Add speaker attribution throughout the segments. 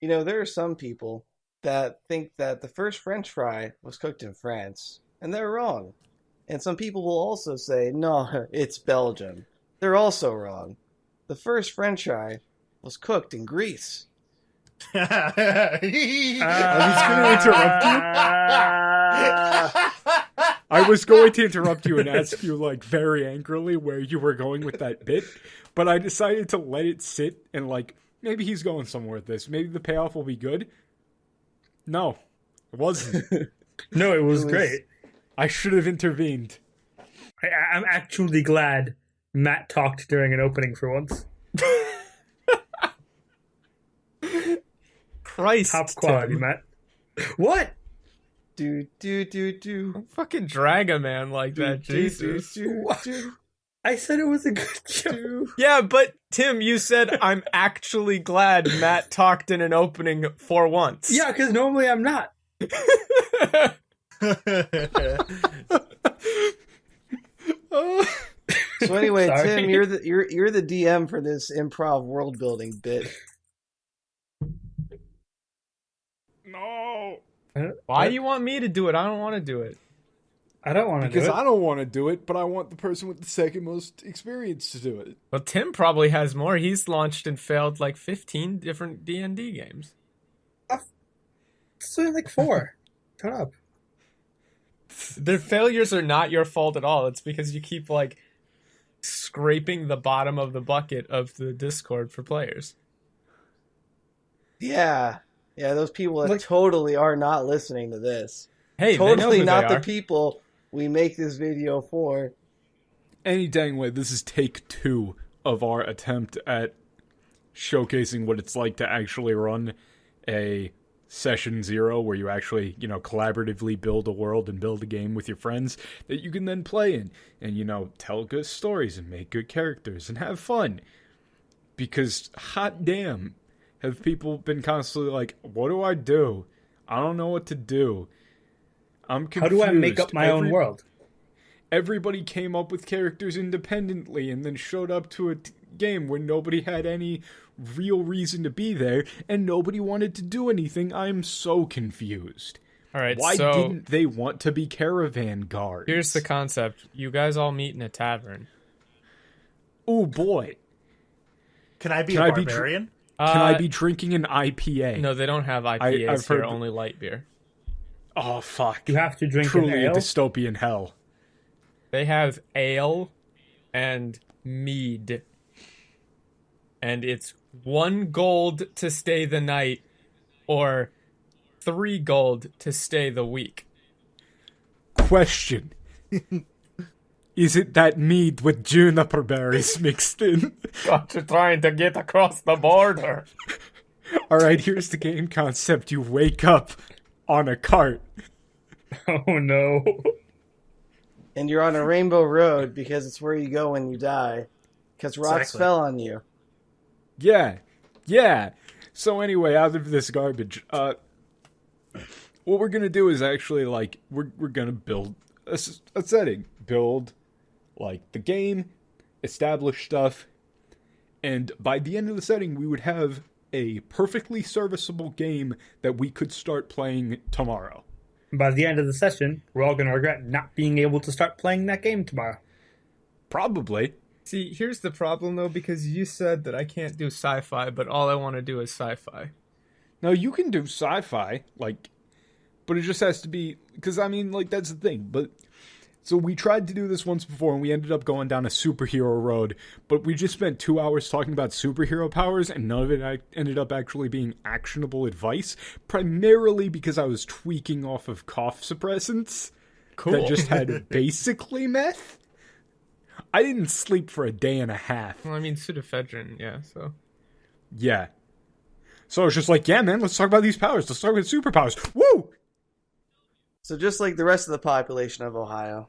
Speaker 1: There are some people that think that the first French fry was cooked in France, and they're wrong. And some people will also say, no, it's Belgium. They're also wrong. The first French fry was cooked in Greece.
Speaker 2: I was going to interrupt you. I was going to interrupt you and ask you, like, very angrily where you were going with that bit, but I decided to let it sit and, like, maybe he's going somewhere with this. Maybe the payoff will be good. No, it wasn't.
Speaker 3: No, it was great.
Speaker 2: I should have intervened.
Speaker 3: I'm actually glad Matt talked during an opening for once.
Speaker 4: Christ,
Speaker 3: Top quality,
Speaker 4: Tim.
Speaker 3: Matt. What?
Speaker 1: Do.
Speaker 4: Don't fucking drag a man like that, Jesus.
Speaker 3: I said it was a good show.
Speaker 4: Yeah, but Tim, you said I'm actually glad Matt talked in an opening for once.
Speaker 3: Yeah, because normally I'm not.
Speaker 1: So anyway,
Speaker 3: Sorry.
Speaker 1: Tim, you're the DM for this improv world building bit.
Speaker 2: No.
Speaker 4: Why do you want me to do it? I don't want to do it.
Speaker 3: I don't want to do
Speaker 2: Because
Speaker 3: it.
Speaker 2: I don't want to do it, but I want the person with the second most experience to do it.
Speaker 4: Well, Tim probably has more. He's launched and failed like 15 different D&D games.
Speaker 3: It's only like 4. Shut up.
Speaker 4: Their failures are not your fault at all. It's because you keep like scraping the bottom of the bucket of the Discord for players.
Speaker 1: Yeah, those people that totally are not listening to this.
Speaker 4: Hey,
Speaker 1: Totally
Speaker 4: they know who
Speaker 1: not
Speaker 4: they
Speaker 1: the
Speaker 4: are.
Speaker 1: people we make this video for.
Speaker 2: Any dang way, this is take 2 of our attempt at showcasing what it's like to actually run a session 0 where you actually, collaboratively build a world and build a game with your friends that you can then play in and, tell good stories and make good characters and have fun. Because, hot damn, have people been constantly like, what do? I don't know what to do. I'm confused.
Speaker 3: How do I make up my own world?
Speaker 2: Everybody came up with characters independently and then showed up to a game where nobody had any real reason to be there and nobody wanted to do anything. I'm so confused.
Speaker 4: All right,
Speaker 2: Why
Speaker 4: so
Speaker 2: didn't they want to be caravan guards?
Speaker 4: here's the concept. You guys all meet in a tavern.
Speaker 2: Oh boy.
Speaker 5: Can I be
Speaker 2: Can
Speaker 5: a
Speaker 2: I be
Speaker 5: barbarian?
Speaker 2: Can I be drinking an IPA?
Speaker 4: No, they don't have IPAs
Speaker 2: I've
Speaker 4: here,
Speaker 2: heard-
Speaker 4: only light beer.
Speaker 2: Oh fuck.
Speaker 3: You have to drink an
Speaker 2: Truly a
Speaker 3: ale.
Speaker 2: dystopian hell.
Speaker 4: They have ale and mead. And it's 1 gold to stay the night or 3 gold to stay the week.
Speaker 2: Question. Is it that mead with juniper berries mixed in?
Speaker 4: Got you trying to get across the border.
Speaker 2: Alright, here's the game concept. You wake up on a cart.
Speaker 3: Oh no.
Speaker 1: And you're on a rainbow road because it's where you go when you die. Because rocks
Speaker 5: Exactly.
Speaker 1: fell on you.
Speaker 2: Yeah. So anyway, out of this garbage, what we're gonna do is actually, like, we're gonna build a setting. Build, like, the game, establish stuff, and by the end of the setting, we would have a perfectly serviceable game that we could start playing tomorrow.
Speaker 3: By the end of the session, we're all going to regret not being able to start playing that game tomorrow.
Speaker 2: Probably.
Speaker 4: See, here's the problem, though, because you said that I can't do sci-fi, but all I want to do is sci-fi.
Speaker 2: Now, you can do sci-fi, like, but it just has to be, because, I mean, like, that's the thing, but, so we tried to do this once before, and we ended up going down a superhero road, but we just spent 2 hours talking about superhero powers, and none of it ended up actually being actionable advice, primarily because I was tweaking off of cough suppressants
Speaker 4: Cool.
Speaker 2: that just had basically meth. I didn't sleep for a day and a half.
Speaker 4: Well, I mean, pseudoephedrine, yeah, so...
Speaker 2: Yeah. So I was just like, yeah, man, let's talk about these powers. Let's talk about superpowers. Woo!
Speaker 1: So just like the rest of the population of Ohio.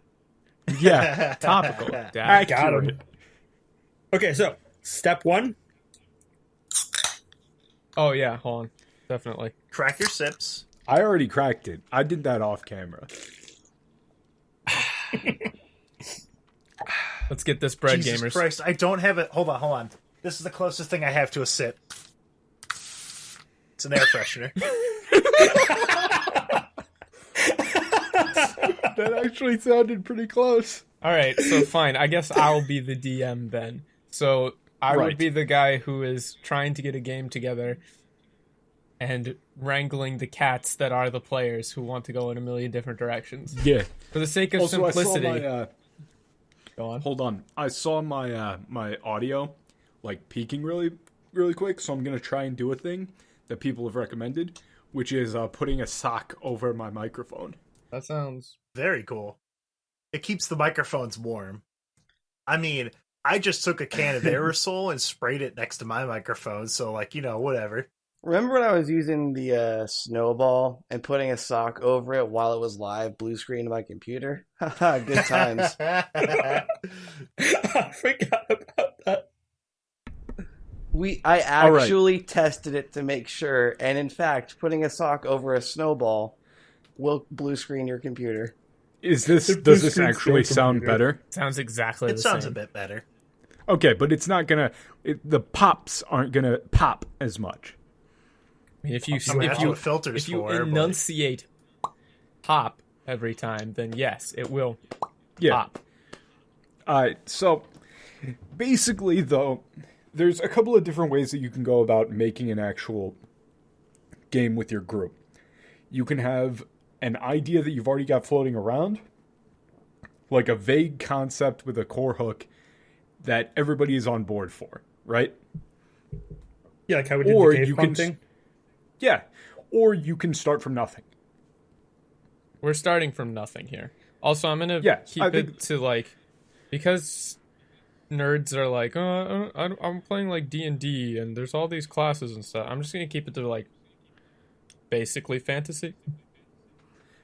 Speaker 2: Yeah.
Speaker 4: Topical.
Speaker 3: I
Speaker 4: Dad.
Speaker 3: got him. Okay, so step 1.
Speaker 4: Oh, yeah, hold on. Definitely.
Speaker 5: Crack your sips.
Speaker 2: I already cracked it. I did that off camera.
Speaker 4: Let's get this bread,
Speaker 5: Jesus
Speaker 4: gamers.
Speaker 5: Christ, I don't have it. Hold on. This is the closest thing I have to a sip. It's an air freshener.
Speaker 2: That actually sounded pretty close.
Speaker 4: All right, so fine. I guess I'll be the DM then. So I would
Speaker 2: Right.
Speaker 4: be the guy who is trying to get a game together and wrangling the cats that are the players who want to go in a million different directions.
Speaker 2: Yeah.
Speaker 4: For the sake of
Speaker 2: Also,
Speaker 4: simplicity.
Speaker 2: I saw my,
Speaker 4: Go on.
Speaker 2: hold on. I saw my my audio like peaking really quick, so I'm gonna try and do a thing that people have recommended, which is putting a sock over my microphone.
Speaker 4: That sounds...
Speaker 5: Very cool. It keeps the microphones warm. I mean, I just took a can of aerosol and sprayed it next to my microphone, so like, whatever.
Speaker 1: Remember when I was using the snowball and putting a sock over it while it was live blue screen on my computer? Haha, good times.
Speaker 3: I forgot about that.
Speaker 1: I
Speaker 2: All right.
Speaker 1: actually tested it to make sure, and in fact, putting a sock over a snowball will blue screen your computer.
Speaker 2: Does
Speaker 3: The
Speaker 2: this
Speaker 3: blue screen
Speaker 2: actually
Speaker 3: still
Speaker 2: sound
Speaker 3: computer.
Speaker 2: better?
Speaker 4: Sounds exactly
Speaker 5: It
Speaker 4: the
Speaker 5: sounds
Speaker 4: same.
Speaker 5: a bit better.
Speaker 2: Okay, but it's not gonna. The pops aren't gonna pop as much.
Speaker 4: I mean, if you
Speaker 5: I mean, that's what filters
Speaker 4: if you
Speaker 5: for, but-
Speaker 4: enunciate pop every time, then yes, it will
Speaker 2: Yeah.
Speaker 4: pop.
Speaker 2: So basically, though, there's a couple of different ways that you can go about making an actual game with your group. You can have an idea that you've already got floating around, like a vague concept with a core hook that everybody is on board for, right?
Speaker 3: Yeah, like how we did
Speaker 2: Or
Speaker 3: the cave
Speaker 2: you
Speaker 3: punk
Speaker 2: can-
Speaker 3: thing.
Speaker 2: Yeah. Or you can start from nothing.
Speaker 4: We're starting from nothing here. Also, I'm gonna
Speaker 2: Yeah,
Speaker 4: keep
Speaker 2: I
Speaker 4: it
Speaker 2: think-
Speaker 4: to like, because nerds are like, I'm playing like D&D and there's all these classes and stuff. I'm just gonna keep it to like basically fantasy,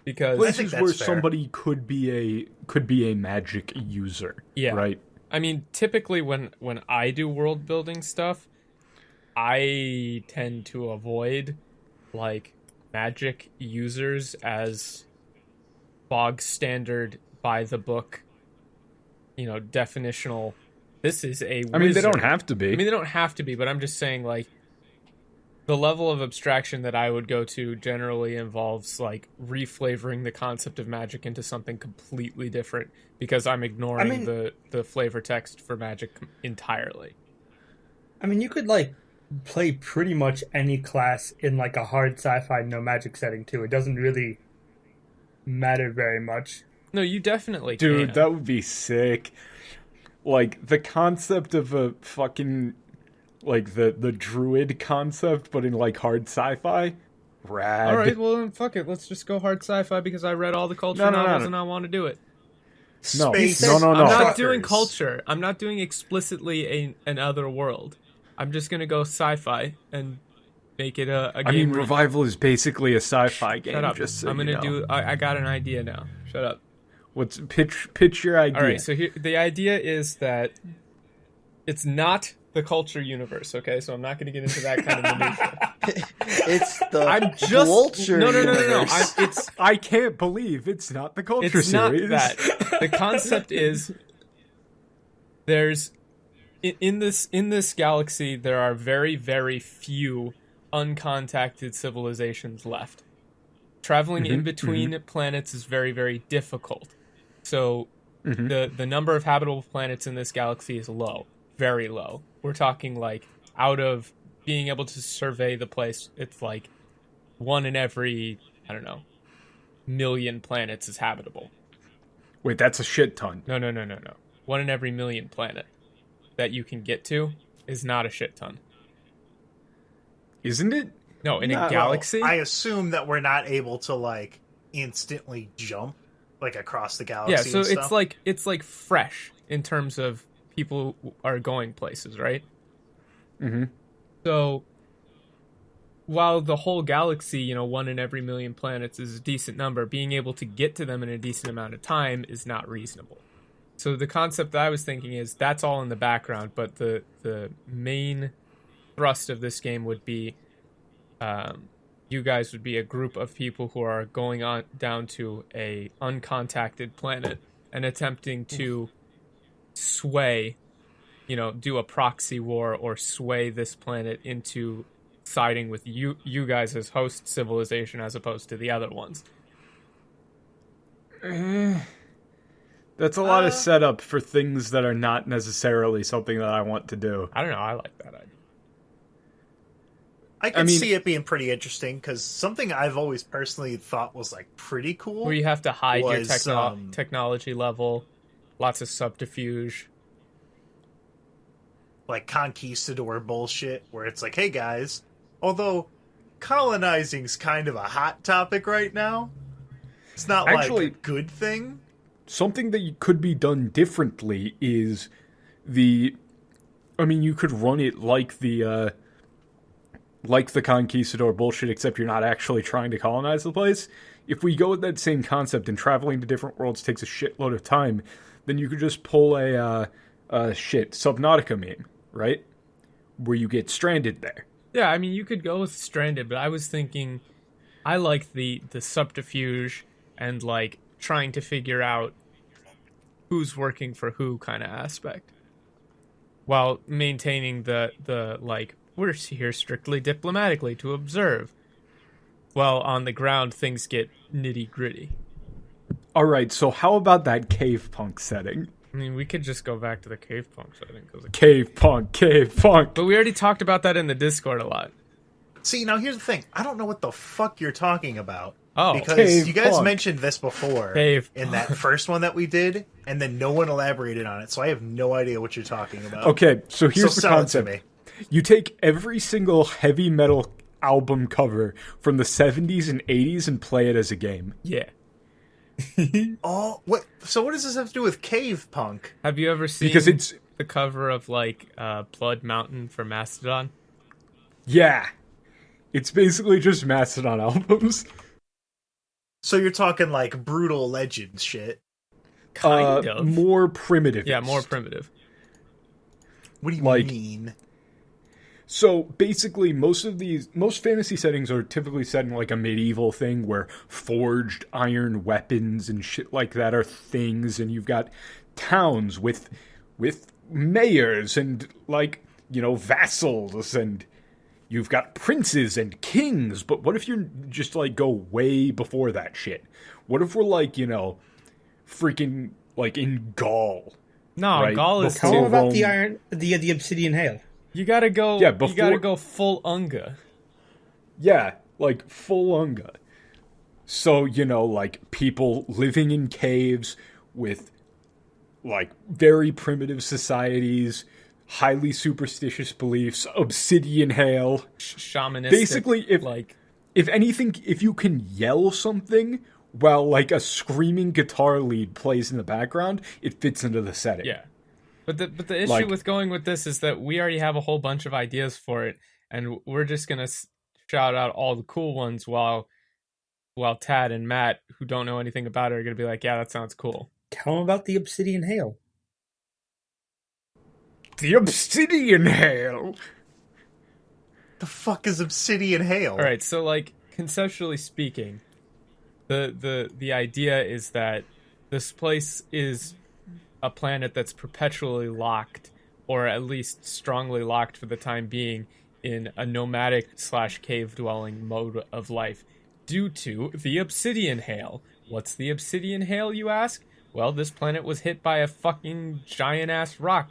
Speaker 4: because
Speaker 2: Places
Speaker 5: that's
Speaker 2: where
Speaker 5: fair.
Speaker 2: somebody could be a magic user.
Speaker 4: Yeah.
Speaker 2: Right.
Speaker 4: I mean, typically when I do world building stuff, I tend to avoid like magic users as bog standard by the book, definitional. This is a wizard.
Speaker 2: I mean, they don't have to be.
Speaker 4: I mean, they don't have to be, but I'm just saying, like, the level of abstraction that I would go to generally involves, like, reflavoring the concept of magic into something completely different because I'm ignoring the flavor text for magic entirely.
Speaker 3: I mean, you could like play pretty much any class in like a hard sci-fi no magic setting too. It doesn't really matter very much.
Speaker 4: No, you definitely
Speaker 2: Dude,
Speaker 4: can.
Speaker 2: that would be sick. Like, the concept of a fucking, like, the druid concept, but in, like, hard sci-fi? Rad.
Speaker 4: All right, well, then fuck it. Let's just go hard sci-fi because I read all the culture
Speaker 2: No.
Speaker 4: novels and I want to do it.
Speaker 2: No,
Speaker 5: Space
Speaker 2: no.
Speaker 4: I'm not
Speaker 5: truckers.
Speaker 4: doing culture. I'm not doing explicitly an other world. I'm just going to go sci-fi and make it a game.
Speaker 2: I mean, Revival is basically a sci-fi game.
Speaker 4: Shut up.
Speaker 2: Just so
Speaker 4: I'm going
Speaker 2: you
Speaker 4: to
Speaker 2: know.
Speaker 4: do... I got an idea now. Shut up.
Speaker 2: What's pitch your idea?
Speaker 4: All right, so here, the idea is that it's not the culture universe, okay? So I'm not going to get into that kind of minutia.
Speaker 1: It's the
Speaker 4: I'm just...
Speaker 1: vulture
Speaker 4: No.
Speaker 1: universe.
Speaker 2: I can't believe it's not the culture
Speaker 4: It's not
Speaker 2: series.
Speaker 4: that. The concept is there's in this galaxy there are very, very few uncontacted civilizations left. Traveling in between planets is very, very difficult. So the number of habitable planets in this galaxy is low, very low. We're talking like out of being able to survey the place, it's like one in every, I don't know, million planets is habitable.
Speaker 2: Wait, that's a shit ton.
Speaker 4: No. One in every million planet that you can get to is not a shit ton.
Speaker 2: Isn't it?
Speaker 4: No, in
Speaker 1: No.
Speaker 4: a
Speaker 1: Well,
Speaker 4: galaxy?
Speaker 5: I assume that we're not able to like instantly jump like across the galaxy.
Speaker 4: Yeah, so
Speaker 5: and stuff.
Speaker 4: it's like fresh in terms of people who are going places, right?
Speaker 2: Mm-hmm.
Speaker 4: So while the whole galaxy, one in every million planets is a decent number, being able to get to them in a decent amount of time is not reasonable. So the concept that I was thinking is that's all in the background, but the main thrust of this game would be you guys would be a group of people who are going on down to a uncontacted planet and attempting to sway, do a proxy war or sway this planet into siding with you guys as host civilization as opposed to the other ones.
Speaker 2: That's a lot of setup for things that are not necessarily something that I want to do.
Speaker 4: I don't know. I like that idea.
Speaker 5: I can see it being pretty interesting because something I've always personally thought was like pretty cool.
Speaker 4: Where you have to hide your technology level, lots of subterfuge.
Speaker 5: Like conquistador bullshit where it's like, hey guys, although colonizing's kind of a hot topic right now, it's not
Speaker 2: actually
Speaker 5: like a good thing.
Speaker 2: Something that could be done differently is you could run it like the conquistador bullshit, except you're not actually trying to colonize the place. If we go with that same concept and traveling to different worlds takes a shitload of time, then you could just pull a Subnautica meme, right? Where you get stranded there.
Speaker 4: Yeah, I mean, you could go with stranded, but I was thinking, I like the subterfuge and like trying to figure out who's working for who kind of aspect, while maintaining the like, we're here strictly diplomatically to observe. Well, on the ground, things get nitty-gritty.
Speaker 2: All right, so how about that cave punk setting?
Speaker 4: I mean, we could just go back to the cave punk setting.
Speaker 2: Cave punk.
Speaker 4: But we already talked about that in the Discord a lot.
Speaker 5: See, now here's the thing. I don't know what the fuck you're talking about.
Speaker 4: Oh,
Speaker 5: because you guys mentioned this before in that
Speaker 4: punk.
Speaker 5: first one that we did, and then no one elaborated on it, so I have no idea what you're talking about.
Speaker 2: Okay, so here's the concept. You take every single heavy metal album cover from the 70s and 80s and play it as a game.
Speaker 4: Yeah.
Speaker 5: Oh, what? So what does this have to do with cave punk?
Speaker 4: Have you ever seen the cover of like Blood Mountain for Mastodon?
Speaker 2: Yeah. It's basically just Mastodon albums.
Speaker 5: So you're talking like brutal legend shit.
Speaker 4: Kind of.
Speaker 2: More primitive.
Speaker 4: Yeah, more primitive.
Speaker 5: What do you mean?
Speaker 2: So basically, most fantasy settings are typically set in like a medieval thing where forged iron weapons and shit like that are things, and you've got towns with mayors and like, you know, vassals, and you've got princes and kings. But what if you just like go way before that shit? What if we're like, you know, freaking like in Gaul?
Speaker 4: No, right? Gaul is.
Speaker 3: How about the obsidian hail?
Speaker 4: You gotta go.
Speaker 2: Yeah,
Speaker 4: you gotta go full Unga.
Speaker 2: Yeah, like full Unga. So, you know, like people living in caves with like very primitive societies, highly superstitious beliefs, obsidian hail,
Speaker 4: shamanistic.
Speaker 2: Basically, if anything, if you can yell something while like a screaming guitar lead plays in the background, it fits into the setting.
Speaker 4: Yeah. But the issue with going with this is that we already have a whole bunch of ideas for it, and we're just gonna shout out all the cool ones while Tad and Matt, who don't know anything about it, are gonna be like, yeah, that sounds cool.
Speaker 3: Tell them about the obsidian hail.
Speaker 2: The obsidian hail.
Speaker 5: The fuck is obsidian hail?
Speaker 4: All right, so like conceptually speaking, the idea is that this place is a planet that's perpetually locked, or at least strongly locked for the time being, in a nomadic / cave dwelling mode of life due to the obsidian hail. What's the obsidian hail, you ask? Well, this planet was hit by a fucking giant ass rock,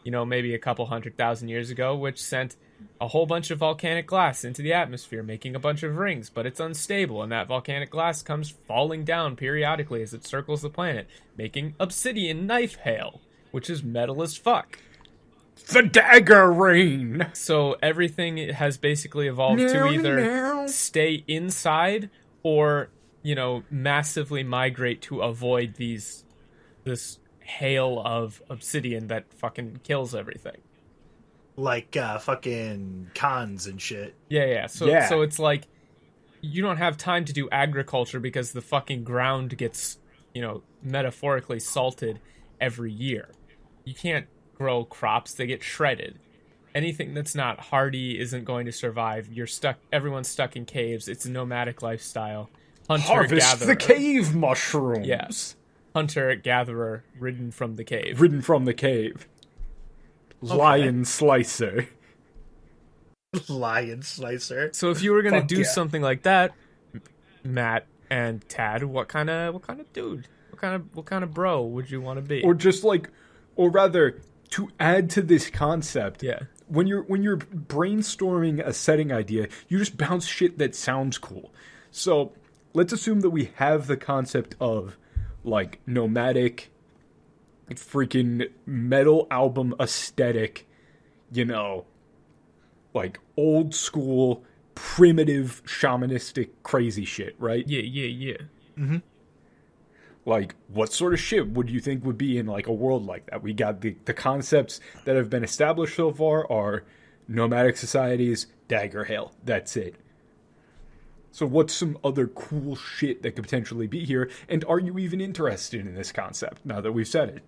Speaker 4: you know, maybe a couple 100,000 years ago, which sent a whole bunch of volcanic glass into the atmosphere, making a bunch of rings, but it's unstable, and that volcanic glass comes falling down periodically as it circles the planet, making obsidian knife hail, which is metal as fuck.
Speaker 2: The dagger rain!
Speaker 4: So everything has basically evolved to either stay inside or, you know, massively migrate to avoid this hail of obsidian that fucking kills everything.
Speaker 5: Like fucking cons and shit.
Speaker 4: Yeah. So it's like you don't have time to do agriculture because the fucking ground gets, you know, metaphorically salted every year. You can't grow crops, they get shredded. Anything that's not hardy isn't going to survive. You're stuck. Everyone's stuck in caves. It's a nomadic lifestyle.
Speaker 2: Harvest the cave mushrooms.
Speaker 4: Yes. Hunter gatherer, ridden from the cave.
Speaker 2: Okay. Lion slicer.
Speaker 5: Lion slicer.
Speaker 4: So if you were gonna
Speaker 3: Fuck
Speaker 4: do
Speaker 3: yeah.
Speaker 4: something like that, Matt and Tad, what kind of dude, what kind of bro would you want to be?
Speaker 2: Or just like, or rather, to add to this concept,
Speaker 4: Yeah.
Speaker 2: when you're brainstorming a setting idea, you just bounce shit that sounds cool. So let's assume that we have the concept of like nomadic, freaking metal album aesthetic, like old school, primitive, shamanistic, crazy shit, right?
Speaker 4: Yeah.
Speaker 2: Like, what sort of shit would you think would be in, like, a world like that? We got the concepts that have been established so far are nomadic societies, dagger hail. That's it. So what's some other cool shit that could potentially be here? And are you even interested in this concept, now that we've said it?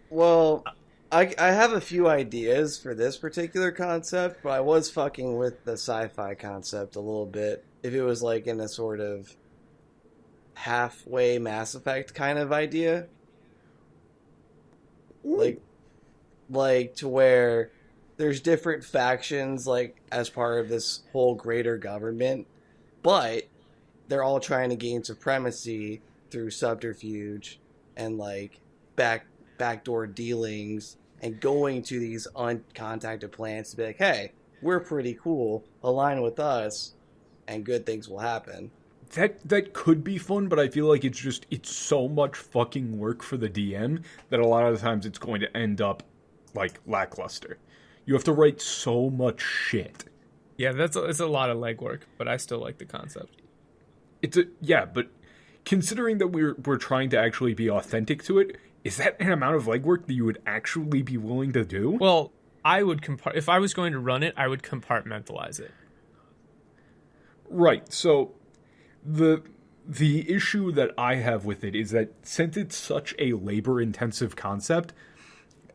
Speaker 1: Well, I have a few ideas for this particular concept, but I was fucking with the sci-fi concept a little bit. If it was like in a sort of halfway Mass Effect kind of idea, like to where there's different factions like as part of this whole greater government, but they're all trying to gain supremacy through subterfuge and like backdoor dealings and going to these uncontacted planets to be like, hey, we're pretty cool, align with us, and good things will happen.
Speaker 2: That could be fun, but I feel like it's so much fucking work for the DM that a lot of the times it's going to end up like lackluster. You have to write so much shit.
Speaker 4: Yeah, it's a lot of legwork, but I still like the concept.
Speaker 2: But considering that we're trying to actually be authentic to it, is that an amount of legwork that you would actually be willing to do?
Speaker 4: Well, I would if I was going to run it, I would compartmentalize it.
Speaker 2: Right. So the issue that I have with it is that since it's such a labor-intensive concept,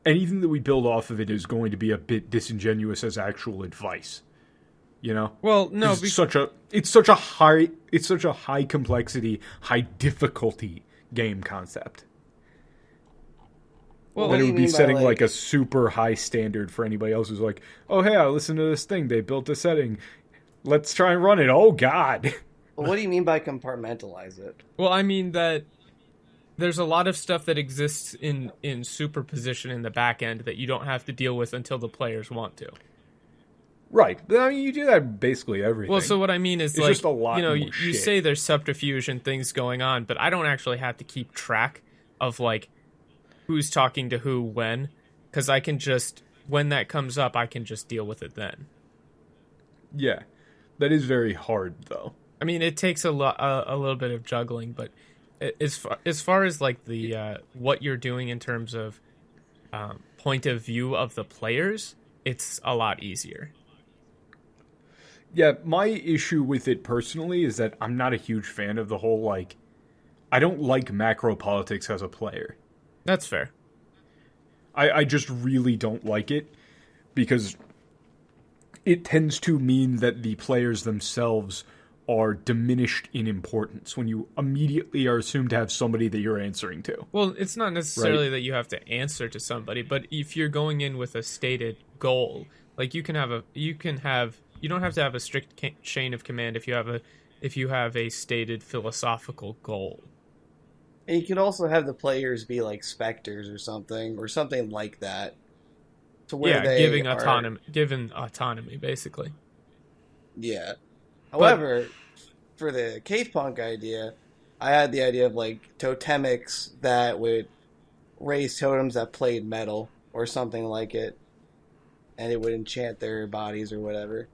Speaker 2: anything that we build off of it is going to be a bit disingenuous as actual advice.
Speaker 4: Well, no,
Speaker 2: it's such a high complexity, high difficulty game concept.
Speaker 4: Well,
Speaker 2: Then it would be setting like a super high standard for anybody else who's like, oh hey, I listened to this thing, they built a setting, let's try and run it. Oh god.
Speaker 1: Well, what do you mean by compartmentalize it?
Speaker 4: Well, I mean that there's a lot of stuff that exists in superposition in the back end that you don't have to deal with until the players want to.
Speaker 2: Right. I mean, you do that basically everything.
Speaker 4: Well, so what I mean is,
Speaker 2: it's
Speaker 4: like,
Speaker 2: just a lot more
Speaker 4: you
Speaker 2: shit.
Speaker 4: say there's subterfuge and things going on, but I don't actually have to keep track of, like, who's talking to who when, because I can just, when that comes up, I can just deal with it then.
Speaker 2: Yeah. That is very hard, though.
Speaker 4: I mean, it takes a little bit of juggling, but as far as, like, the what you're doing in terms of point of view of the players, it's a lot easier.
Speaker 2: Yeah, my issue with it personally is that I'm not a huge fan of the whole, like, I don't like macro politics as a player.
Speaker 4: That's fair.
Speaker 2: I just really don't like it because it tends to mean that the players themselves are diminished in importance when you immediately are assumed to have somebody that you're answering to.
Speaker 4: Well, it's not necessarily that you have to answer to somebody, but if you're going in with a stated goal, like you don't have to have a strict chain of command if you have a stated philosophical goal.
Speaker 1: And you can also have the players be like specters or something like that. To where they given autonomy, basically. Yeah. However, for the cave punk idea, I had the idea of like totemics that would raise totems that played metal or something like it, and it would enchant their bodies or whatever.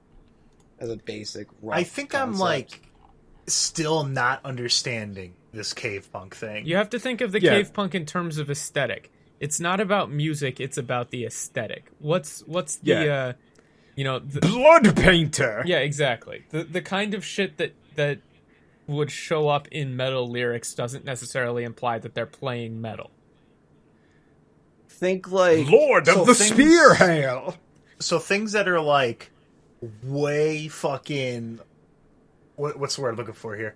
Speaker 1: As a basic rough
Speaker 5: I think
Speaker 1: concept.
Speaker 5: I'm like still not understanding this cave punk thing.
Speaker 4: You have to think of the cave punk in terms of aesthetic. It's not about music, it's about the aesthetic. What's the
Speaker 2: Blood painter.
Speaker 4: Yeah, exactly. The kind of shit that would show up in metal lyrics doesn't necessarily imply that they're playing metal.
Speaker 1: Think like
Speaker 2: Lord of the Spear Hail.
Speaker 5: So things that are like way fucking what's the word I'm looking for here?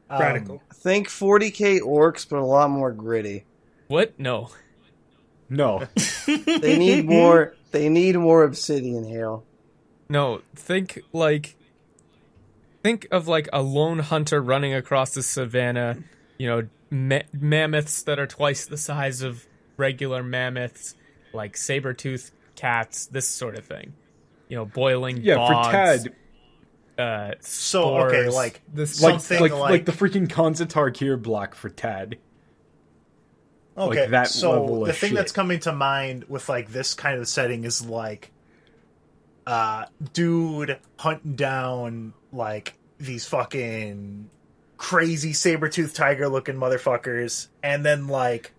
Speaker 3: Radical.
Speaker 1: Think 40k orcs, but a lot more gritty.
Speaker 4: What? No.
Speaker 2: No.
Speaker 1: They need more. They need more obsidian hail.
Speaker 4: No, think of like a lone hunter running across the savannah, mammoths that are twice the size of regular mammoths, like saber-toothed cats, this sort of thing. Boiling bogs.
Speaker 2: For Tad.
Speaker 5: So, okay,
Speaker 4: spores,
Speaker 5: like,
Speaker 4: this
Speaker 5: something
Speaker 2: like the freaking Konzatar gear block for Tad.
Speaker 5: Okay,
Speaker 2: like that
Speaker 5: so
Speaker 2: level of
Speaker 5: the thing
Speaker 2: shit.
Speaker 5: that's coming to mind with like this kind of setting is like, dude hunting down like these fucking crazy saber-toothed tiger looking motherfuckers, and then like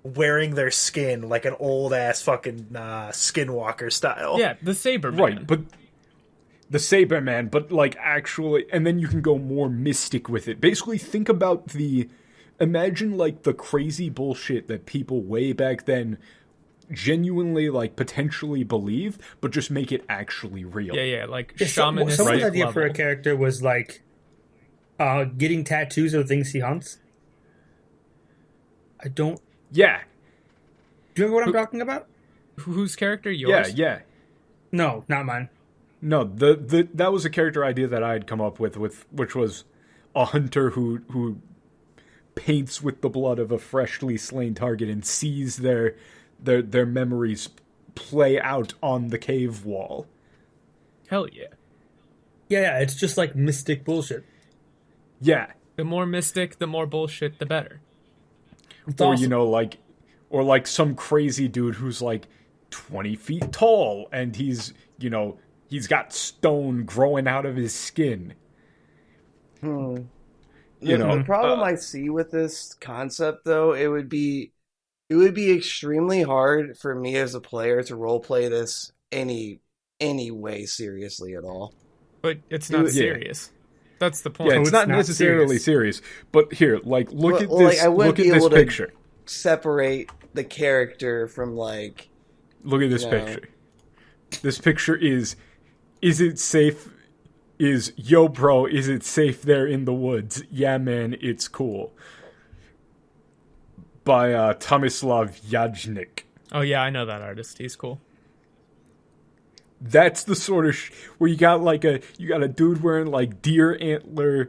Speaker 5: wearing their skin like an old ass fucking skinwalker style.
Speaker 4: Yeah, the saber man.
Speaker 2: Right, but the saber man, but like actually, and then you can go more mystic with it. Basically, think about imagine like the crazy bullshit that people way back then genuinely like potentially believe, but just make it actually real.
Speaker 4: Yeah, like
Speaker 3: Someone's
Speaker 4: shamanistic
Speaker 3: idea
Speaker 4: level.
Speaker 3: for a character was like getting tattoos of the things he hunts. I don't.
Speaker 2: Yeah.
Speaker 3: Do you remember what I'm talking about?
Speaker 4: Whose character? Yours?
Speaker 2: Yeah.
Speaker 3: No, not mine.
Speaker 2: No, that was a character idea that I had come up with which was a hunter who paints with the blood of a freshly slain target and sees their memories play out on the cave wall.
Speaker 4: Hell yeah.
Speaker 3: Yeah, it's just like mystic bullshit.
Speaker 2: Yeah.
Speaker 4: The more mystic, the more bullshit, the better.
Speaker 3: It's
Speaker 2: Or,
Speaker 3: awesome.
Speaker 2: or like some crazy dude who's like 20 feet tall and he's got stone growing out of his skin.
Speaker 1: The problem I see with this concept, though, it would be extremely hard for me as a player to roleplay this any way seriously at all.
Speaker 4: But it's not serious. That's the point.
Speaker 2: Yeah, it's not necessarily serious. But here, like, look at this.
Speaker 1: I wouldn't
Speaker 2: look at
Speaker 1: be
Speaker 2: this
Speaker 1: able
Speaker 2: picture.
Speaker 1: to separate the character from like.
Speaker 2: Look at this picture. This picture is it safe? Yo, bro, is it safe there in the woods? Yeah, man, it's cool. By Tomislav Yajnik.
Speaker 4: Oh yeah, I know that artist. He's cool.
Speaker 2: That's the sort of where you got a dude wearing like a deer antler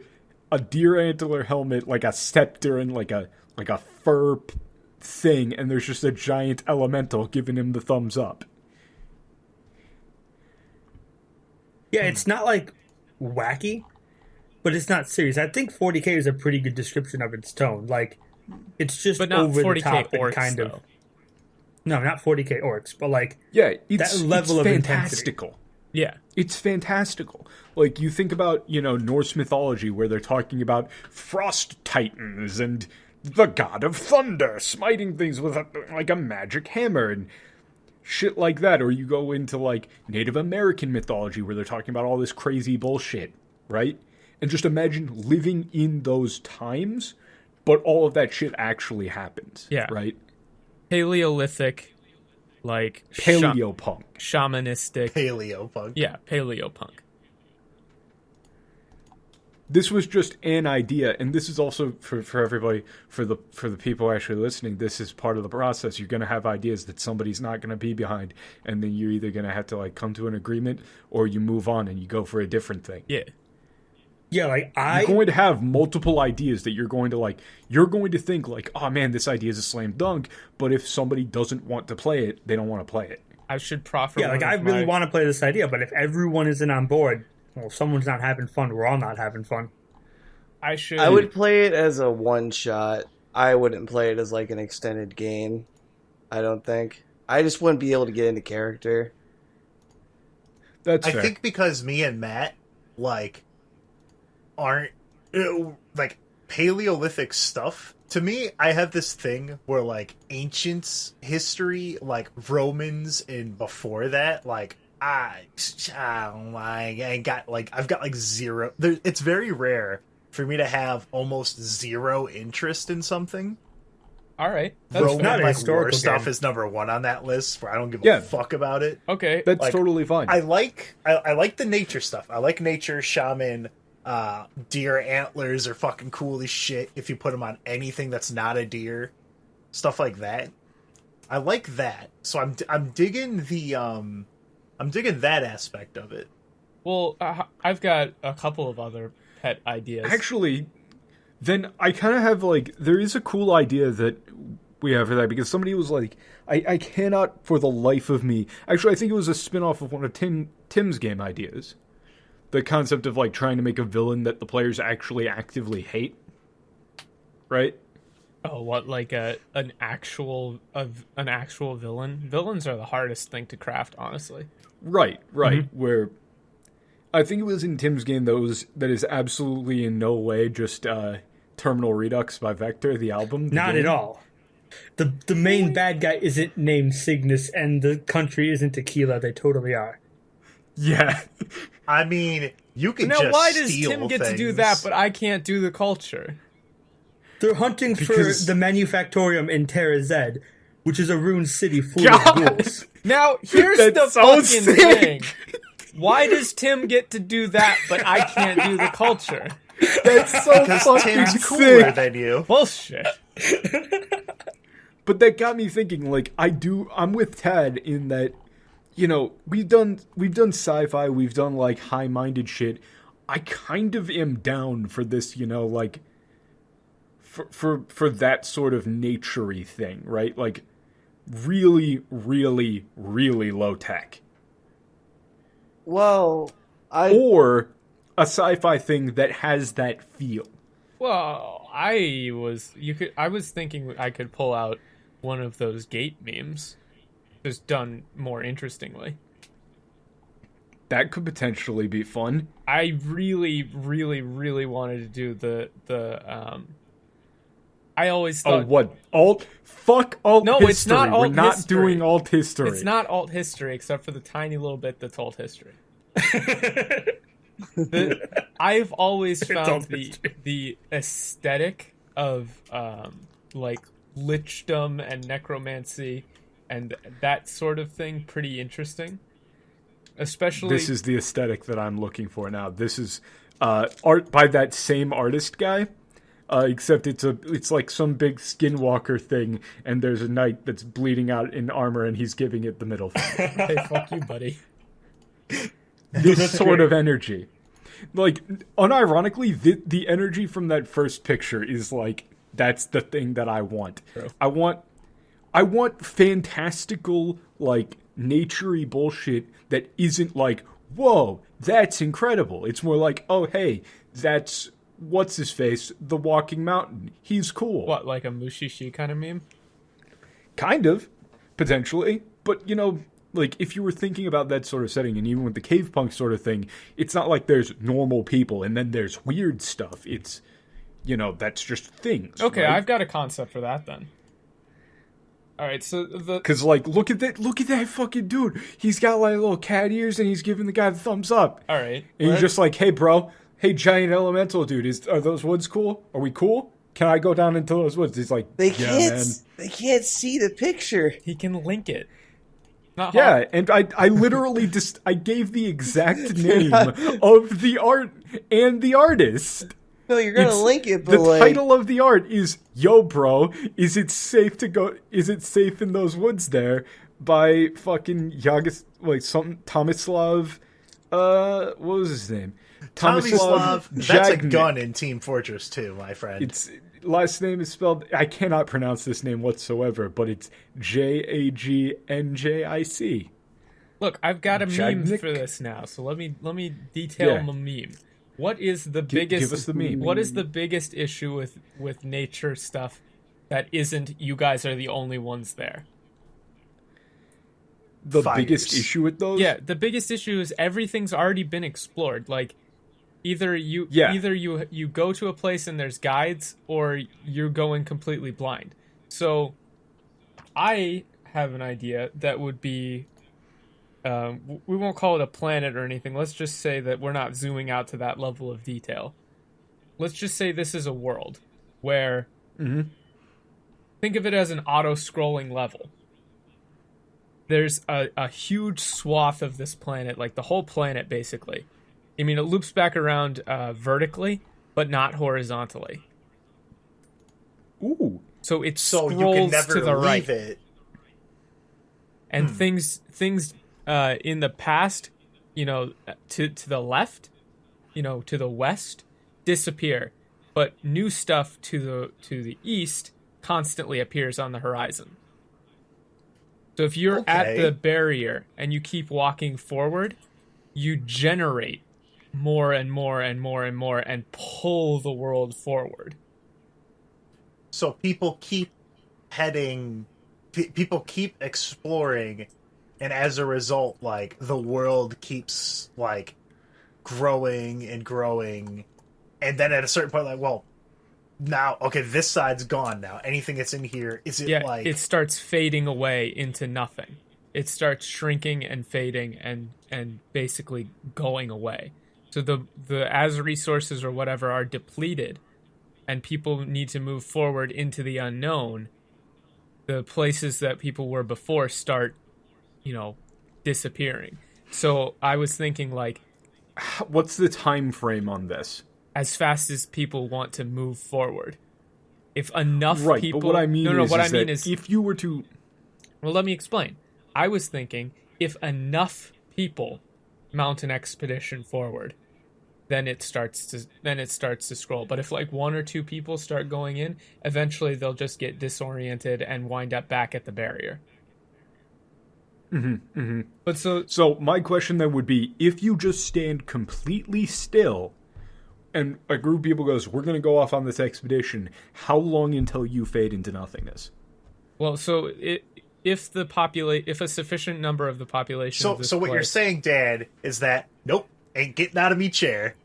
Speaker 2: helmet, like a scepter, and like a fur thing, and there's just a giant elemental giving him the thumbs up.
Speaker 3: Yeah, it's not like wacky, but it's not serious. I think 40K is a pretty good description of its tone. Like, it's just
Speaker 4: but not
Speaker 3: over
Speaker 4: 40K
Speaker 3: the top and
Speaker 4: orcs,
Speaker 3: kind of.
Speaker 4: though.
Speaker 3: No, not 40K orcs, but like
Speaker 2: It's
Speaker 3: that level of
Speaker 2: fantastical.
Speaker 4: Yeah.
Speaker 2: It's fantastical. Like, you think about, Norse mythology where they're talking about frost titans and the god of thunder smiting things with a magic hammer and shit like that. Or you go into, like, Native American mythology where they're talking about all this crazy bullshit, right? And just imagine living in those times, but all of that shit actually happens.
Speaker 4: Yeah.
Speaker 2: Right?
Speaker 4: Paleolithic, like
Speaker 2: Paleopunk.
Speaker 4: shamanistic.
Speaker 5: Paleopunk.
Speaker 4: Yeah, paleopunk.
Speaker 2: This was just an idea, and this is also for everybody, for the people actually listening. This is part of the process. You're going to have ideas that somebody's not going to be behind, and then you're either going to have to like come to an agreement, or you move on and you go for a different thing.
Speaker 4: Yeah.
Speaker 3: Yeah, like
Speaker 2: You're going to have multiple ideas that you're going to think like, oh man, this idea is a slam dunk. But if somebody doesn't want to play it, they don't want to play it.
Speaker 4: I should proffer.
Speaker 3: Yeah, like I really want to play this idea, but if everyone isn't on board, well, if someone's not having fun, we're all not having fun.
Speaker 1: I would play it as a one shot. I wouldn't play it as like an extended game. I don't think. I just wouldn't be able to get into character.
Speaker 2: That's fair.
Speaker 5: I think because me and Matt like aren't like Paleolithic stuff. To me, I have this thing where like ancients history, like Romans and before that, like I've got like zero. It's very rare for me to have almost zero interest in something.
Speaker 4: All right, that's
Speaker 5: Roman
Speaker 3: not a
Speaker 5: like war
Speaker 3: historical
Speaker 5: stuff
Speaker 3: game.
Speaker 5: is number one on that list where I don't give
Speaker 2: Yeah.
Speaker 5: a fuck about it.
Speaker 4: okay.
Speaker 2: That's
Speaker 5: like,
Speaker 2: totally fine.
Speaker 5: I like the nature stuff. I like nature, shaman, deer antlers are fucking cool as shit if you put them on anything that's not a deer. Stuff like that. I like that. So I'm digging the I'm digging that aspect of it.
Speaker 4: Well, I've got a couple of other pet ideas.
Speaker 2: Actually, then I kind of have, like, there is a cool idea that we have for that, because somebody was like, I cannot for the life of me. Actually, I think it was a spin-off of one of Tim's game ideas. The concept of, like, trying to make a villain that the players actually actively hate. Right?
Speaker 4: Oh, what, like an actual villain? Villains are the hardest thing to craft, honestly.
Speaker 2: Right. Where I think it was in Tim's game that is absolutely in no way just Terminal Redux by Vector, the album.
Speaker 3: Not at all. The main bad guy isn't named Cygnus, and the country isn't Tequila. They totally are.
Speaker 2: Yeah.
Speaker 5: I mean, you can
Speaker 4: now,
Speaker 5: just
Speaker 4: why does
Speaker 5: steal
Speaker 4: Tim get
Speaker 5: things.
Speaker 4: to do that, but I can't do the culture?
Speaker 3: They're hunting for
Speaker 2: Because-
Speaker 3: the Manufactorium in Terra Z, which is a ruined city full
Speaker 2: God!
Speaker 3: of ghouls.
Speaker 4: Now, here's
Speaker 2: That's
Speaker 4: the
Speaker 2: so
Speaker 4: fucking
Speaker 2: sick.
Speaker 4: thing. Why does Tim get to do that, but I can't do the culture?
Speaker 2: That's so
Speaker 5: Because
Speaker 2: fucking
Speaker 5: Tim's cooler
Speaker 2: sick.
Speaker 5: than you.
Speaker 4: Bullshit.
Speaker 2: But that got me thinking, like, I'm with Tad in that, you know, we've done sci-fi, we've done, like, high-minded shit. I kind of am down for this, you know, like, for that sort of nature-y thing, right? Like, really, really, really low tech.
Speaker 1: Well,
Speaker 2: Or a sci-fi thing that has that feel.
Speaker 4: Well, I was thinking I could pull out one of those gate memes, just done more interestingly.
Speaker 2: That could potentially be fun.
Speaker 4: I really, really, really wanted to do the I always thought
Speaker 2: Oh, what? Fuck alt
Speaker 4: No,
Speaker 2: history.
Speaker 4: it's not alt
Speaker 2: We're not
Speaker 4: history.
Speaker 2: doing alt history.
Speaker 4: it's not alt history except for the tiny little bit that's alt history. I've always found
Speaker 3: alt history.
Speaker 4: the aesthetic of like lichdom and necromancy and that sort of thing pretty interesting. Especially
Speaker 2: This is the aesthetic that I'm looking for now. This is art by that same artist guy, except it's like some big skinwalker thing, and there's a knight that's bleeding out in armor, and he's giving it the middle finger.
Speaker 4: hey, fuck you, buddy.
Speaker 2: This sort of energy. Like, unironically, the energy from that first picture is like, that's the thing that I want.
Speaker 4: True.
Speaker 2: I want fantastical, like, nature-y bullshit that isn't like, whoa, that's incredible. It's more like, oh, hey, that's, what's his face? The Walking Mountain. He's cool.
Speaker 4: What, like a Mushishi kind of meme?
Speaker 2: Kind of, potentially. But, you know, like, if you were thinking about that sort of setting, and even with the cave punk sort of thing, it's not like there's normal people and then there's weird stuff. It's, you know, that's just things.
Speaker 4: Okay,
Speaker 2: right?
Speaker 4: I've got a concept for that then. All right, so
Speaker 2: Because, like, look at that fucking dude. He's got, like, little cat ears, and he's giving the guy the thumbs up.
Speaker 4: all right.
Speaker 2: And you're just like, hey, bro. Hey, giant elemental dude. Are those woods cool? Are we cool? Can I go down into those woods? He's like,
Speaker 1: they
Speaker 2: yeah,
Speaker 1: can't.
Speaker 2: man.
Speaker 1: They can't see the picture.
Speaker 4: He can link it. Not
Speaker 2: Yeah,
Speaker 4: hard.
Speaker 2: and I literally just, I gave the exact name of the art and the artist.
Speaker 1: No, you're gonna
Speaker 2: It's-
Speaker 1: link it, but
Speaker 2: the
Speaker 1: like,
Speaker 2: title of the art is "Yo, bro, is it safe in those woods there?" by fucking Tomislav. What was his name?
Speaker 5: Tomislav, that's a
Speaker 2: Jagnik.
Speaker 5: gun in Team Fortress 2, my friend.
Speaker 2: Its last name is spelled. I cannot pronounce this name whatsoever, but it's Jagnjic.
Speaker 4: Look, I've got a meme
Speaker 2: Jagnik?
Speaker 4: for this now, so let me detail
Speaker 2: Yeah.
Speaker 4: my meme. What is the biggest?
Speaker 2: give us the meme.
Speaker 4: What is the biggest issue with nature stuff that isn't you guys are the only ones there?
Speaker 2: The
Speaker 5: Fires.
Speaker 2: biggest issue with those?
Speaker 4: Yeah, the biggest issue is everything's already been explored. Like either you go to a place and there's guides, or you're going completely blind. So I have an idea that would be we won't call it a planet or anything. Let's just say that we're not zooming out to that level of detail. Let's just say this is a world where think of it as an auto-scrolling level. There's a huge swath of this planet, like the whole planet basically. I mean, it loops back around vertically, but not horizontally.
Speaker 2: Ooh.
Speaker 4: So it
Speaker 5: so
Speaker 4: scrolls
Speaker 5: you can never
Speaker 4: to the
Speaker 5: leave
Speaker 4: right.
Speaker 5: it.
Speaker 4: And things in the past to the left, to the west, disappear, but new stuff to the east constantly appears on the horizon. So if you're at the barrier and you keep walking forward, you generate more and more and more and more and pull the world forward.
Speaker 5: So people keep heading, people keep exploring, and as a result, like, the world keeps, like, growing and growing, and then at a certain point, like, well, now, okay, this side's gone now. Anything that's in here, is it like...
Speaker 4: it starts fading away into nothing. It starts shrinking and fading and basically going away. So the as resources or whatever are depleted and people need to move forward into the unknown, the places that people were before start, disappearing. So I was thinking, like...
Speaker 2: What's the time frame on this?
Speaker 4: As fast as people want to move forward. If enough people...
Speaker 2: But what I mean is if you were to...
Speaker 4: Well, let me explain. I was thinking, if enough people mount an expedition forward, then it starts to scroll. But if like one or two people start going in, eventually they'll just get disoriented and wind up back at the barrier.
Speaker 2: Mm-hmm, mm-hmm.
Speaker 4: But
Speaker 2: so my question then would be, if you just stand completely still and a group of people goes, we're going to go off on this expedition, how long until you fade into nothingness?
Speaker 4: Well, so if a sufficient number of the population of this
Speaker 5: so what you're saying, Dad, is that nope, ain't getting out of me chair.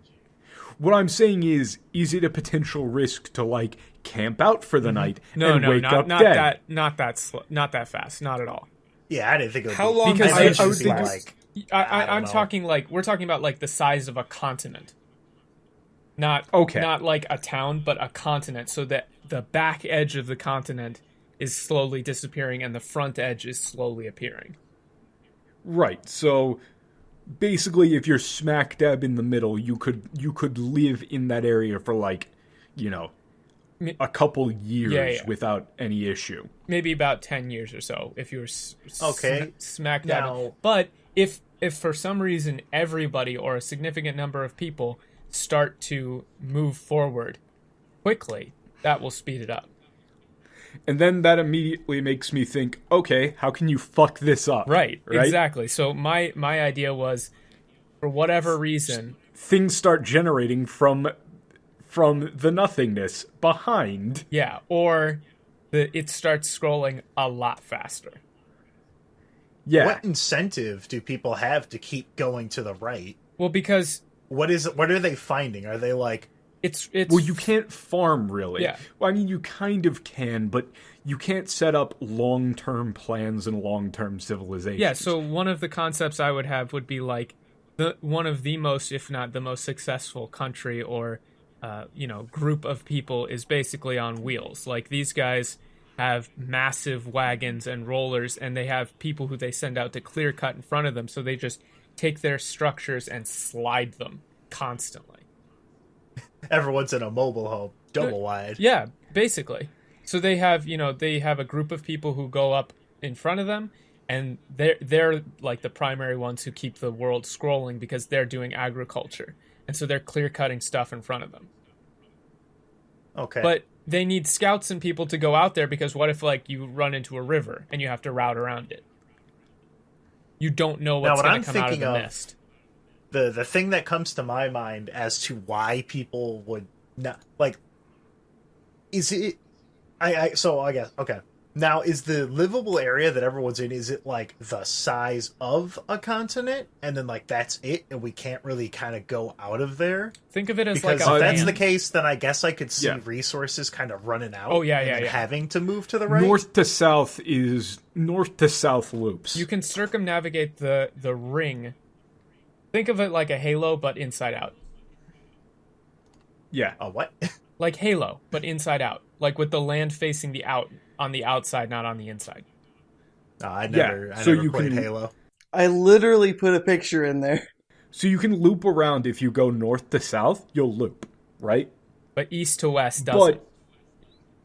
Speaker 2: What I'm saying is it a potential risk to like camp out for the night and wake up dead?
Speaker 4: Not that fast, not at all.
Speaker 5: Yeah, I didn't think it would
Speaker 3: How
Speaker 5: be.
Speaker 3: long
Speaker 4: Because
Speaker 3: does
Speaker 4: I
Speaker 3: it
Speaker 4: would think
Speaker 3: last?
Speaker 4: I'm talking like we're talking about like the size of a continent. Not like a town, but a continent, so that the back edge of the continent is slowly disappearing and the front edge is slowly appearing.
Speaker 2: Right. So basically if you're smack dab in the middle, you could live in that area for like, a couple years without any issue.
Speaker 4: Maybe about 10 years or so if you were smack dab.
Speaker 5: Now,
Speaker 4: but if for some reason everybody or a significant number of people start to move forward quickly, that will speed it up.
Speaker 2: And then that immediately makes me think, okay, how can you fuck this up?
Speaker 4: Right? Exactly. So my idea was, for whatever reason,
Speaker 2: things start generating from the nothingness behind.
Speaker 4: Yeah, or it starts scrolling a lot faster.
Speaker 2: Yeah.
Speaker 5: What incentive do people have to keep going to the right?
Speaker 4: Well, because...
Speaker 5: What are they finding? Are they like...
Speaker 4: It's
Speaker 2: Well, you can't farm, really.
Speaker 4: Yeah.
Speaker 2: Well, I mean, you kind of can, but you can't set up long-term plans and long-term civilizations.
Speaker 4: Yeah, so one of the concepts I would have would be like one of the most, if not the most successful country or, group of people is basically on wheels. Like, these guys have massive wagons and rollers, and they have people who they send out to clear cut in front of them, so they just take their structures and slide them constantly.
Speaker 5: Everyone's in a mobile home, double wide.
Speaker 4: Yeah, basically. So they have a group of people who go up in front of them, and they're like the primary ones who keep the world scrolling because they're doing agriculture. And so they're clear cutting stuff in front of them.
Speaker 5: Okay.
Speaker 4: But they need scouts and people to go out there because what if like you run into a river and you have to route around it? You don't know what's going to come out of the mist.
Speaker 5: The thing that comes to my mind as to why people would not like is it I guess okay. Now, is the livable area that everyone's in, is it like the size of a continent and then like that's it and we can't really kind of go out of there?
Speaker 4: Think of it as
Speaker 5: because
Speaker 4: like a
Speaker 5: if that's
Speaker 4: fan.
Speaker 5: the case, then I guess I could see resources kind of running out.
Speaker 4: Oh, yeah,
Speaker 5: and then having to move to the right.
Speaker 2: North to south loops.
Speaker 4: You can circumnavigate the ring. Think of it like a Halo, but inside out.
Speaker 2: Yeah.
Speaker 5: A what?
Speaker 4: Like Halo, but inside out. Like with the land facing on the outside, not on the inside.
Speaker 5: No, I never played Halo.
Speaker 1: I literally put a picture in there.
Speaker 2: So you can loop around. If you go north to south, you'll loop, right?
Speaker 4: But east to west doesn't.
Speaker 2: But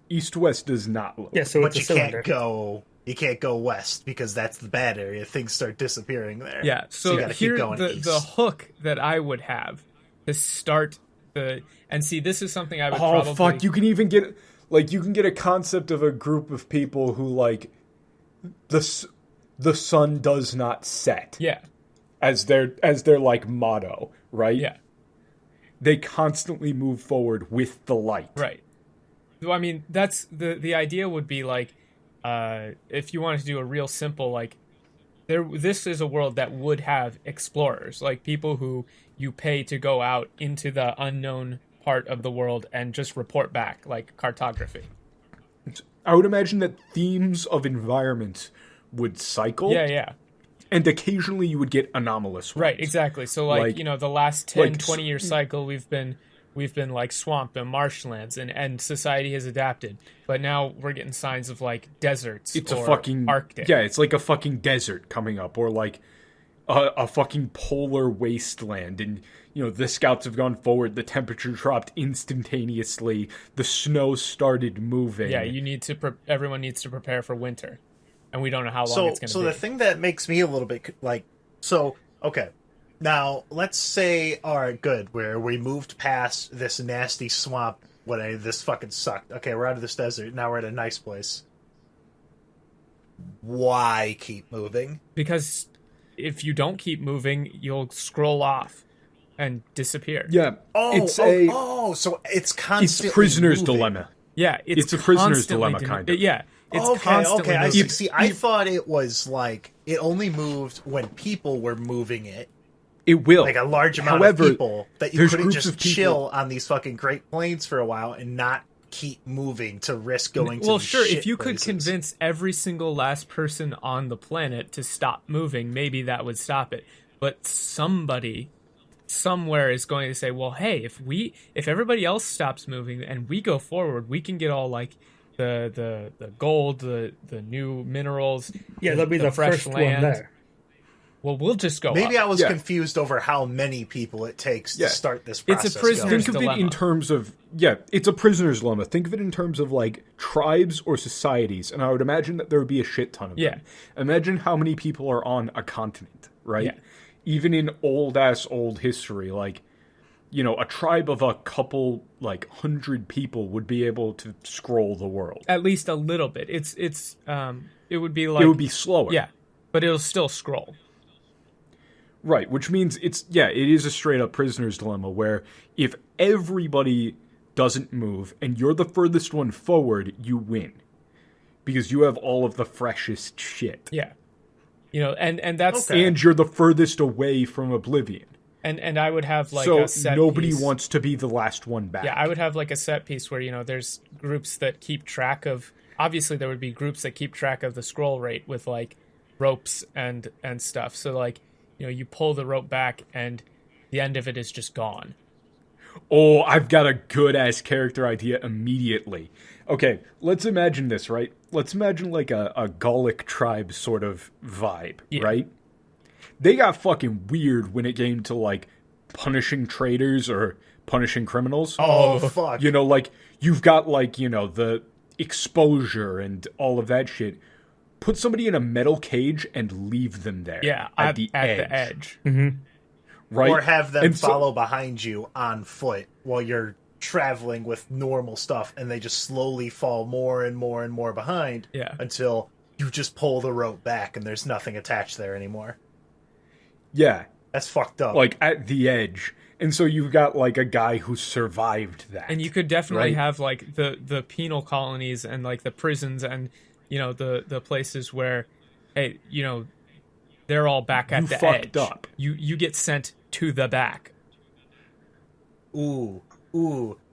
Speaker 2: east to west does not loop.
Speaker 3: Yeah, so
Speaker 5: But
Speaker 3: it's a
Speaker 5: you
Speaker 3: cylinder.
Speaker 5: can't go You can't go west because that's the bad area. Things start disappearing there.
Speaker 4: Yeah, so
Speaker 5: you gotta keep
Speaker 4: here
Speaker 5: going
Speaker 4: the
Speaker 5: east.
Speaker 4: hook that I would have to start the and see this is something I would
Speaker 2: Oh
Speaker 4: probably
Speaker 2: fuck! You can even get a concept of a group of people who like the sun does not set
Speaker 4: yeah
Speaker 2: as their like motto, right?
Speaker 4: yeah
Speaker 2: They constantly move forward with the light.
Speaker 4: right. So I mean that's the idea would be like if you wanted to do a real simple like this is a world that would have explorers like people who you pay to go out into the unknown part of the world and just report back like cartography.
Speaker 2: I would imagine that themes of environment would cycle.
Speaker 4: Yeah.
Speaker 2: And occasionally you would get anomalous ones.
Speaker 4: Right, exactly. So like, the last 10,
Speaker 2: like,
Speaker 4: 20 year cycle we've been like swamp and marshlands and society has adapted. But now we're getting signs of like deserts
Speaker 2: It's
Speaker 4: or
Speaker 2: a fucking
Speaker 4: Arctic.
Speaker 2: Yeah, it's like a fucking desert coming up, or like a fucking polar wasteland. And the scouts have gone forward, the temperature dropped instantaneously, the snow started moving.
Speaker 4: Yeah, everyone needs to prepare for winter. And we don't know how long it's going to be.
Speaker 5: So the thing that makes me a little bit okay. Now, let's say, all right, good, where we moved past this nasty swamp when this fucking sucked. Okay, we're out of this desert. Now we're at a nice place. Why keep moving?
Speaker 4: Because if you don't keep moving, you'll scroll off and disappear.
Speaker 2: Yeah.
Speaker 5: So it's constantly
Speaker 2: It's prisoner's
Speaker 5: moving.
Speaker 2: dilemma.
Speaker 4: Yeah,
Speaker 2: It's a prisoner's
Speaker 4: constantly
Speaker 2: dilemma, kind of.
Speaker 4: Yeah, it's
Speaker 5: Okay.
Speaker 4: constantly
Speaker 5: I
Speaker 4: moving.
Speaker 5: see. I thought it was like it only moved when people were moving it.
Speaker 2: It will.
Speaker 5: Like a large amount
Speaker 2: However,
Speaker 5: of people that you
Speaker 2: there's
Speaker 5: couldn't
Speaker 2: groups
Speaker 5: just
Speaker 2: of people-
Speaker 5: chill on these fucking Great Plains for a while and not keep moving to risk going to
Speaker 4: Well,
Speaker 5: these
Speaker 4: sure,
Speaker 5: shit
Speaker 4: if you could
Speaker 5: places.
Speaker 4: convince every single last person on the planet to stop moving, maybe that would stop it. But somebody somewhere is going to say, well, hey, if everybody else stops moving and we go forward, we can get all like the gold, the new minerals.
Speaker 3: Yeah, they'll be the
Speaker 4: fresh
Speaker 3: first
Speaker 4: land.
Speaker 3: one there.
Speaker 4: Well, we'll just go
Speaker 5: Maybe
Speaker 4: up.
Speaker 5: I was
Speaker 2: Yeah.
Speaker 5: confused over how many people it takes to start this
Speaker 4: It's a
Speaker 5: process.
Speaker 4: prisoner's
Speaker 2: Think of
Speaker 4: dilemma.
Speaker 2: it in terms of it's a prisoner's dilemma. Think of it in terms of like tribes or societies, and I would imagine that there would be a shit ton of them. Imagine how many people are on a continent, right?
Speaker 4: Yeah.
Speaker 2: Even in old history, like a tribe of a couple like 100 people would be able to scroll the world.
Speaker 4: At least a little bit. It would be like
Speaker 2: It would be slower.
Speaker 4: yeah, but it'll still scroll.
Speaker 2: Right, which means it is a straight up prisoner's dilemma where if everybody doesn't move and you're the furthest one forward, you win. Because you have all of the freshest shit.
Speaker 4: Yeah. And that's
Speaker 2: And you're the furthest away from oblivion.
Speaker 4: and I would have like
Speaker 2: so
Speaker 4: a set
Speaker 2: nobody
Speaker 4: piece.
Speaker 2: wants to be the last one back.
Speaker 4: Yeah, I would have like a set piece where there's groups that keep track of. Obviously, there would be groups that keep track of the scroll rate with like ropes and stuff. So like you pull the rope back and the end of it is just gone.
Speaker 2: Oh, I've got a good ass character idea immediately. Okay, let's imagine this, right? Let's imagine like a Gallic tribe sort of vibe, right? They got fucking weird when it came to like punishing traitors or punishing criminals.
Speaker 5: Oh, fuck.
Speaker 2: Like you've got like, the exposure and all of that shit. Put somebody in a metal cage and leave them there.
Speaker 4: Yeah,
Speaker 2: at the
Speaker 4: edge.
Speaker 2: Right?
Speaker 5: Or have them
Speaker 2: And so-
Speaker 5: follow behind you on foot while you're traveling with normal stuff, and they just slowly fall more and more and more behind until you just pull the rope back and there's nothing attached there anymore.
Speaker 2: Yeah.
Speaker 5: That's fucked up.
Speaker 2: Like at the edge. And so you've got like a guy who survived that.
Speaker 4: And you could definitely
Speaker 2: right?
Speaker 4: have like the penal colonies and like the prisons and the places where hey, they're all back at the
Speaker 2: fucked
Speaker 4: edge.
Speaker 2: up.
Speaker 4: You get sent to the back.
Speaker 5: Ooh.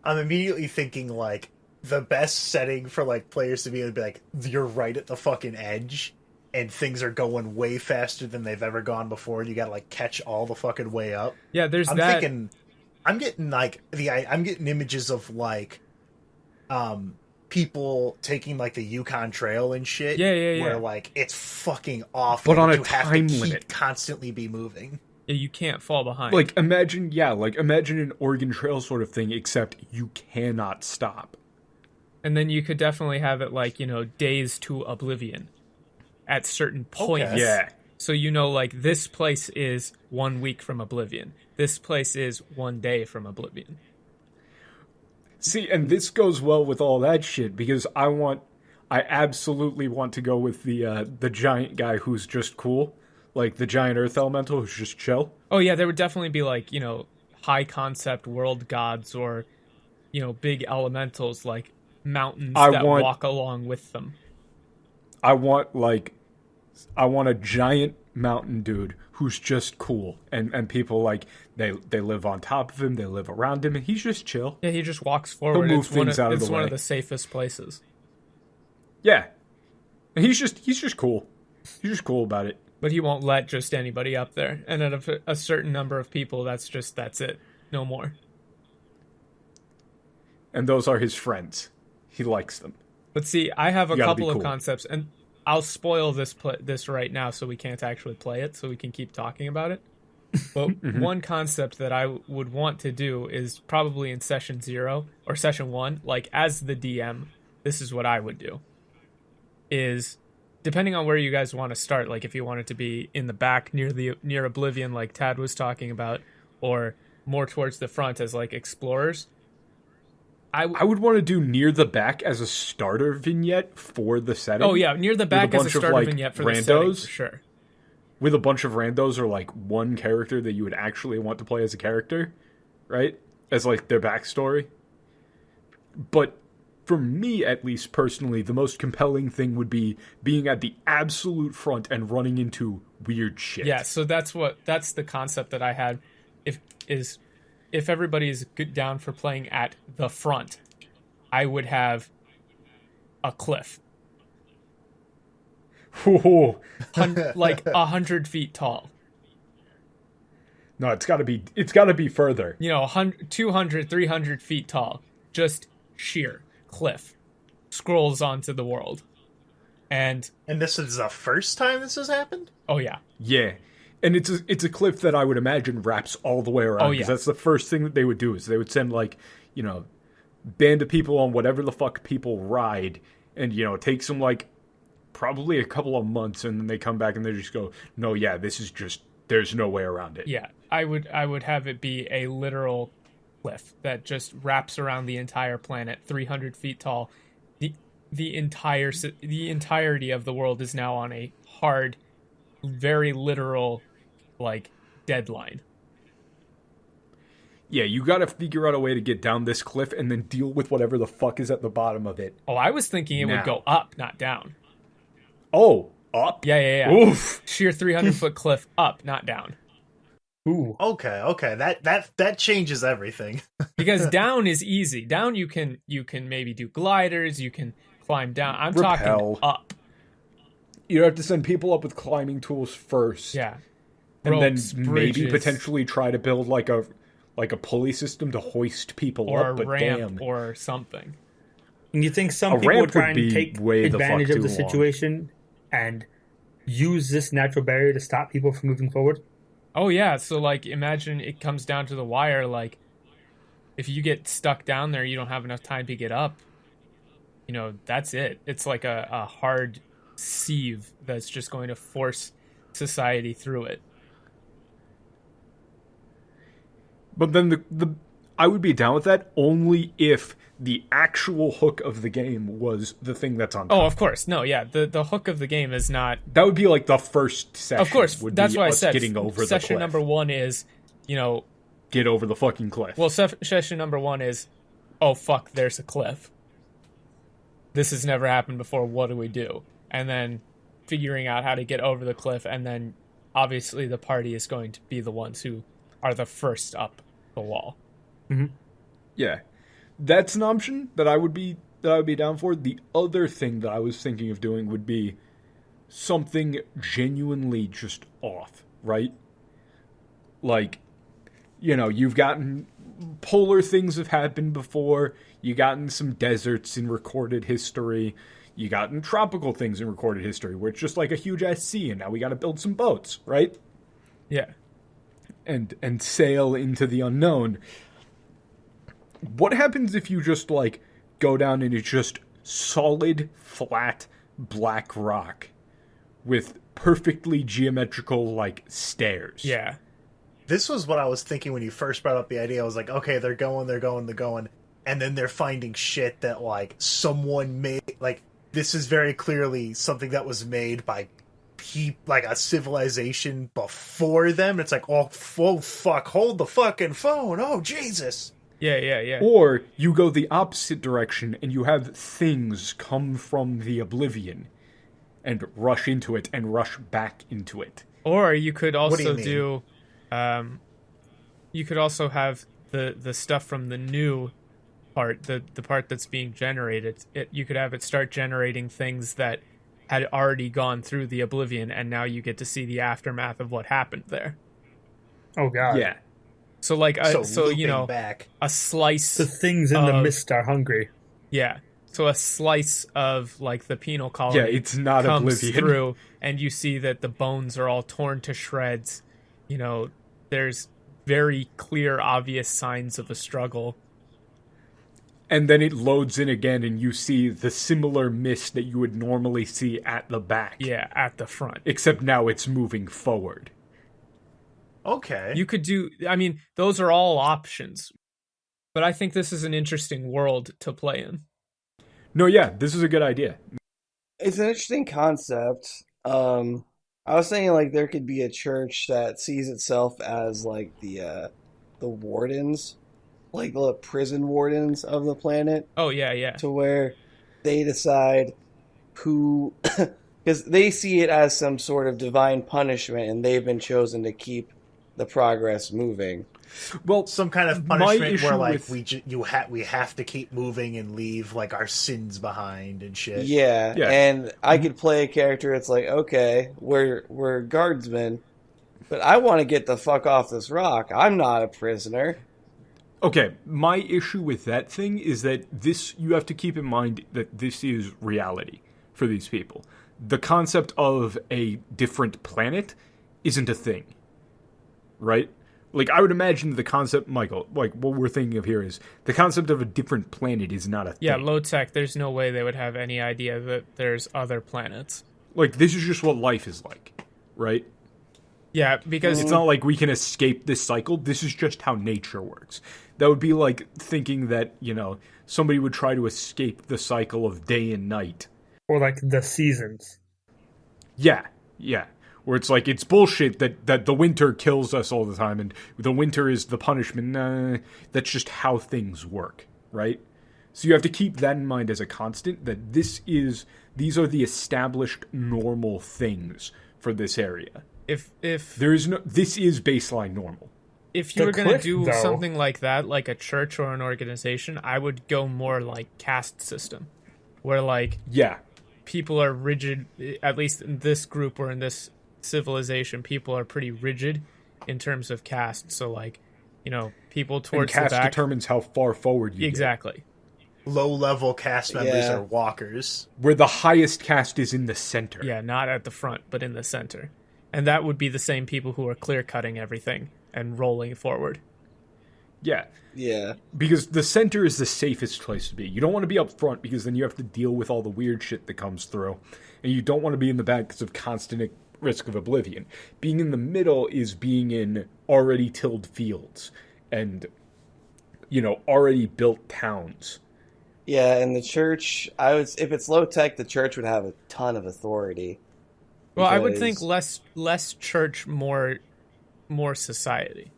Speaker 5: I'm immediately thinking like the best setting for like players to be able to be like, you're right at the fucking edge and things are going way faster than they've ever gone before, and you gotta like catch all the fucking way up.
Speaker 4: Yeah, there's
Speaker 5: I'm
Speaker 4: that.
Speaker 5: thinking I'm getting images of like people taking like the Yukon Trail and shit.
Speaker 4: Yeah.
Speaker 5: Where like it's fucking awful.
Speaker 2: But on a
Speaker 5: you have
Speaker 2: time
Speaker 5: to keep
Speaker 2: limit.
Speaker 5: constantly be moving.
Speaker 4: You can't fall behind.
Speaker 2: Like imagine an Oregon Trail sort of thing, except you cannot stop.
Speaker 4: And then you could definitely have it like, days to oblivion. at certain points.
Speaker 5: Okay.
Speaker 2: Yeah.
Speaker 4: So you know, like, this place is 1 week from Oblivion. This place is 1 day from Oblivion.
Speaker 2: See, and this goes well with all that shit because I absolutely want to go with the giant guy who's just cool, like the giant earth elemental who's just chill.
Speaker 4: Oh yeah, there would definitely be like, high concept world gods or, big elementals like mountains walk along with them.
Speaker 2: I want a giant mountain dude who's just cool and people like they live on top of him, they live around him, and he's just chill.
Speaker 4: Yeah, he just walks forward.
Speaker 2: He'll move things out of the way.
Speaker 4: It's one of the safest places.
Speaker 2: Yeah. And he's just cool. He's just cool about it.
Speaker 4: But he won't let just anybody up there. And at a certain number of people, that's it. No more.
Speaker 2: And those are his friends. He likes them.
Speaker 4: But see, I have a couple of
Speaker 2: cool.
Speaker 4: concepts, and I'll spoil this right now so we can't actually play it, so we can keep talking about it. But one concept that I would want to do is probably in session 0 or session 1, like as the DM, this is what I would do. Is depending on where you guys want to start, like if you want it to be in the back near Oblivion like Tad was talking about, or more towards the front as like explorers.
Speaker 2: I would want to do near the back as a starter vignette for the setting.
Speaker 4: Oh yeah, near the back as a starter vignette for the setting, for sure.
Speaker 2: With a bunch of randos or like one character that you would actually want to play as a character, right? As like their backstory. But for me, at least personally, the most compelling thing would be being at the absolute front and running into weird shit.
Speaker 4: Yeah, so that's the concept that I had. If everybody is good down for playing at the front, I would have a cliff. Like 100 feet tall.
Speaker 2: No, it's got to be further.
Speaker 4: 200, 300 feet tall. Just sheer cliff. Scrolls onto the world. And
Speaker 5: this is the first time this has happened?
Speaker 4: Oh, yeah.
Speaker 2: Yeah. And it's a cliff that I would imagine wraps all the way around.
Speaker 4: Oh, yeah.
Speaker 2: 'Cause that's the first thing that they would do is they would send like, band of people on whatever the fuck people ride. And, it takes them like probably a couple of months. And then they come back and they just go, no, yeah, this is just, there's no way around it.
Speaker 4: Yeah, I would have it be a literal cliff that just wraps around the entire planet, 300 feet tall. The entirety of the world is now on a hard, very literal, like, deadline.
Speaker 2: Yeah, you gotta figure out a way to get down this cliff and then deal with whatever the fuck is at the bottom of it.
Speaker 4: Oh, I was thinking it would go up, not down.
Speaker 2: Oh, up?
Speaker 4: Yeah.
Speaker 2: Oof.
Speaker 4: Sheer 300-foot cliff, up, not down.
Speaker 3: Ooh.
Speaker 5: Okay. That changes everything.
Speaker 4: Because down is easy. Down you can maybe do gliders, you can climb down. I'm
Speaker 2: Rappel.
Speaker 4: talking up.
Speaker 2: You have to send people up with climbing tools first.
Speaker 4: Yeah.
Speaker 2: And
Speaker 4: Ropes,
Speaker 2: then maybe
Speaker 4: bridges,
Speaker 2: potentially try to build like a pulley system to hoist people
Speaker 4: or
Speaker 2: up,
Speaker 4: a
Speaker 2: but
Speaker 4: ramp
Speaker 2: damn.
Speaker 4: or something.
Speaker 3: And you think some
Speaker 2: A
Speaker 3: people would
Speaker 2: ramp
Speaker 3: try
Speaker 2: would
Speaker 3: and
Speaker 2: be
Speaker 3: take
Speaker 2: way the
Speaker 3: advantage
Speaker 2: fuck
Speaker 3: of the
Speaker 2: too long.
Speaker 3: situation and use this natural barrier to stop people from moving forward?
Speaker 4: Oh yeah, so like imagine it comes down to the wire, like if you get stuck down there, you don't have enough time to get up. That's it. It's like a hard sieve that's just going to force society through it.
Speaker 2: But then I would be down with that only if the actual hook of the game was the thing that's on top.
Speaker 4: Oh, of course. No, yeah. The hook of the game is not.
Speaker 2: That would be like the first session.
Speaker 4: Of course, that's why I said
Speaker 2: getting over
Speaker 4: session
Speaker 2: the cliff.
Speaker 4: number 1 is,
Speaker 2: Get over the fucking cliff.
Speaker 4: well, session number 1 is, oh fuck, there's a cliff. This has never happened before. What do we do? And then figuring out how to get over the cliff, and then obviously the party is going to be the ones who are the first up the wall.
Speaker 3: Mm-hmm.
Speaker 2: Yeah, that's an option that I would be down for. The other thing that I was thinking of doing would be something genuinely just off, right? Like, you've gotten polar things have happened before. You gotten some deserts in recorded history. You gotten tropical things in recorded history where it's just like a huge ass sea, and now we got to build some boats, right?
Speaker 4: Yeah.
Speaker 2: And sail into the unknown. What happens if you just like go down and it's just solid, flat, black rock with perfectly geometrical, like, stairs.
Speaker 4: Yeah.
Speaker 5: This was what I was thinking when you first brought up the idea. I was like, okay, they're going, and then they're finding shit that, like, someone made, like, this is very clearly something that was made by like a civilization before them. It's like, oh fuck, hold the fucking phone. Oh, Jesus.
Speaker 4: Yeah.
Speaker 2: Or you go the opposite direction and you have things come from the oblivion and rush into it and rush back into it.
Speaker 4: Or you could also
Speaker 5: mean?
Speaker 4: you could also have the stuff from the new part, the part that's being generated. You could have it start generating things that had already gone through the oblivion, and now you get to see the aftermath of what happened there.
Speaker 3: Oh god.
Speaker 2: Yeah.
Speaker 4: So like, so you know,
Speaker 5: back.
Speaker 4: a slice.
Speaker 3: The things in the mist are hungry.
Speaker 4: Yeah. So a slice of like the penal colony.
Speaker 2: Yeah, it's not
Speaker 4: comes
Speaker 2: oblivion.
Speaker 4: through, and you see that the bones are all torn to shreds. You know, there's very clear, obvious signs of a struggle.
Speaker 2: And then it loads in again, and you see the similar mist that you would normally see at the back.
Speaker 4: Yeah, at the front.
Speaker 2: Except now it's moving forward.
Speaker 5: Okay.
Speaker 4: You could do, I mean, those are all options. But I think this is an interesting world to play in.
Speaker 2: No, yeah, this is a good idea.
Speaker 1: It's an interesting concept. I was saying like there could be a church that sees itself as like the wardens, like the prison wardens of the planet,
Speaker 4: Oh, yeah.
Speaker 1: to where they decide who, because they see it as some sort of divine punishment, and they've been chosen to keep the progress moving.
Speaker 2: Well,
Speaker 5: Some kind of
Speaker 2: my
Speaker 5: punishment
Speaker 2: issue
Speaker 5: where, like,
Speaker 2: with-
Speaker 5: we have to keep moving and leave, like, our sins behind and shit.
Speaker 1: Yeah,
Speaker 2: Yeah.
Speaker 1: and I could play a character. It's like, okay, we're guardsmen, but I want to get the fuck off this rock. I'm not a prisoner.
Speaker 2: Okay, my issue with that thing is that this, you have to keep in mind that this is reality for these people. The concept of a different planet isn't a thing, right? Like, I would imagine the concept, Michael, like, what we're thinking of here is the concept of a different planet is not a thing.
Speaker 4: Yeah, low tech, there's no way they would have any idea that there's other planets.
Speaker 2: Like, this is just what life is like, right?
Speaker 4: Yeah, because
Speaker 2: It's not like we can escape this cycle. This is just how nature works. That would be like thinking that, you know, somebody would try to escape the cycle of day and night.
Speaker 3: Or like the seasons.
Speaker 2: Yeah. Where it's like, it's bullshit that the winter kills us all the time and the winter is the punishment. Nah, that's just how things work, right? So you have to keep that in mind as a constant, that these are the established normal things for this area.
Speaker 4: if
Speaker 2: This is baseline normal.
Speaker 4: if you
Speaker 3: The
Speaker 4: were going to
Speaker 3: cliff,
Speaker 4: do
Speaker 3: though-
Speaker 4: something like that, like a church or an organization, I would go more like caste system, where like
Speaker 2: Yeah.
Speaker 4: people are rigid. At least in this group or in this civilization, people are pretty rigid in terms of caste. So like, you know, people
Speaker 2: And
Speaker 4: towards the
Speaker 2: caste
Speaker 4: back.
Speaker 2: determines how far forward you get.
Speaker 4: Exactly.
Speaker 5: Low-level cast members
Speaker 1: Yeah.
Speaker 5: are walkers.
Speaker 2: Where the highest caste is in the center.
Speaker 4: Yeah, not at the front, but in the center. And that would be the same people who are clear cutting everything and rolling forward.
Speaker 2: Yeah.
Speaker 1: Yeah.
Speaker 2: Because the center is the safest place to be. You don't want to be up front because then you have to deal with all the weird shit that comes through. And you don't want to be in the back because of constant risk of oblivion. Being in the middle is being in already tilled fields and, you know, already built towns.
Speaker 1: Yeah, and the church, if it's low tech, the church would have a ton of authority.
Speaker 4: Well, I would
Speaker 1: Because-
Speaker 4: think less church, more society.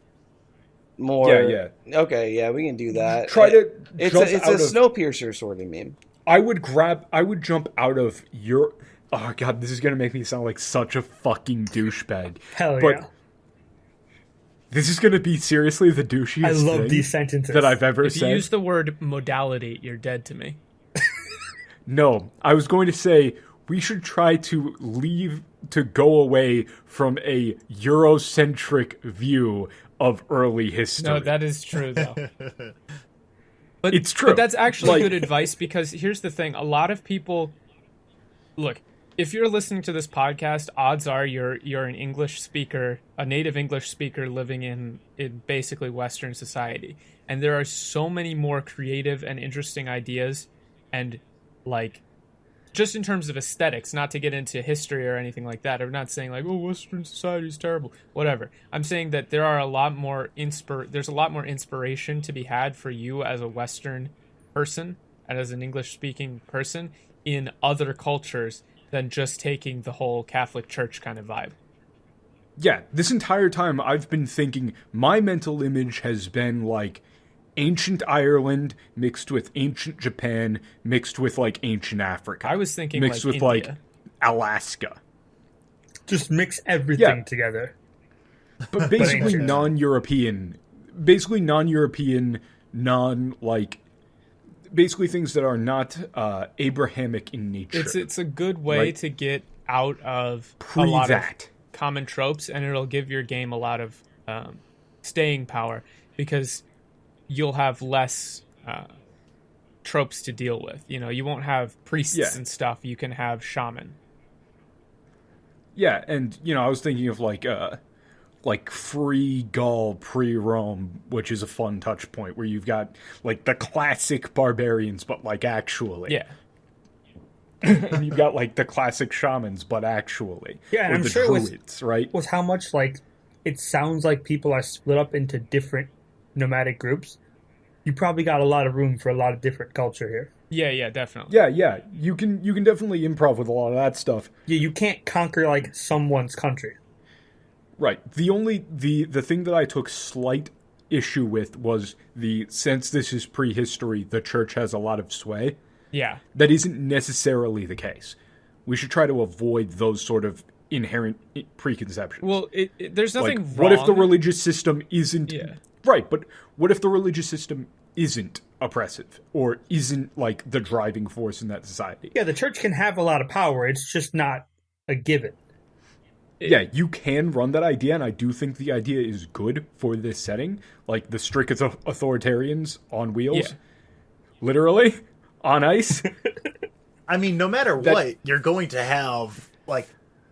Speaker 1: More.
Speaker 2: Yeah.
Speaker 1: Okay, yeah, we can do that.
Speaker 2: Try to
Speaker 1: It's
Speaker 2: jump
Speaker 1: a
Speaker 2: out of...
Speaker 1: Snowpiercer sort of meme.
Speaker 2: I would jump out of your... Oh, God, this is going to make me sound like such a fucking douchebag.
Speaker 3: Hell
Speaker 2: But
Speaker 3: yeah.
Speaker 2: this is going to be seriously the douchiest
Speaker 3: I love
Speaker 2: thing
Speaker 3: these sentences.
Speaker 2: that I've ever
Speaker 4: If you
Speaker 2: said.
Speaker 4: use the word modality, you're dead to me.
Speaker 2: No, I was going to say we should try to go away from a Eurocentric view of early history.
Speaker 4: No, that is true, though. But
Speaker 2: It's true.
Speaker 4: But that's actually
Speaker 2: Like-
Speaker 4: good advice, because here's the thing. A lot of people... Look, if you're listening to this podcast, odds are you're an English speaker, a native English speaker living in basically Western society. And there are so many more creative and interesting ideas and, like, just in terms of aesthetics, not to get into history or anything like that. I'm not saying like, oh, Western society is terrible, whatever. I'm saying that there are there's a lot more inspiration to be had for you as a Western person and as an English-speaking person in other cultures than just taking the whole Catholic Church kind of vibe.
Speaker 2: Yeah, this entire time I've been thinking my mental image has been like ancient Ireland mixed with ancient Japan mixed with like ancient Africa.
Speaker 4: I was thinking
Speaker 2: mixed
Speaker 4: like
Speaker 2: with
Speaker 4: India.
Speaker 2: like Alaska.
Speaker 3: Just mix everything together.
Speaker 2: But basically
Speaker 3: ancient.
Speaker 2: non-European, non-like basically things that are not Abrahamic in nature.
Speaker 4: It's a good way
Speaker 2: Right.
Speaker 4: to get out of a
Speaker 2: Pre
Speaker 4: lot
Speaker 2: that.
Speaker 4: of common tropes, and it'll give your game a lot of staying power because you'll have less tropes to deal with. You know, you won't have priests
Speaker 2: Yeah.
Speaker 4: and stuff. You can have shaman.
Speaker 2: Yeah, and I was thinking of like free Gaul pre-Rome, which is a fun touch point where you've got like the classic barbarians, but like actually.
Speaker 4: Yeah.
Speaker 2: And you've got like the classic shamans, but actually.
Speaker 3: Yeah, and
Speaker 2: or
Speaker 3: I'm
Speaker 2: the
Speaker 3: sure
Speaker 2: druids, right?
Speaker 3: with how much like it sounds like people are split up into different nomadic groups, you probably got a lot of room for a lot of different culture here.
Speaker 4: Yeah, definitely.
Speaker 2: Yeah. You can definitely improv with a lot of that stuff.
Speaker 3: Yeah, you can't conquer like someone's country.
Speaker 2: Right. The thing that I took slight issue with was since this is prehistory, the church has a lot of sway.
Speaker 4: Yeah.
Speaker 2: That isn't necessarily the case. We should try to avoid those sort of inherent preconceptions.
Speaker 4: Well, there's nothing
Speaker 2: like,
Speaker 4: wrong.
Speaker 2: what if the religious system isn't...
Speaker 4: Yeah.
Speaker 2: Right, but what if the religious system isn't oppressive or isn't, like, the driving force in that society?
Speaker 3: Yeah, the church can have a lot of power. It's just not a given.
Speaker 2: Yeah, you can run that idea, and I do think the idea is good for this setting. Like, the strict authoritarians on wheels.
Speaker 4: Yeah.
Speaker 2: Literally. On ice.
Speaker 5: I mean, no matter what, you're going to have, like,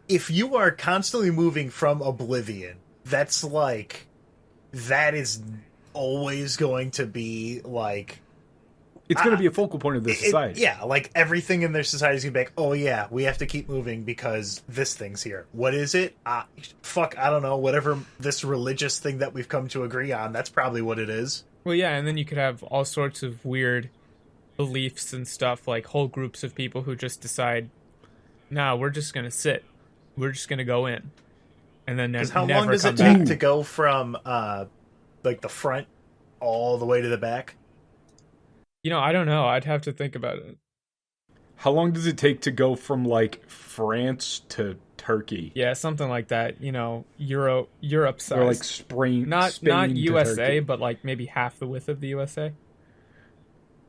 Speaker 5: if you are constantly moving from oblivion, that's like, that is always going to be, like...
Speaker 2: It's going to be a focal point of the society.
Speaker 5: Yeah, like, everything in their society is going to be like, oh yeah, we have to keep moving because this thing's here. What is it? Fuck, I don't know, whatever this religious thing that we've come to agree on, that's probably what it is.
Speaker 4: Well, yeah, and then you could have all sorts of weird beliefs and stuff, like whole groups of people who just decide, nah, we're just gonna sit, we're just gonna go in, and then
Speaker 5: Because
Speaker 4: never
Speaker 5: how long does
Speaker 4: come
Speaker 5: it
Speaker 4: back.
Speaker 5: take to go from like the front all the way to the back?
Speaker 4: You know, I don't know. I'd have to think about it.
Speaker 2: How long does it take to go from, like, France to Turkey?
Speaker 4: Yeah, something like that. You know, Europe size.
Speaker 2: Or, like, Spain
Speaker 4: not
Speaker 2: to
Speaker 4: USA,
Speaker 2: Turkey?
Speaker 4: but like maybe half the width of the USA.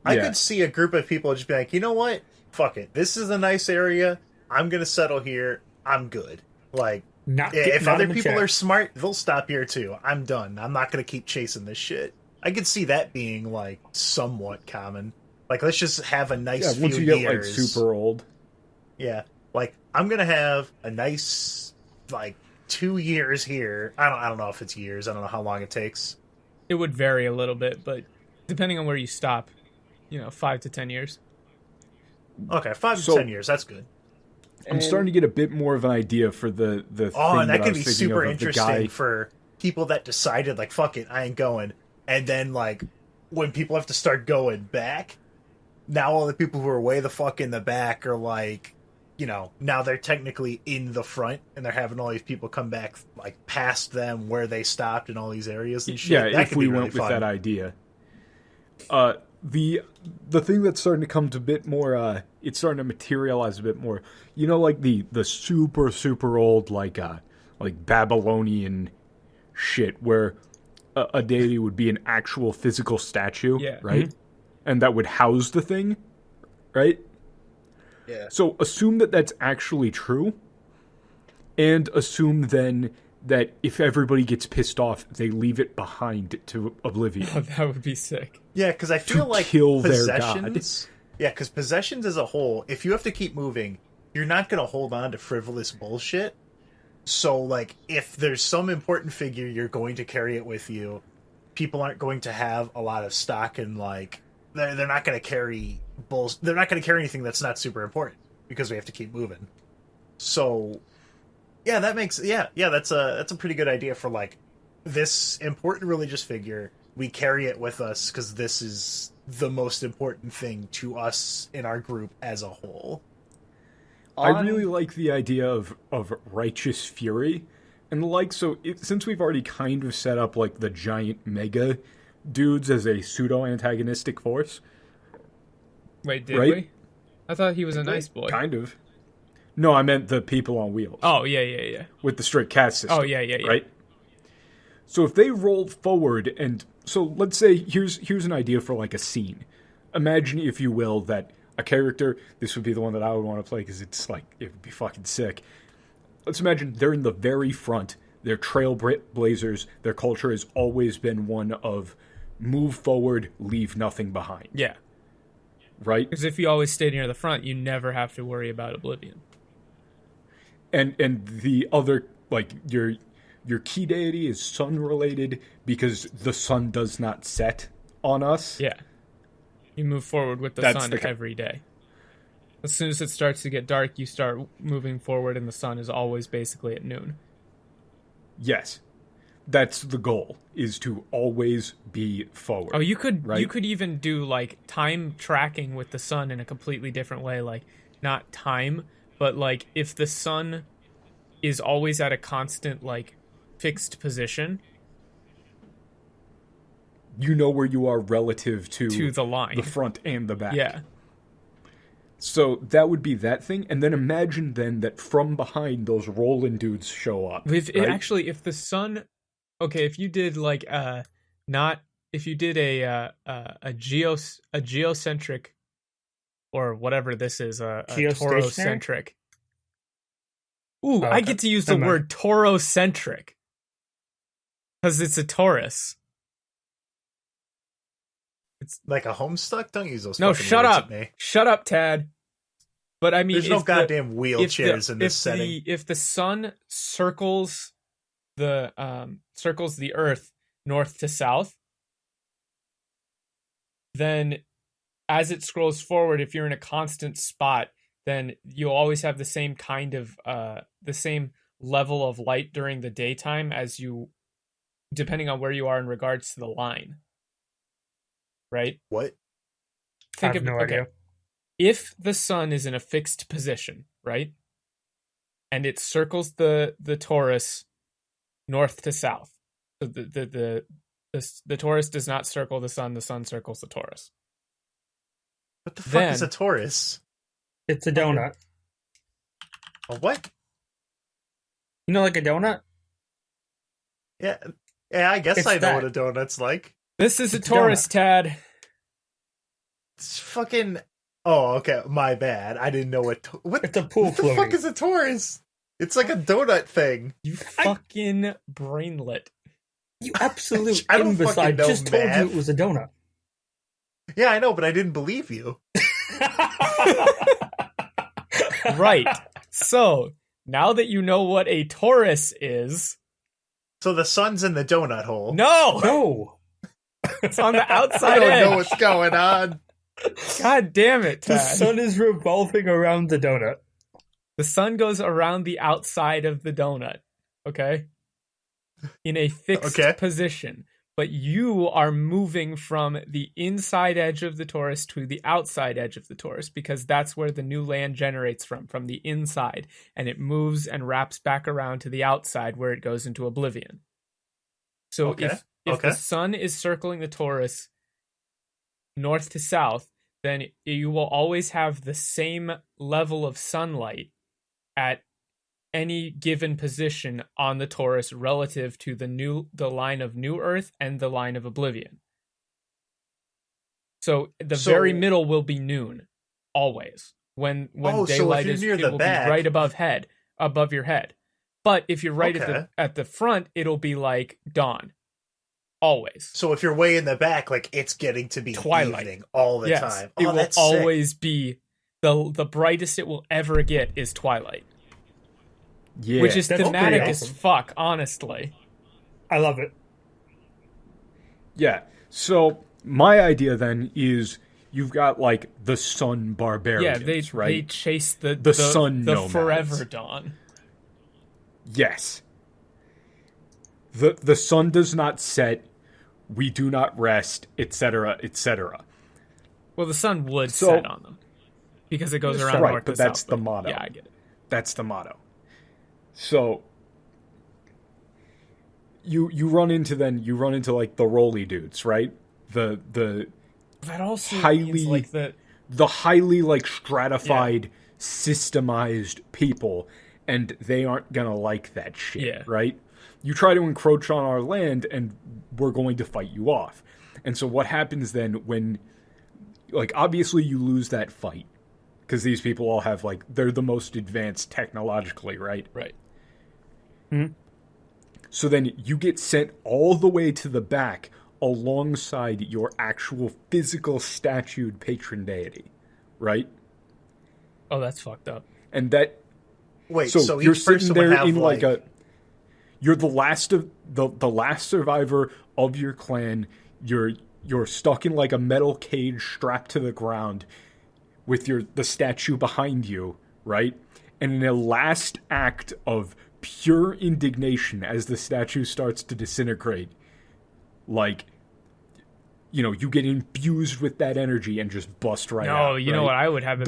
Speaker 5: I
Speaker 2: Yeah.
Speaker 5: could see a group of people just be like, you know what? Fuck it. This is a nice area. I'm going to settle here. I'm good. Like,
Speaker 3: Not
Speaker 5: if
Speaker 3: getting out
Speaker 5: other
Speaker 3: of the
Speaker 5: people
Speaker 3: chat.
Speaker 5: are smart, they'll stop here too. I'm done. I'm not going to keep chasing this shit. I could see that being, like, somewhat common. Like, let's just have a nice
Speaker 2: Yeah,
Speaker 5: few
Speaker 2: once you get,
Speaker 5: years.
Speaker 2: like, super old.
Speaker 5: Yeah. Like, I'm going to have a nice, like, 2 years here. I don't know if it's years. I don't know how long it takes.
Speaker 4: It would vary a little bit, but depending on where you stop, 5 to 10 years.
Speaker 5: Okay, 5
Speaker 2: So-
Speaker 5: to 10 years. That's good.
Speaker 2: I'm starting to get a bit more of an idea for the
Speaker 5: Oh,
Speaker 2: thing
Speaker 5: and that
Speaker 2: I
Speaker 5: could
Speaker 2: was
Speaker 5: be
Speaker 2: thinking
Speaker 5: super
Speaker 2: of the
Speaker 5: interesting
Speaker 2: guy.
Speaker 5: for people that decided, like, fuck it, I ain't going. And then, like, when people have to start going back, now all the people who are way the fuck in the back are, like, now they're technically in the front, and they're having all these people come back, like, past them where they stopped in all these areas and shit.
Speaker 2: Yeah,
Speaker 5: That
Speaker 2: if
Speaker 5: could
Speaker 2: we
Speaker 5: be really
Speaker 2: went with
Speaker 5: fun.
Speaker 2: that idea. The thing that's starting to come to a bit more, it's starting to materialize a bit more. Like the super, super old, like Babylonian shit, where a deity would be an actual physical statue,
Speaker 4: Yeah.
Speaker 2: right? And that would house the thing, right?
Speaker 1: Yeah.
Speaker 2: So assume that that's actually true, and assume then that if everybody gets pissed off, they leave it behind to oblivion.
Speaker 4: Oh, that would be sick.
Speaker 5: Yeah, because I feel like
Speaker 2: kill their
Speaker 5: possessions. Yeah, because possessions as a whole, if you have to keep moving, you're not going to hold on to frivolous bullshit. So, like, if there's some important figure, you're going to carry it with you. People aren't going to have a lot of stock in, like, they're not going to carry They're not going to carry anything that's not super important. because we have to keep moving. So, yeah, that's a pretty good idea for like this important religious figure. We carry it with us because this is the most important thing to us in our group as a whole.
Speaker 2: I really like the idea of righteous fury, and since we've already kind of set up like the giant mega dudes as a pseudo antagonistic force.
Speaker 4: Wait, did we? I thought he was a nice boy.
Speaker 2: Kind of. No, I meant the people on wheels.
Speaker 4: Oh yeah.
Speaker 2: With the straight caste system.
Speaker 4: Oh yeah.
Speaker 2: Right. So if they roll forward, and so let's say here's an idea for like a scene. Imagine, if you will, that a character, this would be the one that I would want to play because it's like, it would be fucking sick. Let's imagine they're in the very front. They're trailblazers. Their culture has always been one of move forward, leave nothing behind.
Speaker 4: Yeah.
Speaker 2: Right?
Speaker 4: Because if you always stay near the front, you never have to worry about oblivion.
Speaker 2: And the other, like, your key deity is sun related because the sun does not set on us.
Speaker 4: Yeah. You move forward with the sun every day. As soon as it starts to get dark, you start moving forward, and the sun is always basically at noon.
Speaker 2: Yes. That's the goal, is to always be forward.
Speaker 4: Oh, you could even do like time tracking with the sun in a completely different way, like not time, but like if the sun is always at a constant like fixed position,
Speaker 2: you know where you are relative to
Speaker 4: the line,
Speaker 2: the front and the back.
Speaker 4: Yeah.
Speaker 2: So that would be that thing, and then imagine then that from behind those rolling dudes show up.
Speaker 4: If the sun, okay, if you did like if you did a geocentric, or whatever this is, a taurocentric. Ooh, I get to use the word taurocentric because it's a Taurus.
Speaker 5: It's like a Homestuck. Don't use those.
Speaker 4: No, shut
Speaker 5: words
Speaker 4: up,
Speaker 5: at me.
Speaker 4: Shut up, Tad. But I mean,
Speaker 5: there's no goddamn wheelchairs in this setting.
Speaker 4: If the sun circles the Earth north to south, then as it scrolls forward, if you're in a constant spot, then you'll always have the same kind of the same level of light during the daytime as you, depending on where you are in regards to the line. Right?
Speaker 5: What?
Speaker 3: I have no idea.
Speaker 4: If the sun is in a fixed position, right, and it circles the Taurus north to south, so the Taurus does not circle the sun circles the Taurus.
Speaker 5: What the fuck is a Taurus?
Speaker 3: It's a donut.
Speaker 5: A what?
Speaker 3: You know, like a donut?
Speaker 5: Yeah, I guess I know what a donut's like.
Speaker 4: This is a Taurus, Tad.
Speaker 5: It's fucking... Oh, okay. My bad. I didn't know what...
Speaker 3: It's a pool
Speaker 5: floaty. What the fuck is a Taurus? It's like a donut thing.
Speaker 4: You fucking brainlet.
Speaker 3: You absolute imbecile. I just told you it was a donut.
Speaker 5: Yeah, I know, but I didn't believe you.
Speaker 4: Right. So, now that you know what a Taurus is...
Speaker 5: So the sun's in the donut hole.
Speaker 3: No!
Speaker 4: It's on the outside
Speaker 5: I don't
Speaker 4: edge.
Speaker 5: know what's going on.
Speaker 4: God damn it, Tad.
Speaker 3: The sun is revolving around the donut.
Speaker 4: The sun goes around the outside of the donut, okay? In a fixed position. But you are moving from the inside edge of the torus to the outside edge of the torus, because that's where the new land generates from the inside. And it moves and wraps back around to the outside where it goes into oblivion. So if the sun is circling the torus north to south, then you will always have the same level of sunlight at any given position on the torus relative to the line of New Earth and the line of Oblivion. So the very middle will be noon, always. When daylight is, it will be right above your head. But if you're right at the front, it'll be like dawn, always.
Speaker 5: So if you're way in the back, like it's getting to be twilight evening all the time.
Speaker 4: It will always be the brightest it will ever get is twilight.
Speaker 2: Yeah,
Speaker 4: which is thematic as fuck, honestly.
Speaker 3: I love it.
Speaker 2: Yeah. So my idea then is you've got like the sun barbarians,
Speaker 4: Yeah, they
Speaker 2: right?
Speaker 4: chase the
Speaker 2: sun
Speaker 4: the
Speaker 2: nomads.
Speaker 4: forever dawn.
Speaker 2: Yes. The sun does not set, we do not rest, etc., etc.
Speaker 4: Well, the sun would set on them because it goes around
Speaker 2: right,
Speaker 4: north
Speaker 2: but
Speaker 4: to
Speaker 2: that's
Speaker 4: south.
Speaker 2: the motto.
Speaker 4: Yeah, I get it.
Speaker 2: That's the motto. So you run into like the roly dudes, right? The
Speaker 4: That also
Speaker 2: highly
Speaker 4: means like
Speaker 2: the highly like stratified, systemized people, and they aren't gonna like that shit, right? You try to encroach on our land, and we're going to fight you off. And so what happens then when, like, obviously you lose that fight, because these people all have, like, they're the most advanced technologically, right?
Speaker 4: Right.
Speaker 3: Mm-hmm.
Speaker 2: So then you get sent all the way to the back alongside your actual physical statued patron deity, right?
Speaker 4: Oh, that's fucked up.
Speaker 2: And that...
Speaker 5: Wait,
Speaker 2: so
Speaker 5: so
Speaker 2: you're
Speaker 5: each person
Speaker 2: sitting there
Speaker 5: would have
Speaker 2: in like a... You're the last of the last survivor of your clan. You're stuck in like a metal cage strapped to the ground with the statue behind you, right? And in a last act of pure indignation as the statue starts to disintegrate, like, you know, you get infused with that energy and just bust right out.
Speaker 4: No, you know what I would have it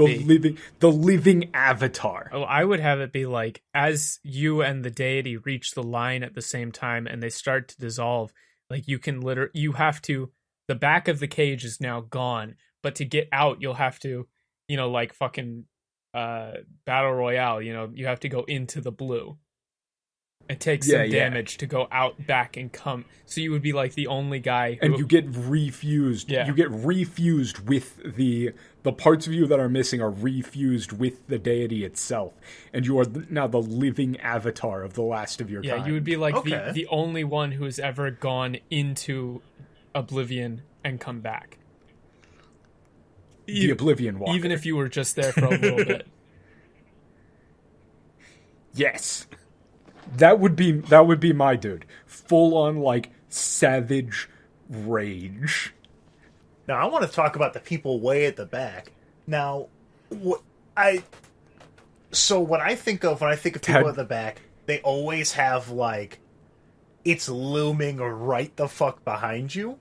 Speaker 2: The living avatar.
Speaker 4: Oh, I would have it be like, as you and the deity reach the line at the same time and they start to dissolve, like you can the back of the cage is now gone, but to get out, you'll have to, you know, like fucking Battle Royale, you know, you have to go into the blue. It takes some damage to go out, back, and come. So you would be like the only guy who...
Speaker 2: And you get refused.
Speaker 4: Yeah.
Speaker 2: You get refused with the parts of you that are missing are refused with the deity itself. And you are now the living avatar of the last of your kind.
Speaker 4: Yeah, you would be like
Speaker 5: Okay.
Speaker 4: the only one who has ever gone into Oblivion and come back.
Speaker 2: The Oblivion Walker.
Speaker 4: Even if you were just there for a little bit.
Speaker 2: Yes. That would be my dude. Full on like savage rage.
Speaker 5: Now I want to talk about the people way at the back. Now, when I think of people at the back, they always have like it's looming right the fuck behind you.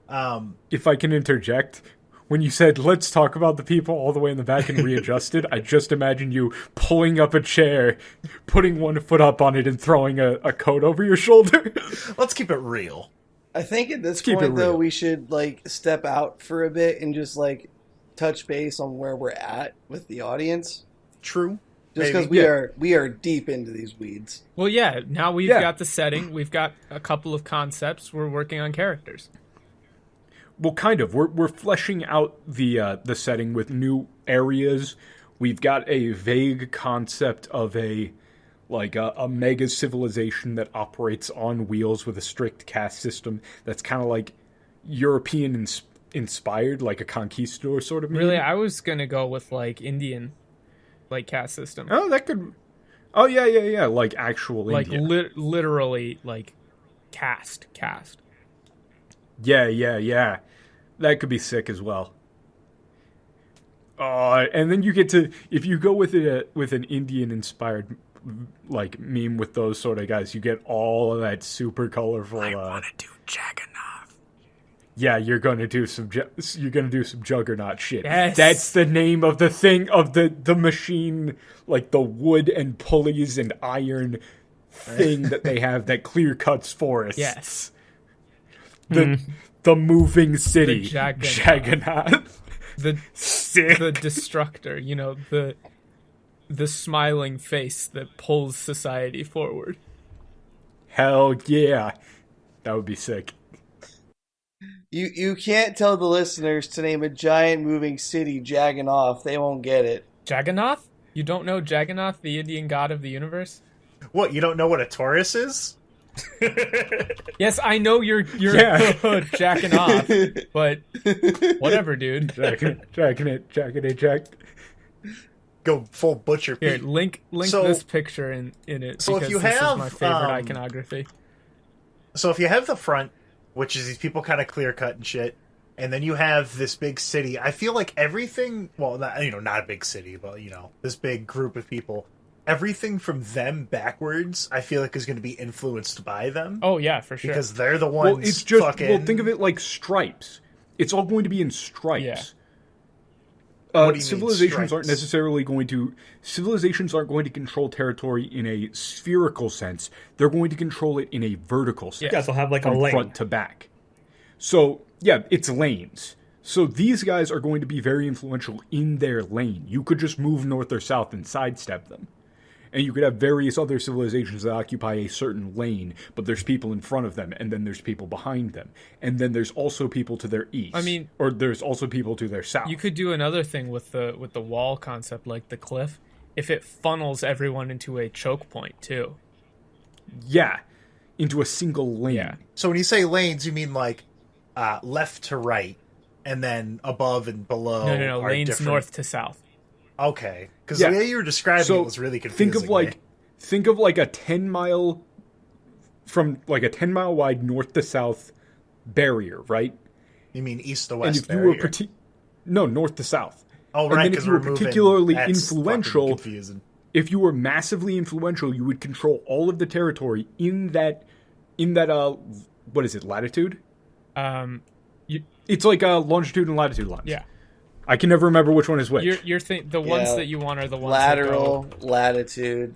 Speaker 2: If I can interject, when you said, let's talk about the people all the way in the back and readjusted, I just imagine you pulling up a chair, putting one foot up on it, and throwing a coat over your shoulder.
Speaker 5: Let's keep it real.
Speaker 1: I think at this point, though, we should, like, step out for a bit and just, like, touch base on where we're at with the audience.
Speaker 5: True.
Speaker 1: Just because we are deep into these weeds.
Speaker 4: Well, yeah, now we've got the setting, we've got a couple of concepts, we're working on characters.
Speaker 2: Well, kind of. We're fleshing out the setting with new areas. We've got a vague concept of a mega civilization that operates on wheels with a strict caste system that's kind of like European inspired, like a conquistador sort of.
Speaker 4: Really, I was gonna go with like Indian, like caste system.
Speaker 2: Oh, that could. Oh yeah, like actual
Speaker 4: like
Speaker 2: Indian.
Speaker 4: Literally like caste.
Speaker 2: Yeah. That could be sick as well. And then you get to, if you go with an Indian-inspired like meme with those sort of guys, you get all of that super colorful.
Speaker 4: I want to do Jagannath.
Speaker 2: Yeah, you're gonna do some Juggernaut shit.
Speaker 4: Yes.
Speaker 2: That's the name of the thing of the machine, like the wood and pulleys and iron thing that they have that clear cuts forests.
Speaker 4: Yes.
Speaker 2: The moving city,
Speaker 4: The Juggernaut.
Speaker 2: Jagannath. Sick.
Speaker 4: The destructor, you know, the smiling face that pulls society forward.
Speaker 2: Hell yeah, that would be sick.
Speaker 1: You can't tell the listeners to name a giant moving city jagging off. They won't get it.
Speaker 4: Jagannath? You don't know Jagannath, the Indian god of the universe?
Speaker 5: What, you don't know what a Taurus is?
Speaker 4: Yes, I know you're jacking off, but whatever, dude.
Speaker 2: Jacking it.
Speaker 5: Go full butcher
Speaker 4: Here,
Speaker 5: Pete.
Speaker 4: link this picture in it
Speaker 5: So if
Speaker 4: because
Speaker 5: you
Speaker 4: this
Speaker 5: have,
Speaker 4: is my favorite iconography.
Speaker 5: So if you have the front, which is these people kind of clear cut and shit, and then you have this big city. I feel like everything, well, not, not a big city, but this big group of people. Everything from them backwards, I feel like is going to be influenced by them.
Speaker 4: Oh yeah, for sure.
Speaker 5: Because they're the ones.
Speaker 2: Well, it's just
Speaker 5: fucking...
Speaker 2: think of it like stripes. It's all going to be in stripes.
Speaker 4: Yeah.
Speaker 5: What do you mean,
Speaker 2: Civilizations aren't
Speaker 5: stripes?
Speaker 2: necessarily going to. Civilizations aren't going to control territory in a spherical sense. They're going to control it in a vertical sense.
Speaker 3: You guys will have like a
Speaker 2: from
Speaker 3: lane.
Speaker 2: front to back. So yeah, it's lanes. So these guys are going to be very influential in their lane. You could just move north or south and sidestep them. And you could have various other civilizations that occupy a certain lane, but there's people in front of them, and then there's people behind them. And then there's also people to their east.
Speaker 4: I mean,
Speaker 2: or there's also people to their south.
Speaker 4: You could do another thing with the wall concept, like the cliff, if it funnels everyone into a choke point too.
Speaker 2: Yeah, into a single lane.
Speaker 4: Yeah.
Speaker 5: So when you say lanes, you mean like left to right, and then above and below.
Speaker 4: No.
Speaker 5: are
Speaker 4: Lanes
Speaker 5: different...
Speaker 4: north to south.
Speaker 5: Okay, because
Speaker 2: Yeah.
Speaker 5: the way you were describing it was really confusing.
Speaker 2: Think of like a 10-mile from like a 10-mile wide north to south barrier, right?
Speaker 5: You mean east to
Speaker 2: And
Speaker 5: west?
Speaker 2: if you were north to south.
Speaker 5: Oh,
Speaker 2: and
Speaker 5: right.
Speaker 2: then if you were particularly influential,
Speaker 5: Confusing.
Speaker 2: if you were massively influential, you would control all of the territory in that what is it, latitude? It's like longitude and latitude lines.
Speaker 4: Yeah.
Speaker 2: I can never remember which one is which.
Speaker 4: The ones that you want are the ones
Speaker 1: lateral,
Speaker 4: that go...
Speaker 1: latitude.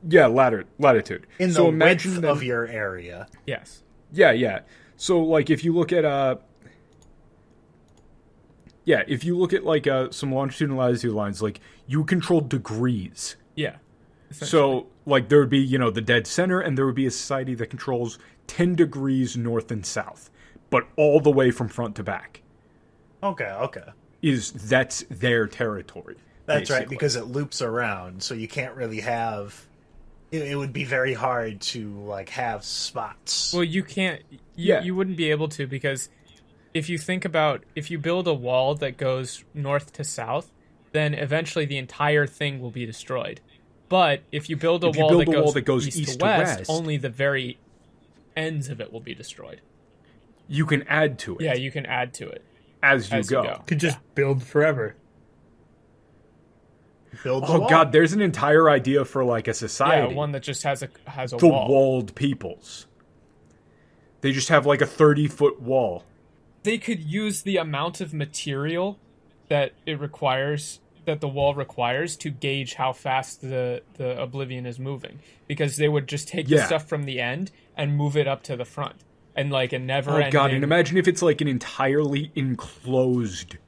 Speaker 2: Yeah, latitude.
Speaker 5: In the width of your area.
Speaker 4: Yes.
Speaker 2: Yeah. So like if you look at like some longitude and latitude lines, like you control degrees.
Speaker 4: Yeah.
Speaker 2: So like there would be, the dead center, and there would be a society that controls 10 degrees north and south, but all the way from front to back.
Speaker 5: Okay.
Speaker 2: That's their territory.
Speaker 5: That's
Speaker 2: basically.
Speaker 5: right, because it loops around, so you can't really have... It would be very hard to, like, have spots.
Speaker 4: Well, you can't...
Speaker 2: Yeah.
Speaker 4: You wouldn't be able to, because if you think about... If you build a wall that goes north to south, then eventually the entire thing will be destroyed. But if you build a wall that goes east to west, only the very ends of it will be destroyed.
Speaker 2: You can add to it.
Speaker 4: Yeah, you can add to it.
Speaker 2: As you go.
Speaker 3: Could just build forever.
Speaker 5: Build the
Speaker 2: Oh
Speaker 5: wall.
Speaker 2: god, there's an entire idea for like a society.
Speaker 4: Yeah, one that just has a
Speaker 2: the
Speaker 4: wall.
Speaker 2: walled peoples. They just have like a 30-foot wall.
Speaker 4: They could use the amount of material that it requires, that the wall requires, to gauge how fast the Oblivion is moving. Because they would just take the stuff from the end and move it up to the front. And like a never-ending...
Speaker 2: Oh god, and imagine if it's like an entirely enclosed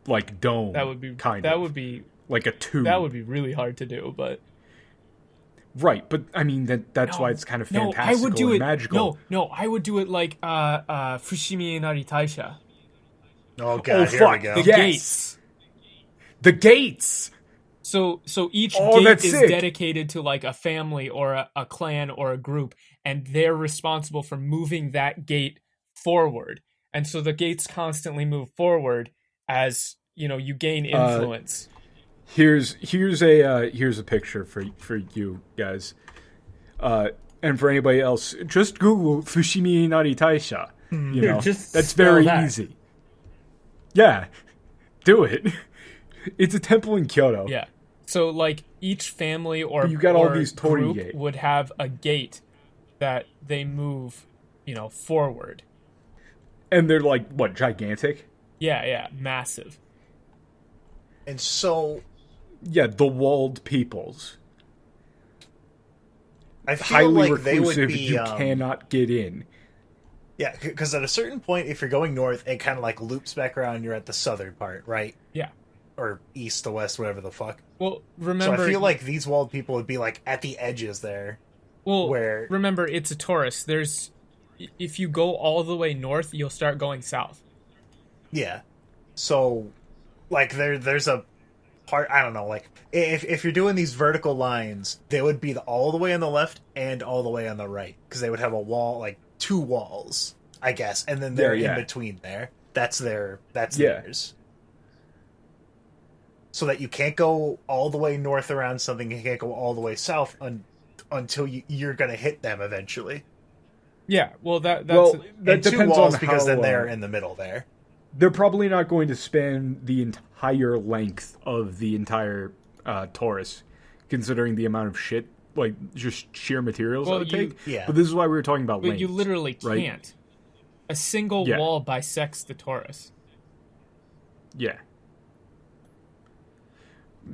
Speaker 2: like dome.
Speaker 4: That would be would be
Speaker 2: like a tube.
Speaker 4: That would be really hard to do, but
Speaker 2: right. But I mean that's why it's kind of fantastical
Speaker 4: I would do
Speaker 2: and
Speaker 4: it,
Speaker 2: magical.
Speaker 4: No, I would do it like Fushimi Inari Taisha.
Speaker 5: Oh god, here
Speaker 2: fuck.
Speaker 5: we go.
Speaker 4: The gates.
Speaker 2: The gates.
Speaker 4: So each gate is
Speaker 2: sick.
Speaker 4: dedicated to like a family or a clan or a group, and they're responsible for moving that gate forward. And so the gates constantly move forward as, you gain influence.
Speaker 2: Here's a picture for you guys. And for anybody else, just Google Fushimi Inari Taisha. That's very easy. Yeah. Do it. It's a temple in Kyoto.
Speaker 4: Yeah. So like each family or
Speaker 2: you got all these
Speaker 4: group
Speaker 2: gate.
Speaker 4: would have a gate that they move, forward.
Speaker 2: And they're like what, gigantic?
Speaker 4: Yeah, massive.
Speaker 5: And so
Speaker 2: yeah, the walled peoples.
Speaker 5: I feel
Speaker 2: highly
Speaker 5: like they would
Speaker 2: reclusive,
Speaker 5: be
Speaker 2: you cannot get in.
Speaker 5: Yeah, because at a certain point, if you're going north, it kind of like loops back around. You're at the southern part, right?
Speaker 4: Yeah.
Speaker 5: Or east to west, whatever the fuck.
Speaker 4: Well, remember...
Speaker 5: So I feel like these walled people would be like at the edges there.
Speaker 4: Well,
Speaker 5: where...
Speaker 4: remember, it's a torus. If you go all the way north, you'll start going south.
Speaker 5: Yeah. So, like, there's a part, I don't know, like, if you're doing these vertical lines, they would be all the way on the left and all the way on the right. Because they would have a wall, like, 2 walls, I guess. And then they're in between there. That's theirs. So that you can't go all the way north around something, you can't go all the way south until you're going to hit them eventually.
Speaker 4: Yeah, well, that's
Speaker 2: Well, that
Speaker 5: And two
Speaker 2: depends
Speaker 5: walls
Speaker 2: on
Speaker 5: because
Speaker 2: how,
Speaker 5: then they're in the middle there.
Speaker 2: they're probably not going to span the entire length of the entire torus, considering the amount of shit, like just sheer materials
Speaker 4: Well,
Speaker 2: that would
Speaker 4: you-
Speaker 2: take.
Speaker 5: Yeah.
Speaker 2: But this is why we were talking about
Speaker 4: but
Speaker 2: lanes.
Speaker 4: you literally
Speaker 2: right?
Speaker 4: can't. A single
Speaker 2: Yeah.
Speaker 4: wall bisects the torus.
Speaker 2: Yeah.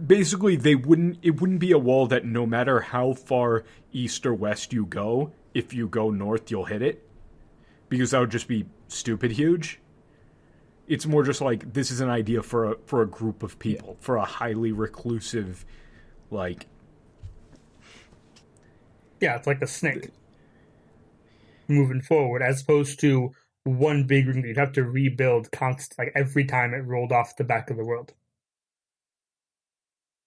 Speaker 2: Basically, it wouldn't be a wall that no matter how far east or west you go, if you go north, you'll hit it. Because that would just be stupid huge. It's more just like, this is an idea for a group of people, for a highly reclusive, like...
Speaker 3: Yeah, it's like a snake moving forward, as opposed to one big ring that you'd have to rebuild like every time it rolled off the back of the world.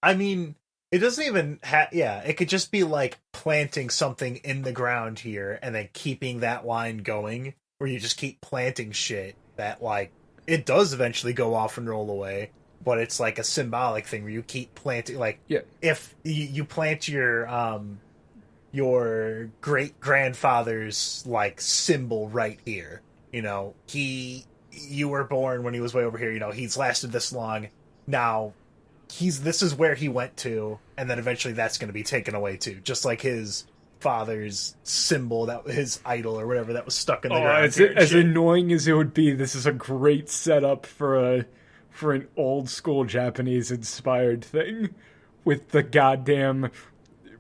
Speaker 5: I mean, it doesn't even it could just be like planting something in the ground here and then keeping that line going, where you just keep planting shit that, like, it does eventually go off and roll away, but it's like a symbolic thing where you keep planting, like,
Speaker 2: Yeah.
Speaker 5: if you plant your great grandfather's, like, symbol right here, you know, you were born when he was way over here, you know, he's lasted this long, now this is where he went to, and then eventually that's going to be taken away too, just like his father's symbol, that his idol or whatever that was stuck in the ground.
Speaker 2: As annoying as it would be, this is a great setup for an old school Japanese inspired thing with the goddamn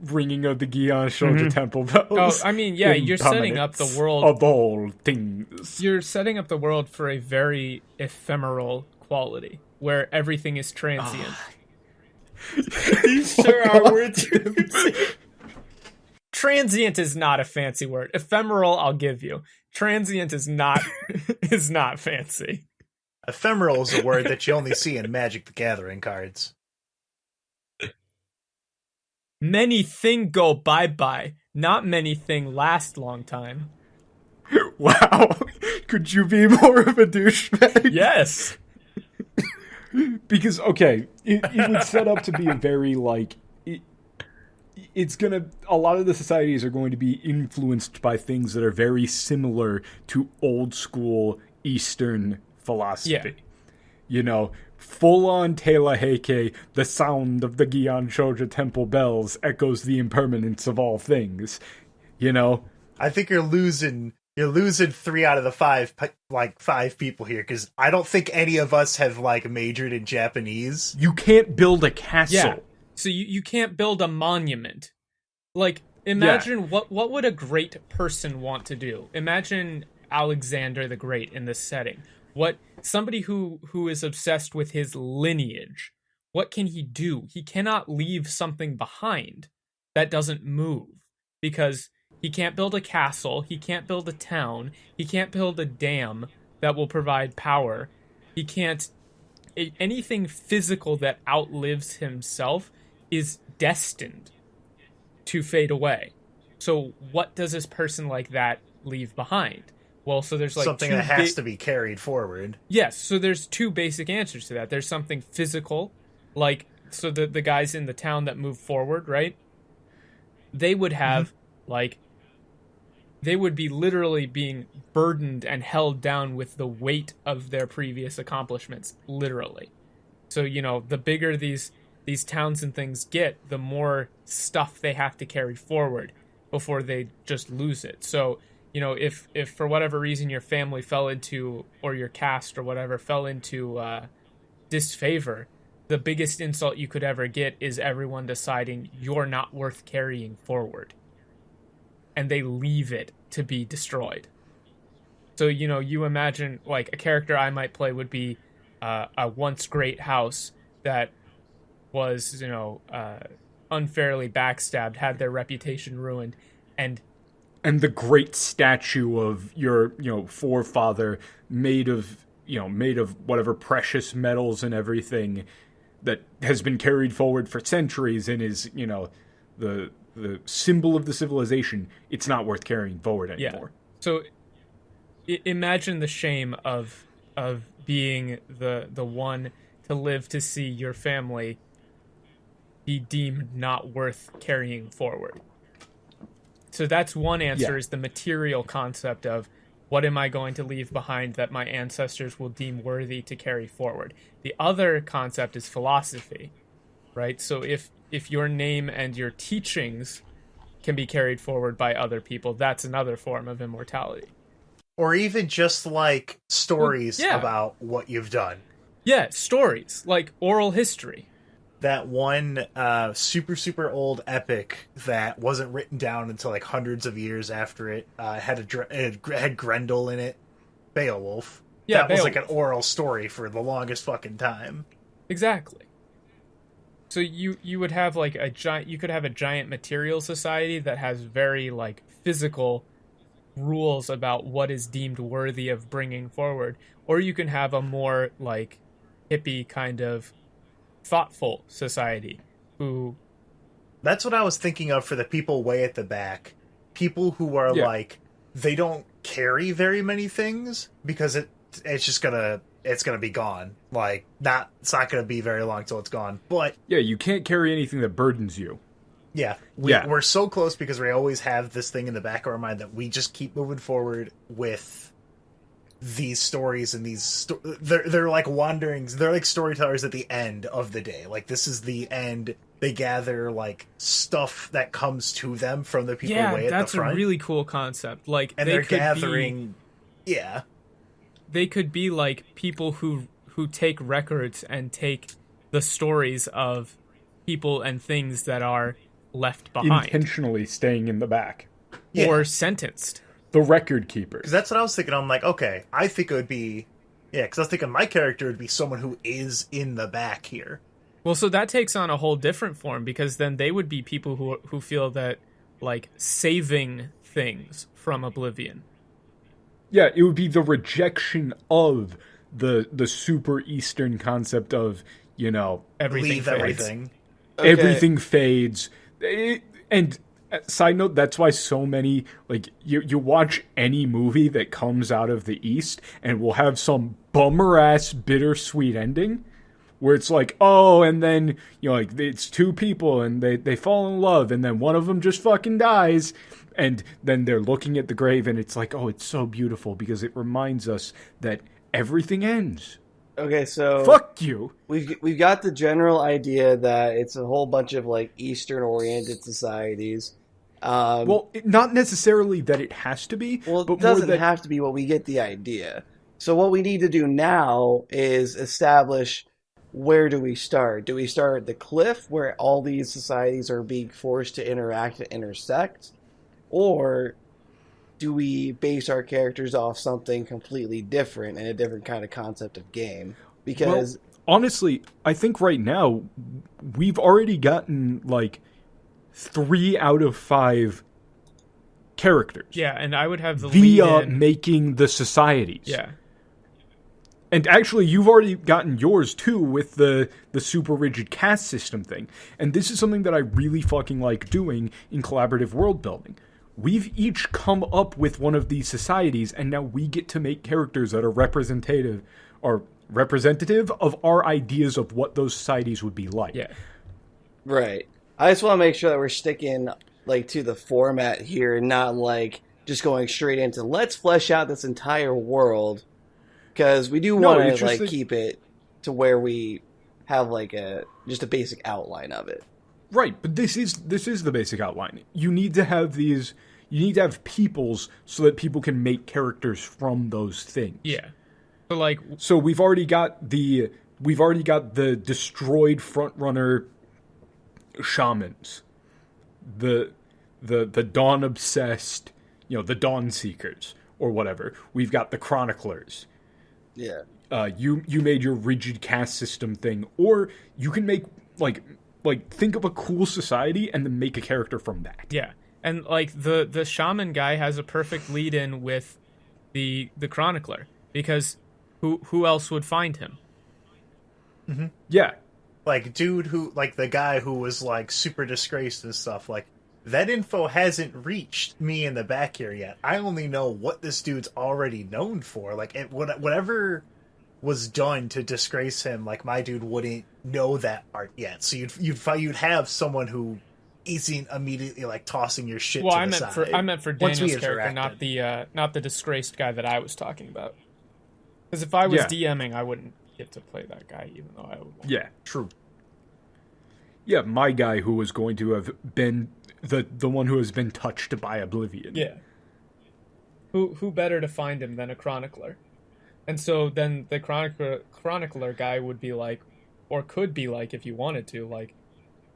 Speaker 2: ringing of the Gion Shoja temple bells.
Speaker 4: Oh, I mean, yeah, you're setting up the world
Speaker 2: of all things.
Speaker 4: You're setting up the world for a very ephemeral quality where everything is transient.
Speaker 3: These sure are words.
Speaker 4: Transient is not a fancy word. Ephemeral, I'll give you. Transient is not is not fancy.
Speaker 5: Ephemeral is a word that you only see in Magic the Gathering cards.
Speaker 4: Many thing go bye-bye. Not many thing last long time.
Speaker 2: Wow. Could you be more of a douchebag?
Speaker 4: Yes.
Speaker 2: Because, okay, it would set up to be a very, like, a lot of the societies are going to be influenced by things that are very similar to old school Eastern philosophy.
Speaker 4: Yeah.
Speaker 2: You know, full-on Tela Heike, the sound of the Gion Shoja temple bells echoes the impermanence of all things. You know?
Speaker 5: I think you're losing 3 out of the 5 people here, because I don't think any of us have, like, majored in Japanese.
Speaker 2: You can't build a castle.
Speaker 4: Yeah. So you can't build a monument. Like, imagine what would a great person want to do? Imagine Alexander the Great in this setting. Somebody who is obsessed with his lineage. What can he do? He cannot leave something behind that doesn't move, because he can't build a castle, he can't build a town, he can't build a dam that will provide power. He can't anything physical that outlives himself is destined to fade away. So what does this person like that leave behind? Well, so there's like
Speaker 5: something that has to be carried forward.
Speaker 4: Yes, so there's two basic answers to that. There's something physical, like, so the guys in the town that move forward, right? They would have, like, they would be literally being burdened and held down with the weight of their previous accomplishments, literally. So, you know, the bigger these towns and things get, the more stuff they have to carry forward before they just lose it. So, you know, if for whatever reason your family fell into, or your caste or whatever fell into disfavor, the biggest insult you could ever get is everyone deciding you're not worth carrying forward. And they leave it to be destroyed. So, you know, you imagine, like, a character I might play would be a once great house that was, you know, unfairly backstabbed, had their reputation ruined, and
Speaker 2: the great statue of your, you know, forefather made of whatever precious metals and everything that has been carried forward for centuries and is, you know, the symbol of the civilization. It's not worth carrying forward anymore.
Speaker 4: Yeah. So imagine the shame of being the one to live to see your family be deemed not worth carrying forward. So that's one answer,
Speaker 2: Yeah.
Speaker 4: is the material concept of what am I going to leave behind that my ancestors will deem worthy to carry forward. The other concept is philosophy, right? So if your name and your teachings can be carried forward by other people, that's another form of immortality.
Speaker 5: Or even just like stories
Speaker 4: Well, yeah.
Speaker 5: about what you've done.
Speaker 4: Yeah, stories, like oral history.
Speaker 5: That one super old epic that wasn't written down until like hundreds of years after it had Grendel in it, Beowulf.
Speaker 4: Yeah,
Speaker 5: that was like an
Speaker 4: Beowulf.
Speaker 5: oral story for the longest fucking time.
Speaker 4: Exactly. So you would have like you could have a giant material society that has very like physical rules about what is deemed worthy of bringing forward, or you can have a more like hippie kind of thoughtful society who...
Speaker 5: That's what I was thinking of for the people way at the back. People who are like, they don't carry very many things because it's just gonna be gone. Like, it's not gonna be very long till it's gone. But
Speaker 2: Yeah, you can't carry anything that burdens you.
Speaker 5: yeah, we're so close because we always have this thing in the back of our mind that we just keep moving forward with these stories and these they're like wanderings. They're like storytellers at the end of the day. Like, this is the end. They gather like stuff that comes to them from the people way at the front.
Speaker 4: That's a really cool concept. Like,
Speaker 5: and they're gathering. Yeah,
Speaker 4: they could be like people who take records and take the stories of people and things that are left behind,
Speaker 2: Intentionally staying in the back.
Speaker 4: or sentenced.
Speaker 2: The record keepers.
Speaker 5: because that's what I was thinking. I'm like, okay, I think it would be, because I was thinking my character would be someone who is in the back here.
Speaker 4: Well, so that takes on a whole different form, because then they would be people who feel that like saving things from oblivion.
Speaker 2: Yeah, it would be the rejection of the super Eastern concept of,
Speaker 4: Everything
Speaker 5: Leave
Speaker 4: fades.
Speaker 5: everything.
Speaker 1: Okay.
Speaker 2: everything fades. And side note, that's why so many, like, you watch any movie that comes out of the East and will have some bummer-ass bittersweet ending where it's like, oh, and then, like, it's two people and they fall in love and then one of them just fucking dies. And then they're looking at the grave and it's like, oh, it's so beautiful because it reminds us that everything ends.
Speaker 1: Okay, so
Speaker 2: Fuck you.
Speaker 1: we've got the general idea that it's a whole bunch of like Eastern oriented societies.
Speaker 2: Not necessarily that it has to be,
Speaker 1: Well,
Speaker 2: but
Speaker 1: it doesn't
Speaker 2: more that
Speaker 1: have to be, what we get the idea. So what we need to do now is establish, where do we start? Do we start at the cliff where all these societies are being forced to interact and intersect? Or do we base our characters off something completely different and a different kind of concept of game? Because
Speaker 2: honestly, I think right now we've already gotten like 3 out of 5 characters.
Speaker 4: Yeah, and I would have the
Speaker 2: via
Speaker 4: lead-in.
Speaker 2: making the societies.
Speaker 4: Yeah.
Speaker 2: And actually, you've already gotten yours too with the super rigid caste system thing. And this is something that I really fucking like doing in collaborative world building. We've each come up with one of these societies, and now we get to make characters that are representative of our ideas of what those societies would be like.
Speaker 4: Yeah.
Speaker 1: right. I just want to make sure that we're sticking like to the format here and not like just going straight into let's flesh out this entire world, because we do
Speaker 2: No,
Speaker 1: want
Speaker 2: it's
Speaker 1: to
Speaker 2: just
Speaker 1: like keep it to where we have like just a basic outline of it.
Speaker 2: Right, but this is the basic outline. You need to have these. You need to have peoples so that people can make characters from those things.
Speaker 4: Yeah. So like,
Speaker 2: So we've already got the destroyed frontrunner shamans, the dawn obsessed, the dawn seekers or whatever. We've got the chroniclers.
Speaker 1: Yeah.
Speaker 2: You made your rigid caste system thing, or you can make like think of a cool society and then make a character from that.
Speaker 4: yeah. And like the shaman guy has a perfect lead in with the chronicler, because who else would find him?
Speaker 2: Yeah.
Speaker 5: Like, dude who, like, the guy who was, like, super disgraced and stuff, like, that info hasn't reached me in the back here yet. I only know what this dude's already known for. Like, whatever was done to disgrace him, like, my dude wouldn't know that part yet. So you'd have someone who isn't immediately like tossing your shit
Speaker 4: Well,
Speaker 5: to
Speaker 4: I
Speaker 5: the
Speaker 4: meant
Speaker 5: side.
Speaker 4: I meant for
Speaker 5: once we
Speaker 4: Daniel's character,
Speaker 5: interacted.
Speaker 4: not the disgraced guy that I was talking about. Because if I was
Speaker 2: Yeah.
Speaker 4: DMing, I wouldn't get to play that guy, even though I would.
Speaker 2: Yeah.
Speaker 5: True.
Speaker 2: Yeah, my guy who was going to have been the one who has been touched by Oblivion.
Speaker 4: Yeah. Who better to find him than a chronicler? And so then the chronicler guy would be like, or could be like, if you wanted to, like,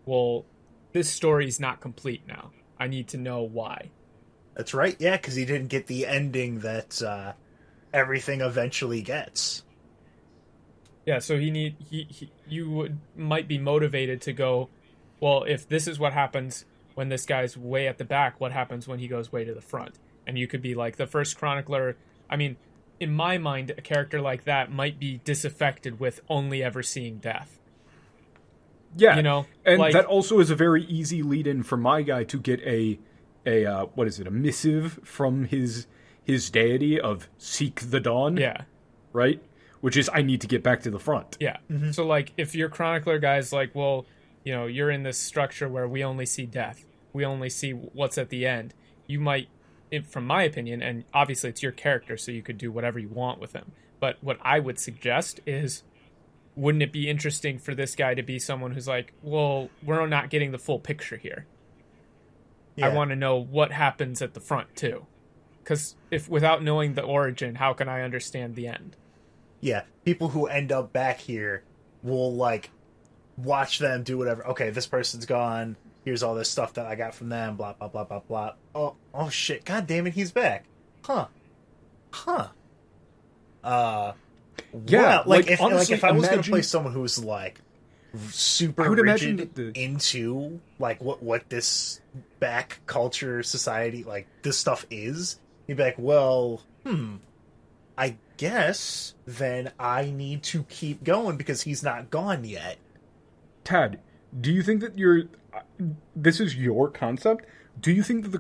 Speaker 4: well, this story's not complete now. I need to know why.
Speaker 5: That's right. Yeah, because he didn't get the ending that everything eventually gets.
Speaker 4: Yeah, so might be motivated to go, well, if this is what happens when this guy's way at the back, what happens when he goes way to the front? And you could be like, the first chronicler, I mean, in my mind, a character like that might be disaffected with only ever seeing death.
Speaker 2: Yeah,
Speaker 4: You know,
Speaker 2: and
Speaker 4: like-
Speaker 2: that also is a very easy lead-in for my guy to get a what is it, a missive from his deity of seek the dawn.
Speaker 4: Yeah.
Speaker 2: Right? Which is, I need to get back to the front.
Speaker 4: Yeah. So, like, if your chronicler guy's like, well, you know, you're in this structure where we only see death, we only see what's at the end, you might, from my opinion, and obviously it's your character, so you could do whatever you want with him, but what I would suggest is, wouldn't it be interesting for this guy to be someone who's like, well, we're not getting the full picture here.
Speaker 5: Yeah.
Speaker 4: I want to know what happens at the front, too. Because if without knowing the origin, how can I understand the end?
Speaker 5: Yeah, people who end up back here will like watch them do whatever. Okay, this person's gone. Here's all this stuff that I got from them. Blah blah blah blah blah. Oh shit! God damn it, he's back. Huh.
Speaker 2: Yeah,
Speaker 5: well,
Speaker 2: like,
Speaker 5: if
Speaker 2: honestly,
Speaker 5: if I was gonna
Speaker 2: imagine-
Speaker 5: play someone who's like super
Speaker 2: I would imagine
Speaker 5: rigid
Speaker 2: that
Speaker 5: into like what this back culture society like this stuff is, you'd be like, well, I guess then I need to keep going because he's not gone yet.
Speaker 2: Tad, do you think that this is your concept? Do you think that the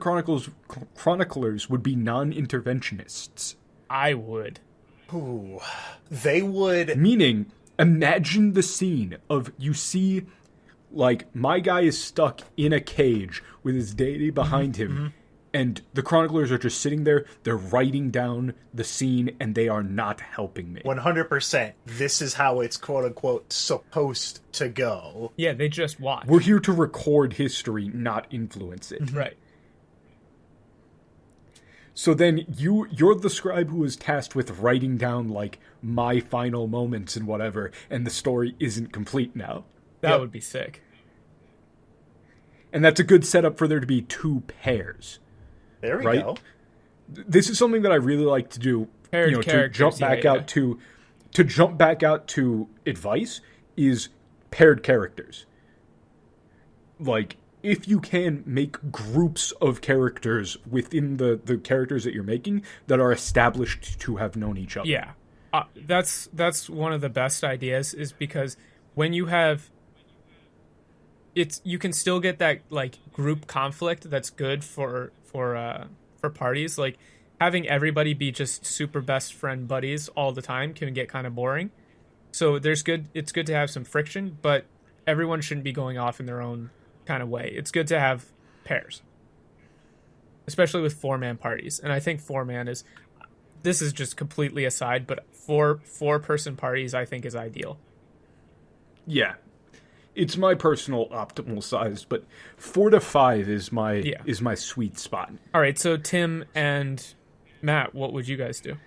Speaker 2: chroniclers would be non-interventionists?
Speaker 4: I would.
Speaker 5: Ooh, they would.
Speaker 2: Meaning, imagine the scene of you see, like, my guy is stuck in a cage with his deity behind him, and the chroniclers are just sitting there, they're writing down the scene, and they are not helping me.
Speaker 5: 100%. This is how it's quote unquote supposed to go.
Speaker 4: Yeah, they just watch.
Speaker 2: We're here to record history, not influence it.
Speaker 4: Right.
Speaker 2: So then you're the scribe who is tasked with writing down, like, my final moments and whatever, and the story isn't complete now.
Speaker 4: That would be sick.
Speaker 2: And that's a good setup for there to be two pairs.
Speaker 5: There we
Speaker 2: Right?
Speaker 5: go.
Speaker 2: This is something that I really like to do.
Speaker 4: Paired
Speaker 2: to
Speaker 4: characters,
Speaker 2: jump back
Speaker 4: yeah.
Speaker 2: out to jump back out to advice is paired characters. Like, if you can make groups of characters within the characters that you're making that are established to have known each other.
Speaker 4: Yeah. That's one of the best ideas, is because when you have you can still get that like group conflict that's good for parties. Like, having everybody be just super best friend buddies all the time can get kind of boring. So it's good to have some friction, but everyone shouldn't be going off in their own kind of way. It's good to have pairs, especially with 4-man parties. And I think 4-man this is just completely aside, but 4-person parties I think is ideal.
Speaker 2: Yeah. It's my personal optimal size, but 4 to 5 is my sweet spot.
Speaker 4: All right, so Tim and Matt, what would you guys do?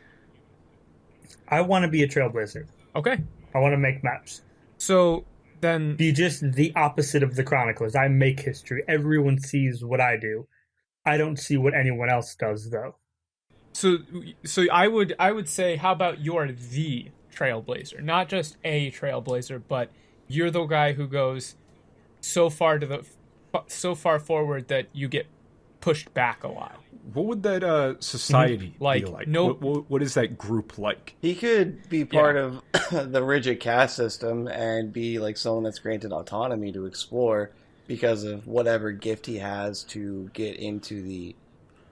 Speaker 3: I want to be a trailblazer.
Speaker 4: Okay.
Speaker 3: I want to make maps.
Speaker 4: So then
Speaker 3: Be just the opposite of the chroniclers. I make history. Everyone sees what I do. I don't see what anyone else does, though.
Speaker 4: So I would say, how about you're the trailblazer, not just a trailblazer, but you're the guy who goes so far forward that you get pushed back a while.
Speaker 2: What would that society
Speaker 4: Like,
Speaker 2: be like?
Speaker 4: no-
Speaker 2: What is that group like?
Speaker 1: He could be part of the rigid caste system and be like someone that's granted autonomy to explore because of whatever gift he has to get into the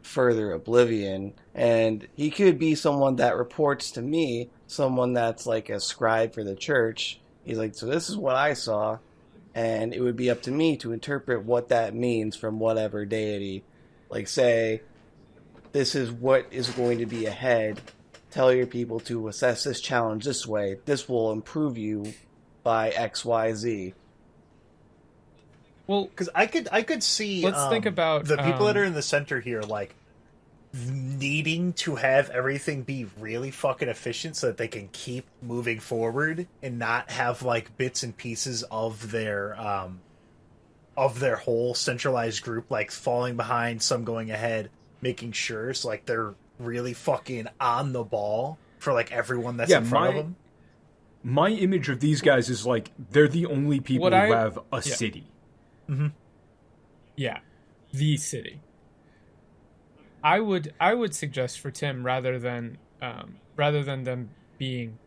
Speaker 1: further oblivion. And he could be someone that reports to me, someone that's like a scribe for the church. He's like, so this is what I saw. and it would be up to me to interpret what that means from whatever deity. Like, say, this is what is going to be ahead. Tell your people to assess this challenge this way. This will improve you by XYZ.
Speaker 4: Well,
Speaker 5: Because I could see.
Speaker 4: Let's think about,
Speaker 5: the people that are in the center here, like needing to have everything be really fucking efficient so that they can keep moving forward and not have like bits and pieces of their whole centralized group like falling behind, some going ahead, making sure so like they're really fucking on the ball for like everyone that's in front of them.
Speaker 2: My image of these guys is like they're the only people who have a city.
Speaker 5: Mm-hmm.
Speaker 4: Yeah, the city. I would suggest for Tim, rather than them being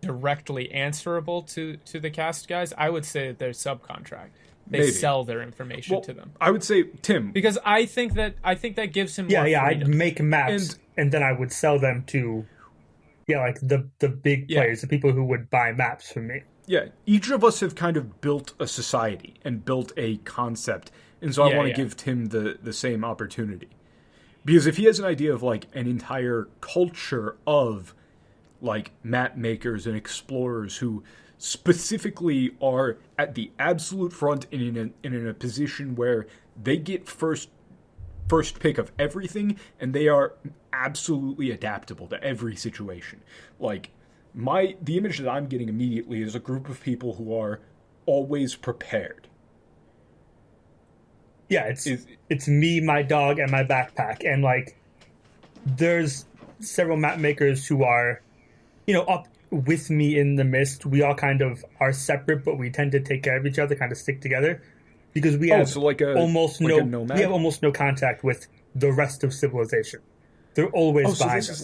Speaker 4: directly answerable to the cast guys, I would say that they're subcontract. They
Speaker 2: Maybe.
Speaker 4: sell their information to them.
Speaker 2: I would say Tim,
Speaker 4: Because I think that gives him more
Speaker 3: I'd
Speaker 4: freedom.
Speaker 3: make maps and then I would sell them to like the big players, the people who would buy maps from me.
Speaker 2: Yeah, each of us have kind of built a society and built a concept, and so I want to give Tim the same opportunity. Because if he has an idea of like an entire culture of like map makers and explorers who specifically are at the absolute front and in a position where they get first pick of everything, and they are absolutely adaptable to every situation. Like the image that I'm getting immediately is a group of people who are always prepared.
Speaker 3: Yeah, it's me, my dog, and my backpack, and like there's several map makers who are, up with me in the mist. We all kind of are separate, but we tend to take care of each other, kind of stick together, because we have almost no contact with the rest of civilization. They're always behind us.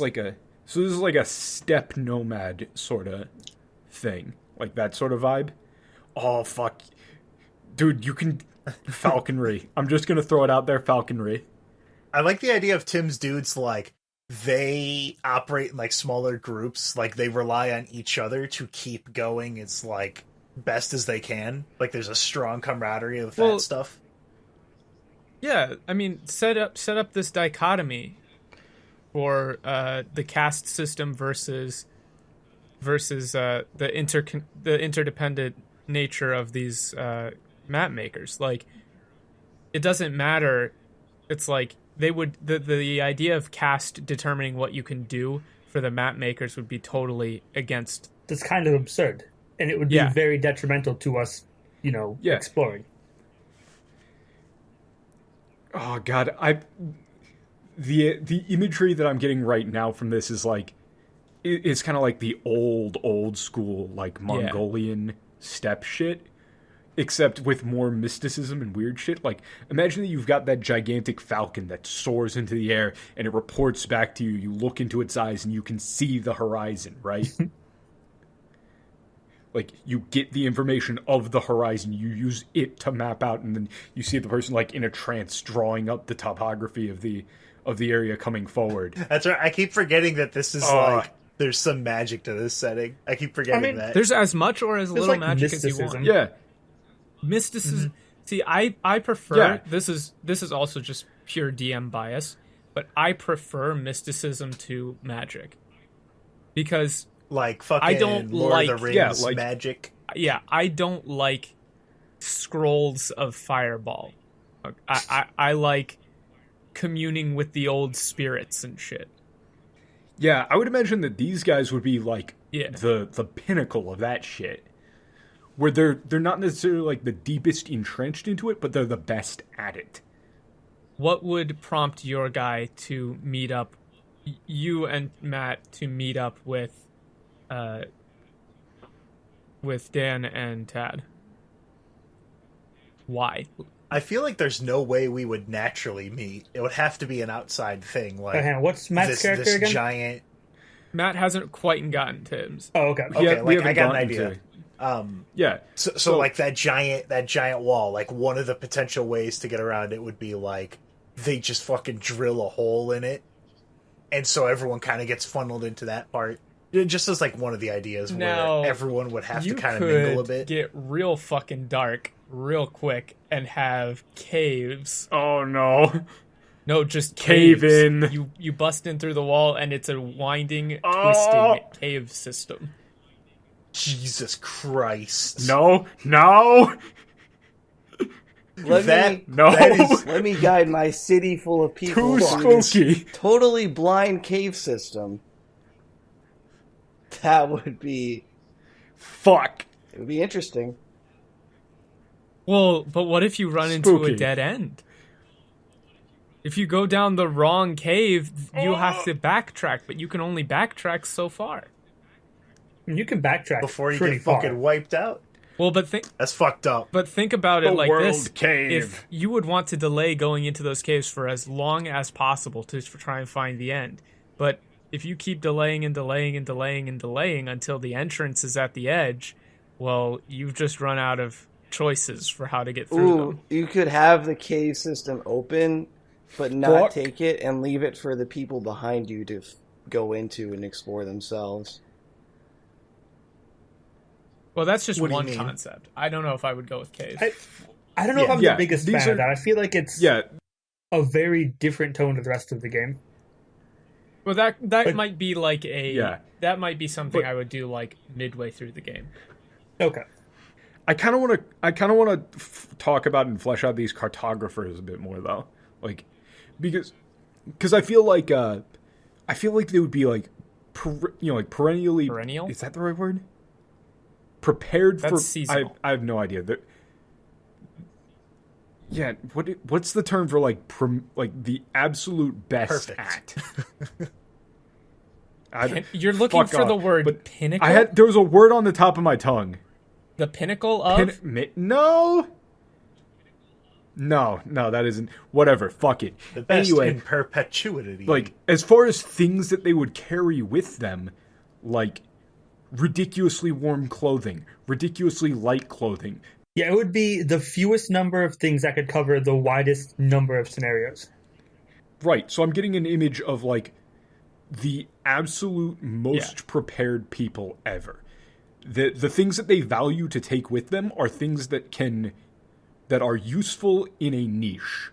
Speaker 2: So this is like a steppe nomad sort of thing, like that sort of vibe. Oh fuck, dude, you can falconry. I'm just gonna throw it out there, falconry.
Speaker 5: I like the idea of Tim's dudes, like they operate in like smaller groups, like they rely on each other to keep going as like best as they can. Like there's a strong camaraderie of that stuff.
Speaker 4: Yeah, I mean, set up this dichotomy for the caste system versus the interdependent nature of these map makers. Like, it doesn't matter. It's like they would the idea of caste determining what you can do for the map makers would be totally against.
Speaker 3: That's kind of absurd, and it would be very detrimental to us, exploring.
Speaker 2: Oh god, the imagery that I'm getting right now from this is like it's kind of like the old school like Mongolian steppe shit, except with more mysticism and weird shit. Like, imagine that you've got that gigantic falcon that soars into the air and it reports back to you. You look into its eyes and you can see the horizon, right? Like, you get the information of the horizon, you use it to map out, and then you see the person like in a trance drawing up the topography of the area coming forward.
Speaker 5: That's right. I keep forgetting that this is like there's some magic to this setting. I keep forgetting that.
Speaker 4: There's as much or as little magic as you want.
Speaker 2: Yeah.
Speaker 4: Mysticism. See, I prefer this is also just pure DM bias, but I prefer mysticism to magic. Because
Speaker 5: like fucking
Speaker 4: I don't
Speaker 5: Lord of the Rings magic.
Speaker 4: Yeah, I don't like scrolls of fireball. I like communing with the old spirits and shit.
Speaker 2: Yeah, I would imagine that these guys would be like the pinnacle of that shit. Where they're not necessarily like the deepest entrenched into it, but they're the best at it.
Speaker 4: What would prompt your guy to meet up, you and Matt, to meet up with Dan and Tad? Why?
Speaker 5: I feel like there's no way we would naturally meet. It would have to be an outside thing. Like,
Speaker 3: what's Matt's character
Speaker 5: this
Speaker 3: again?
Speaker 5: Giant.
Speaker 4: Matt hasn't quite gotten Tim's.
Speaker 3: Oh, okay.
Speaker 5: Okay, like I got an idea.
Speaker 2: Yeah.
Speaker 5: So like that giant wall, like one of the potential ways to get around it would be like they just fucking drill a hole in it, and so everyone kind of gets funneled into that part. Just as like one of the ideas where everyone would have to kind of mingle a bit.
Speaker 4: Get real fucking dark real quick and have caves.
Speaker 2: Oh no.
Speaker 4: No, just
Speaker 2: Cave
Speaker 4: caves.
Speaker 2: in.
Speaker 4: You bust in through the wall, and it's a winding,
Speaker 2: Oh.
Speaker 4: twisting cave system.
Speaker 5: Jesus Christ.
Speaker 2: No.
Speaker 1: Let me guide my city full of people
Speaker 2: Too
Speaker 1: through this
Speaker 2: spooky.
Speaker 1: totally blind cave system. That would be...
Speaker 2: Fuck.
Speaker 1: It would be interesting.
Speaker 4: Well, but what if you run into a
Speaker 2: Spooky.
Speaker 4: dead end? If you go down the wrong cave, you have to backtrack, but you can only backtrack so far.
Speaker 3: You can backtrack
Speaker 5: Before you
Speaker 3: pretty
Speaker 5: get
Speaker 3: far.
Speaker 5: fucking wiped out.
Speaker 4: Well,
Speaker 5: That's fucked up.
Speaker 4: But think about it
Speaker 2: The
Speaker 4: like
Speaker 2: world
Speaker 4: this.
Speaker 2: cave.
Speaker 4: If you would want to delay going into those caves for as long as possible to try and find the end. But if you keep delaying and delaying and delaying and delaying until the entrance is at the edge, well, you've just run out of choices for how to get through them.
Speaker 1: You could have the cave system open, but not
Speaker 2: Fuck.
Speaker 1: take it and leave it for the people behind you to go into and explore themselves.
Speaker 4: Well, that's just
Speaker 5: What do you
Speaker 4: one
Speaker 5: mean?
Speaker 4: concept. I don't know if I would go with caves.
Speaker 3: I don't know if I'm
Speaker 2: Yeah,
Speaker 3: the biggest
Speaker 2: these
Speaker 3: fan
Speaker 2: are-
Speaker 3: of that. I feel like it's
Speaker 2: Yeah.
Speaker 3: a very different tone to the rest of the game.
Speaker 4: Well, that
Speaker 3: But-
Speaker 4: might be like a
Speaker 2: Yeah.
Speaker 4: that might be something
Speaker 2: But-
Speaker 4: I would do like midway through the game.
Speaker 3: Okay.
Speaker 2: I kind of want to talk about and flesh out these cartographers a bit more though. Like because I feel like they would be like like perennially
Speaker 4: Perennial?
Speaker 2: Is that the right word? Prepared
Speaker 4: That's
Speaker 2: for
Speaker 4: seasonal.
Speaker 2: I have no idea. Yeah, what's the term for like the absolute best
Speaker 5: Perfect.
Speaker 2: at?
Speaker 4: You're looking
Speaker 2: Fuck
Speaker 4: for the
Speaker 2: off.
Speaker 4: word
Speaker 2: But
Speaker 4: pinnacle?
Speaker 2: there was a word on the top of my tongue.
Speaker 4: The pinnacle of?
Speaker 2: No, that isn't. Whatever, fuck it.
Speaker 5: The best
Speaker 2: Anyway,
Speaker 5: in perpetuity.
Speaker 2: like as far as things that they would carry with them, like ridiculously warm clothing, ridiculously light clothing.
Speaker 3: Yeah, it would be the fewest number of things that could cover the widest number of scenarios.
Speaker 2: Right. So I'm getting an image of like the absolute most prepared people ever. The things that they value to take with them are things that are useful in a niche.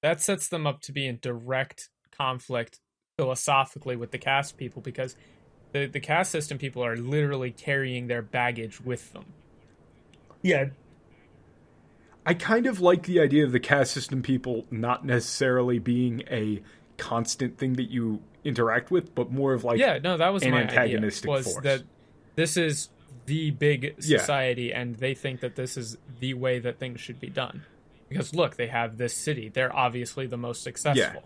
Speaker 4: That sets them up to be in direct conflict philosophically with the caste people because the caste system people are literally carrying their baggage with them.
Speaker 3: Yeah,
Speaker 2: I kind of like the idea of the caste system people not necessarily being a constant thing that you interact with, but more of like
Speaker 4: that was
Speaker 2: an
Speaker 4: my
Speaker 2: antagonistic
Speaker 4: idea, was
Speaker 2: force.
Speaker 4: that this is the big society and they think that this is the way that things should be done. Because look, they have this city. They're obviously the most successful.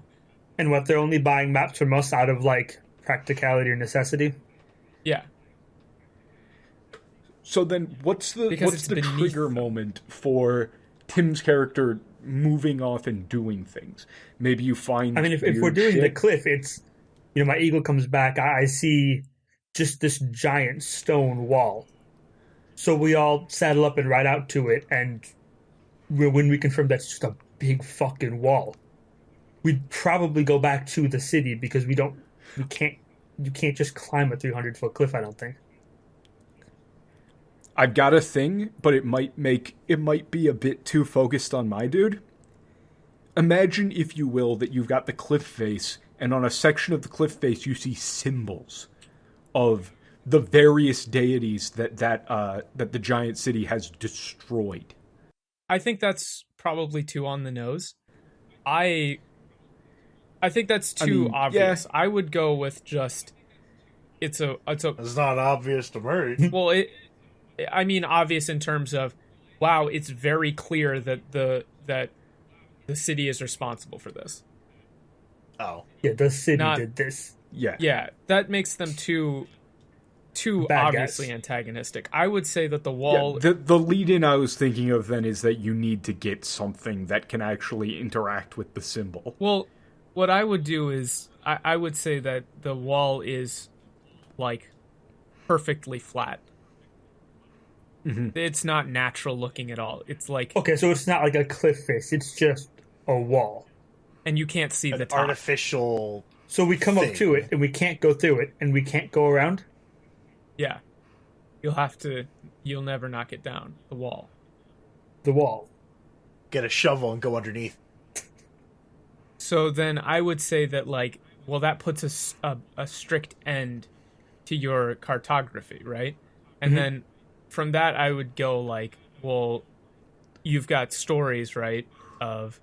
Speaker 3: and what they're only buying maps from us out of like practicality or necessity.
Speaker 4: Yeah.
Speaker 2: So then, what's the
Speaker 4: Because it's beneath
Speaker 2: trigger
Speaker 4: them.
Speaker 2: moment for Tim's character moving off and doing things? Maybe you find.
Speaker 3: I mean, if
Speaker 2: weird
Speaker 3: we're doing the
Speaker 2: shit.
Speaker 3: cliff, it's, my eagle comes back. I see just this giant stone wall. So we all saddle up and ride out to it, and when we confirm that's just a big fucking wall, we'd probably go back to the city because you can't just climb a 300-foot cliff, I don't think.
Speaker 2: I've got a thing, but it might be a bit too focused on my dude. Imagine, if you will, that you've got the cliff face, and on a section of the cliff face you see symbols of the various deities that the giant city has destroyed.
Speaker 4: I think that's probably too on the nose. I think that's too obvious. I would go with just it's a
Speaker 5: It's not obvious to me.
Speaker 4: well, I mean obvious in terms of wow, it's very clear that the city is responsible for this.
Speaker 5: Oh.
Speaker 3: Yeah, the city
Speaker 4: Not-
Speaker 3: did this.
Speaker 2: Yeah.
Speaker 4: Yeah, that makes them too
Speaker 3: Bad
Speaker 4: obviously
Speaker 3: guys.
Speaker 4: antagonistic. I would say that the wall
Speaker 2: The lead-in I was thinking of then is that you need to get something that can actually interact with the symbol.
Speaker 4: Well, what I would do is I would say that the wall is like perfectly flat.
Speaker 2: Mm-hmm.
Speaker 4: It's not natural looking at all. It's like,
Speaker 3: Okay, so it's not like a cliff face. It's just a wall.
Speaker 4: and you can't see the
Speaker 5: An
Speaker 4: top.
Speaker 5: artificial.
Speaker 3: So we come up
Speaker 5: Thing.
Speaker 3: to it, and we can't go through it, and we can't go around.
Speaker 4: Yeah, you'll never knock it down. The wall.
Speaker 3: the wall.
Speaker 5: Get a shovel and go underneath.
Speaker 4: So then I would say that, like, well, that puts a strict end to your cartography, right? And then from that, I would go, like, well, you've got stories, right, of,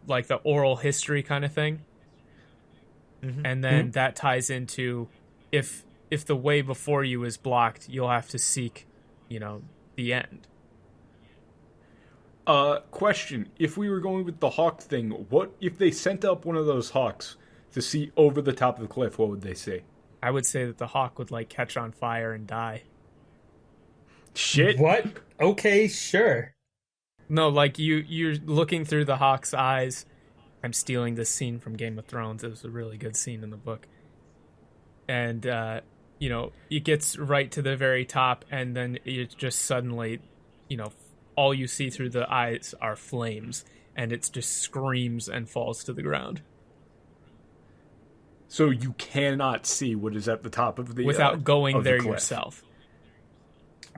Speaker 4: like, the oral history kind of thing. And then that ties into if the way before you is blocked, you'll have to seek, the end.
Speaker 2: Question. If we were going with the hawk thing, what if they sent up one of those hawks to see over the top of the cliff, what would they see?
Speaker 4: I would say that the hawk would, like, catch on fire and die.
Speaker 2: Shit.
Speaker 3: What? Okay, sure.
Speaker 4: No, like, you're looking through the hawk's eyes. I'm stealing this scene from Game of Thrones. It was a really good scene in the book. And, it gets right to the very top, and then it just suddenly, all you see through the eyes are flames, and it just screams and falls to the ground.
Speaker 2: So you cannot see what is at the top of the
Speaker 4: without going
Speaker 2: of the
Speaker 4: there
Speaker 2: cliff.
Speaker 4: yourself.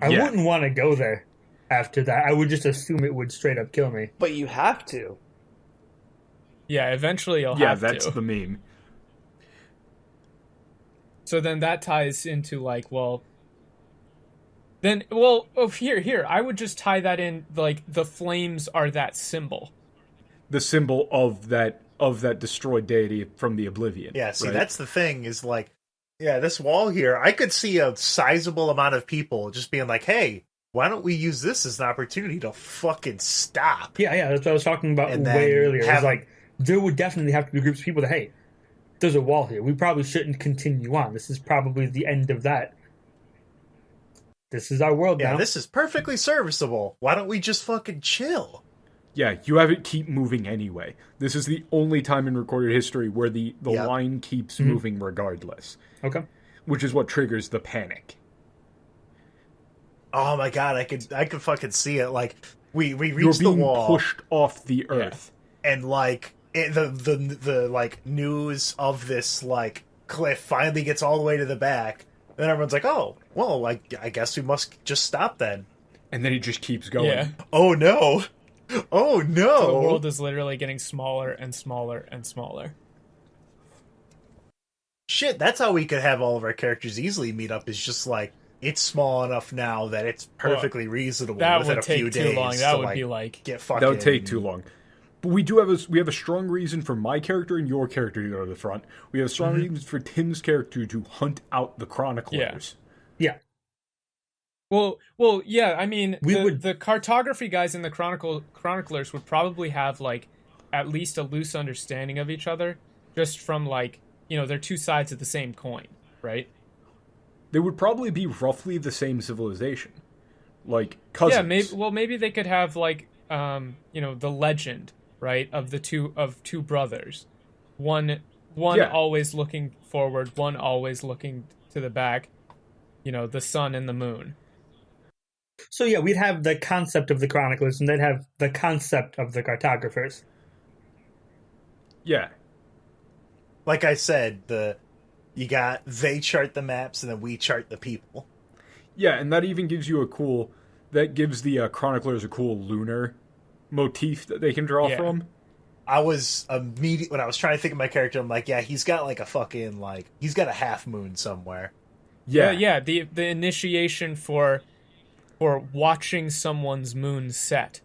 Speaker 3: I wouldn't want to go there after that. I would just assume it would straight up kill me.
Speaker 1: But you have to.
Speaker 4: Yeah, eventually you'll have to.
Speaker 2: Yeah, that's the meme.
Speaker 4: So then that ties into, like, here, I would just tie that in, like, the flames are that symbol.
Speaker 2: The symbol of that destroyed deity from the Oblivion.
Speaker 5: Yeah, see,
Speaker 2: right?
Speaker 5: that's the thing is, like, yeah, this wall here, I could see a sizable amount of people just being like, hey, why don't we use this as an opportunity to fucking stop?
Speaker 3: Yeah, that's what I was talking about
Speaker 5: And
Speaker 3: way
Speaker 5: then
Speaker 3: earlier. It's like, there would definitely have to be groups of people that, hey, there's a wall here. We probably shouldn't continue on. This is probably the end of that. This is our world now.
Speaker 5: Yeah, this is perfectly serviceable. Why don't we just fucking chill?
Speaker 2: Yeah, you have it keep moving anyway. This is the only time in recorded history where the line keeps moving regardless.
Speaker 3: Okay.
Speaker 2: Which is what triggers the panic.
Speaker 5: Oh my god, I could fucking see it. Like, we reach
Speaker 2: You're
Speaker 5: the
Speaker 2: being
Speaker 5: wall,
Speaker 2: pushed off the earth.
Speaker 5: and like the like news of this like cliff finally gets all the way to the back. Then everyone's like, oh, well, I guess we must just stop then.
Speaker 2: And then it just keeps going.
Speaker 4: Yeah.
Speaker 5: Oh no! Oh no!
Speaker 4: So the world is literally getting smaller and smaller and smaller.
Speaker 5: Shit, that's how we could have all of our characters easily meet up, is just like, it's small enough now that it's perfectly reasonable
Speaker 4: That
Speaker 5: within
Speaker 4: would
Speaker 5: a few
Speaker 4: take too
Speaker 5: days
Speaker 4: long. That
Speaker 5: to,
Speaker 4: would be like
Speaker 5: get fucking...
Speaker 2: That would take too long. But we have a strong reason for my character and your character to go to the front. We have a strong reason for Tim's character to hunt out the chroniclers.
Speaker 3: Yeah.
Speaker 4: Well, yeah. I mean, the cartography guys and the chroniclers would probably have, like, at least a loose understanding of each other, just from, like, they're two sides of the same coin, right?
Speaker 2: They would probably be roughly the same civilization, like cousins.
Speaker 4: Yeah, maybe they could have, like, the legend, right, of two brothers, one always looking forward, one always looking to the back, the sun and the moon.
Speaker 3: So yeah, we'd have the concept of the chroniclers, and they'd have the concept of the cartographers.
Speaker 2: Yeah.
Speaker 5: Like I said, they chart the maps and then we chart the people.
Speaker 2: Yeah, and that even gives you that gives the chroniclers a cool lunar motif that they can draw from.
Speaker 5: I was immediate when I was trying to think of my character. I'm like, yeah, he's got like a fucking he's got a half moon somewhere.
Speaker 2: Yeah,
Speaker 4: the initiation for watching someone's moon set,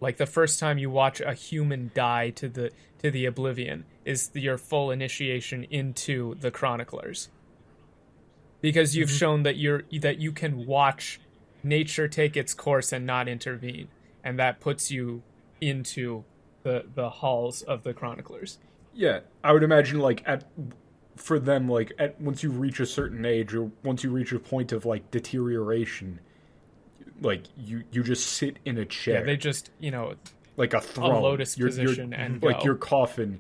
Speaker 4: like the first time you watch a human die to the oblivion, is your full initiation into the chroniclers, because you've shown that you can watch nature take its course and not intervene, and that puts you into the halls of the chroniclers.
Speaker 2: Yeah, I would imagine for them, once you reach a certain age or once you reach a point of like deterioration, like you just sit in a chair.
Speaker 4: Yeah, they just
Speaker 2: like a throne,
Speaker 4: a lotus position, and go.
Speaker 2: Like your coffin.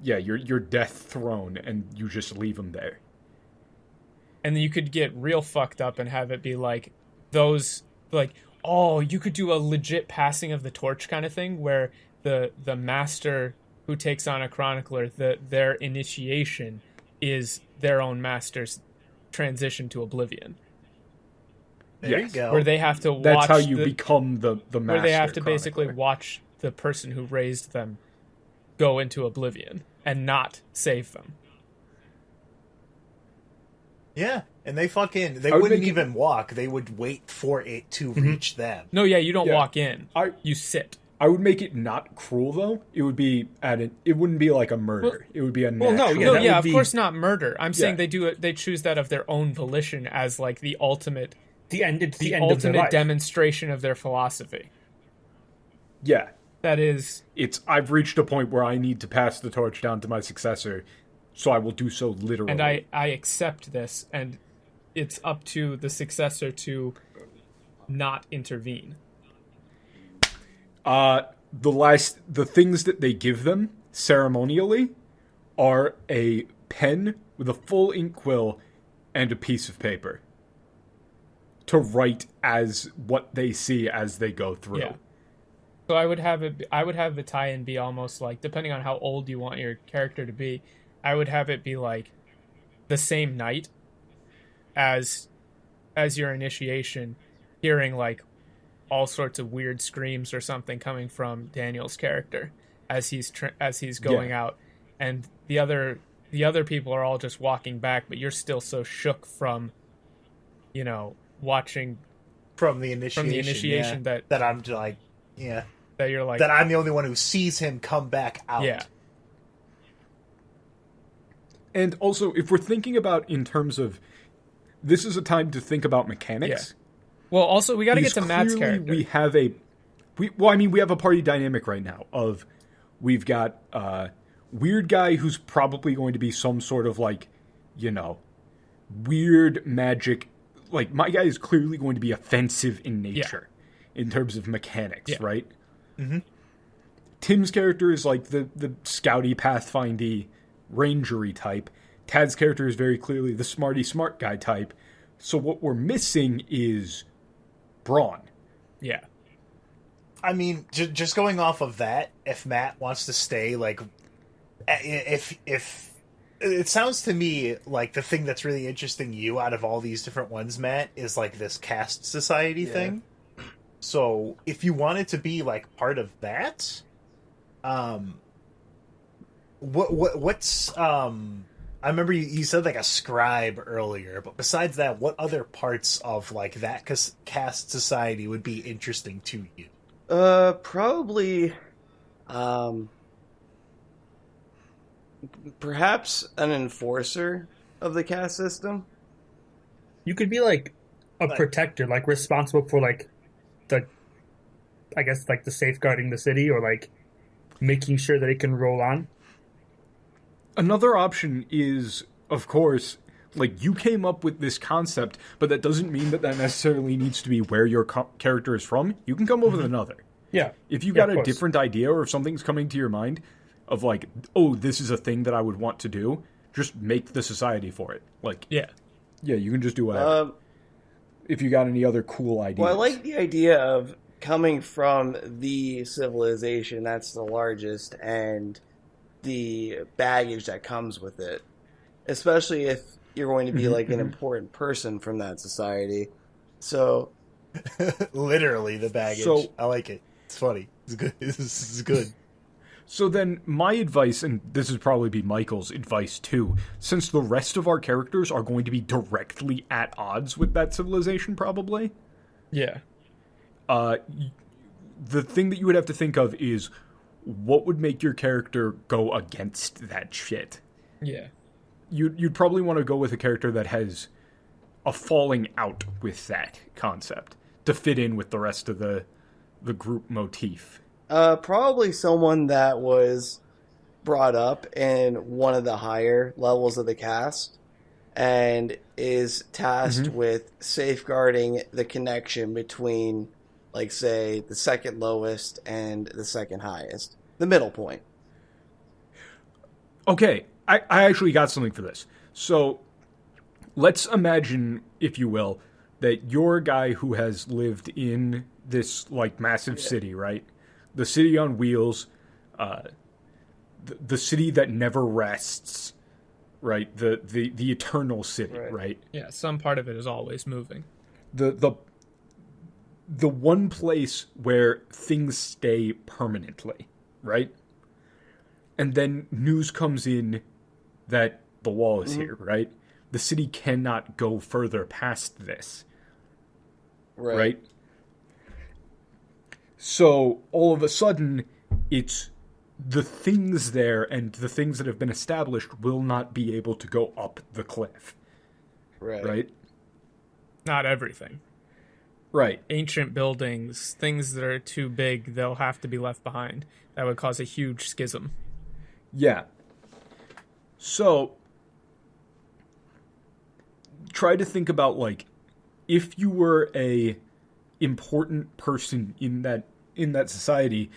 Speaker 2: Yeah, your death throne, and you just leave them there.
Speaker 4: And then you could get real fucked up and have it be like those, like, oh, you could do a legit passing of the torch kind of thing, where the master who takes on a chronicler, their initiation is their own master's transition to oblivion.
Speaker 5: There you go.
Speaker 4: where they have to watch.
Speaker 2: That's how you become the master.
Speaker 4: Where they have to basically
Speaker 2: chronicler.
Speaker 4: watch the person who raised them go into oblivion and not save them.
Speaker 5: Yeah, and they
Speaker 2: would
Speaker 5: wouldn't
Speaker 2: make it-
Speaker 5: even walk. They would wait for it to reach them.
Speaker 4: No, yeah, you don't
Speaker 2: Yeah.
Speaker 4: walk in. You sit.
Speaker 2: I would make it not cruel though. It would be it wouldn't be like a murder. It would be a
Speaker 3: no,
Speaker 2: natural.
Speaker 3: yeah,
Speaker 4: No,
Speaker 3: that
Speaker 4: yeah,
Speaker 3: would
Speaker 4: of
Speaker 3: be-
Speaker 4: course not murder. I'm saying
Speaker 2: Yeah.
Speaker 4: they do it. They choose that of their own volition as like the ultimate,
Speaker 3: It's the end of their
Speaker 4: ultimate
Speaker 3: life.
Speaker 4: demonstration of their philosophy.
Speaker 2: Yeah.
Speaker 4: That is,
Speaker 2: I've reached a point where I need to pass the torch down to my successor, so I will do so literally.
Speaker 4: and I accept this, and it's up to the successor to not intervene.
Speaker 2: The things that they give them ceremonially are a pen with a full ink quill and a piece of paper to write as what they see as they go through.
Speaker 4: Yeah. So I would have the tie-in be almost like, depending on how old you want your character to be, I would have it be like the same night as your initiation, hearing like all sorts of weird screams or something coming from Daniel's character as he's going out, and the other people are all just walking back, but you're still so shook from, watching
Speaker 5: From the initiation,
Speaker 4: yeah,
Speaker 5: that I'm like,
Speaker 4: that you're like,
Speaker 5: that I'm the only one who sees him come back out.
Speaker 4: yeah.
Speaker 2: And also, if we're thinking about in terms of, this is a time to think about mechanics.
Speaker 4: Well, also we got to get
Speaker 2: because
Speaker 4: to Matt's
Speaker 2: clearly
Speaker 4: character.
Speaker 2: we have a party dynamic right now of, we've got weird guy who's probably going to be some sort of like, weird magic. Like, my guy is clearly going to be offensive in nature in terms of mechanics, right?
Speaker 5: Mm-hmm.
Speaker 2: Tim's character is like the scouty, pathfindy, rangery type. Tad's character is very clearly the smarty, smart guy type. So what we're missing is brawn.
Speaker 4: Yeah.
Speaker 5: I mean, just going off of that, if Matt wants to stay, like, if it sounds to me like the thing that's really interesting you out of all these different ones, Matt, is like this caste society thing. So if you wanted to be like part of that, what's I remember you said like a scribe earlier, but besides that, what other parts of like that caste society would be interesting to you?
Speaker 1: Probably, perhaps an enforcer of the caste system.
Speaker 3: You could be like a protector, like responsible for like the safeguarding the city, or like making sure that it can roll on.
Speaker 2: Another option is, of course, like, you came up with this concept, but that doesn't mean that necessarily needs to be where your character is from. You can come up with another.
Speaker 3: Yeah.
Speaker 2: If you got
Speaker 3: of
Speaker 2: a
Speaker 3: course.
Speaker 2: different idea, or if something's coming to your mind of like, oh, this is a thing that I would want to do, just make the society for it. Like,
Speaker 4: Yeah.
Speaker 2: you can just do whatever. If you got any other cool ideas.
Speaker 1: Well, I like the idea of coming from the civilization that's the largest and the baggage that comes with it, especially if you're going to be like an important person from that society. So,
Speaker 5: Literally the baggage.
Speaker 2: So-
Speaker 5: I like it. It's funny. It's good. This is good.
Speaker 2: So then, my advice, and this would probably be Michael's advice too, since the rest of our characters are going to be directly at odds with that civilization, probably,
Speaker 4: Yeah.
Speaker 2: the thing that you would have to think of is, what would make your character go against that shit?
Speaker 4: Yeah.
Speaker 2: You'd probably want to go with a character that has a falling out with that concept to fit in with the rest of the group motif.
Speaker 1: probably someone that was brought up in one of the higher levels of the cast and is tasked with safeguarding the connection between, like, say, the second lowest and the second highest. The middle point.
Speaker 2: Okay, I actually got something for this. So, let's imagine, if you will, that you're a guy who has lived in this, like, massive city, right? The city on wheels, the city that never rests, right? The eternal city, right?
Speaker 4: Yeah. Some part of it is always moving.
Speaker 2: The the one place where things stay permanently, right? And then news comes in that the wall is here, right? The city cannot go further past this, right? So all of a sudden, it's the things there and the things that have been established will not be able to go up the cliff, right?
Speaker 4: Not everything.
Speaker 2: Right.
Speaker 4: Ancient buildings, things that are too big, they'll have to be left behind. That would cause a huge schism.
Speaker 2: Yeah. So, try to think about, like, if you were a important person in that society,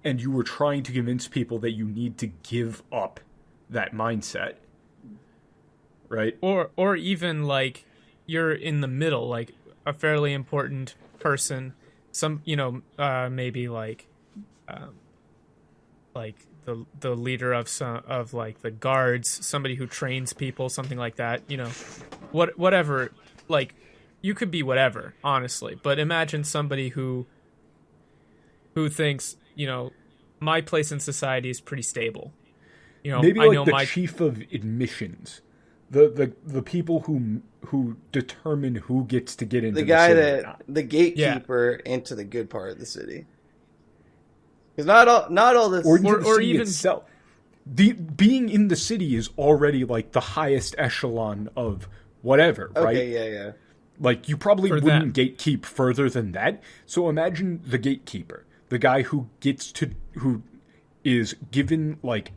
Speaker 2: and you were trying to convince people that you need to give up that mindset, right?
Speaker 4: Or even, like, you're in the middle, like, a fairly important person, some, maybe, like the leader of some of like the guards, somebody who trains people, something like that, whatever, like, you could be whatever, honestly, but imagine somebody who thinks, my place in society is pretty stable.
Speaker 2: Maybe like the chief of admissions, the people who determine who gets to get into
Speaker 1: the guy
Speaker 2: city
Speaker 1: the gatekeeper into the good part of the city. Because not all this,
Speaker 2: or the city even itself. Being in the city is already like the highest echelon of whatever, right?
Speaker 1: Okay, yeah.
Speaker 2: Like, you probably wouldn't gatekeep further than that. So imagine the gatekeeper, the guy who is given, like,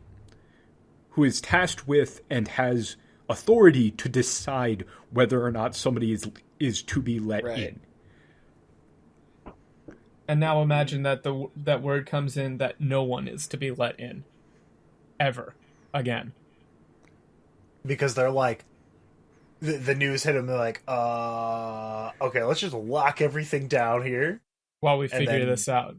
Speaker 2: who is tasked with and has authority to decide whether or not somebody is to be let in.
Speaker 4: And now imagine that that word comes in that no one is to be let in, ever again,
Speaker 5: because they're like, the news hit them. They're like, okay, let's just lock everything down here
Speaker 4: while we figure this out.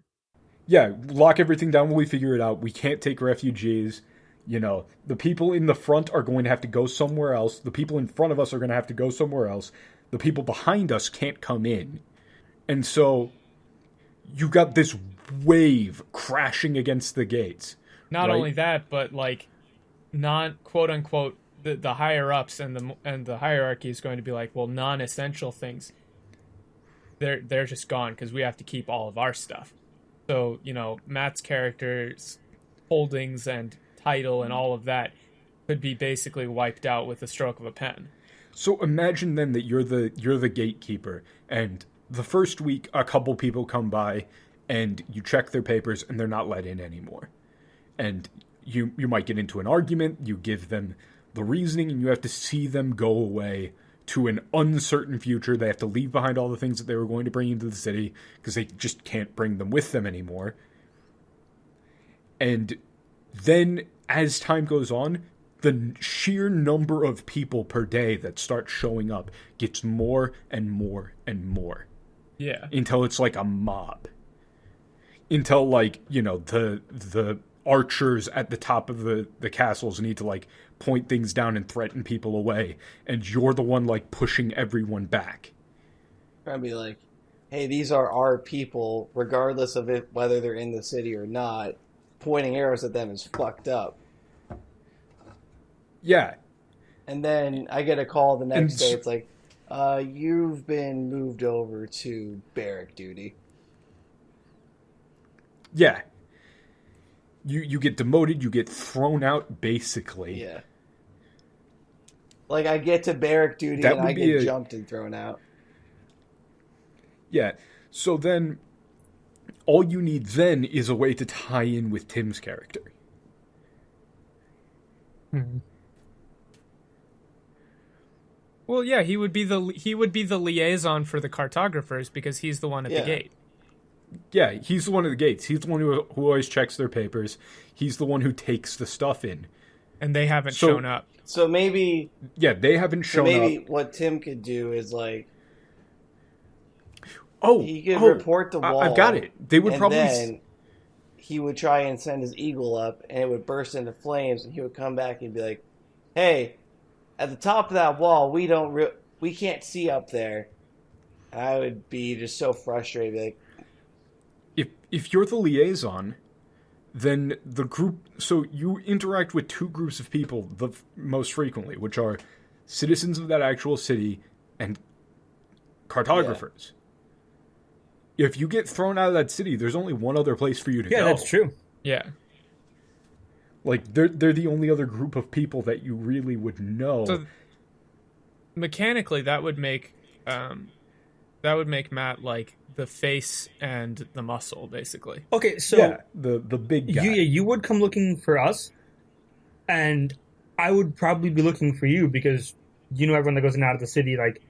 Speaker 2: Yeah, lock everything down while we figure it out. We can't take refugees. The people in the front are going to have to go somewhere else. The people in front of us are going to have to go somewhere else. The people behind us can't come in. And so you got this wave crashing against the gates.
Speaker 4: Not only that, but, like, not quote unquote the higher ups and the hierarchy is going to be like, well, non-essential things, they're just gone because we have to keep all of our stuff. So, Matt's character's holdings and title and all of that could be basically wiped out with the stroke of a pen.
Speaker 2: So imagine then that you're the gatekeeper, and the first week a couple people come by and you check their papers and they're not let in anymore. And you might get into an argument, you give them the reasoning, and you have to see them go away to an uncertain future. They have to leave behind all the things that they were going to bring into the city because they just can't bring them with them anymore. And then, as time goes on, the sheer number of people per day that start showing up gets more and more and more.
Speaker 4: Yeah.
Speaker 2: Until it's like a mob. Until, like, the archers at the top of the castles need to, like, point things down and threaten people away. And you're the one, like, pushing everyone back.
Speaker 1: Trying to be like, hey, these are our people, regardless of whether they're in the city or not. Pointing arrows at them is fucked up.
Speaker 2: Yeah.
Speaker 1: And then I get a call the next day. It's like, you've been moved over to barrack duty.
Speaker 2: Yeah. You get demoted, you get thrown out, basically.
Speaker 1: Yeah. Like, I get to barrack duty and I get jumped and thrown out.
Speaker 2: Yeah. So then, all you need then is a way to tie in with Tim's character.
Speaker 4: Mm-hmm. Well, yeah, he would be the liaison for the cartographers because he's the one at the gate.
Speaker 2: Yeah, he's the one at the gates. He's the one who always checks their papers. He's the one who takes the stuff in.
Speaker 4: And they haven't shown up.
Speaker 1: So maybe...
Speaker 2: Yeah, they haven't shown up.
Speaker 1: Maybe what Tim could do is, like... he could report the wall.
Speaker 2: I've got it. They would probably...
Speaker 1: Then he would try and send his eagle up, and it would burst into flames, and he would come back and be like, hey, at the top of that wall, we can't see up there. I would be just so frustrated. Like,
Speaker 2: If you're the liaison, then the group... So you interact with two groups of people most frequently, which are citizens of that actual city and cartographers. Yeah. If you get thrown out of that city, there's only one other place for you to go.
Speaker 3: Yeah, that's true.
Speaker 4: Yeah.
Speaker 2: Like, they're the only other group of people that you really would know.
Speaker 4: So mechanically, that would make Matt like the face and the muscle, basically.
Speaker 3: Okay, so
Speaker 2: yeah, the big guy.
Speaker 3: You would come looking for us, and I would probably be looking for you because you know everyone that goes in and out of the city. Like,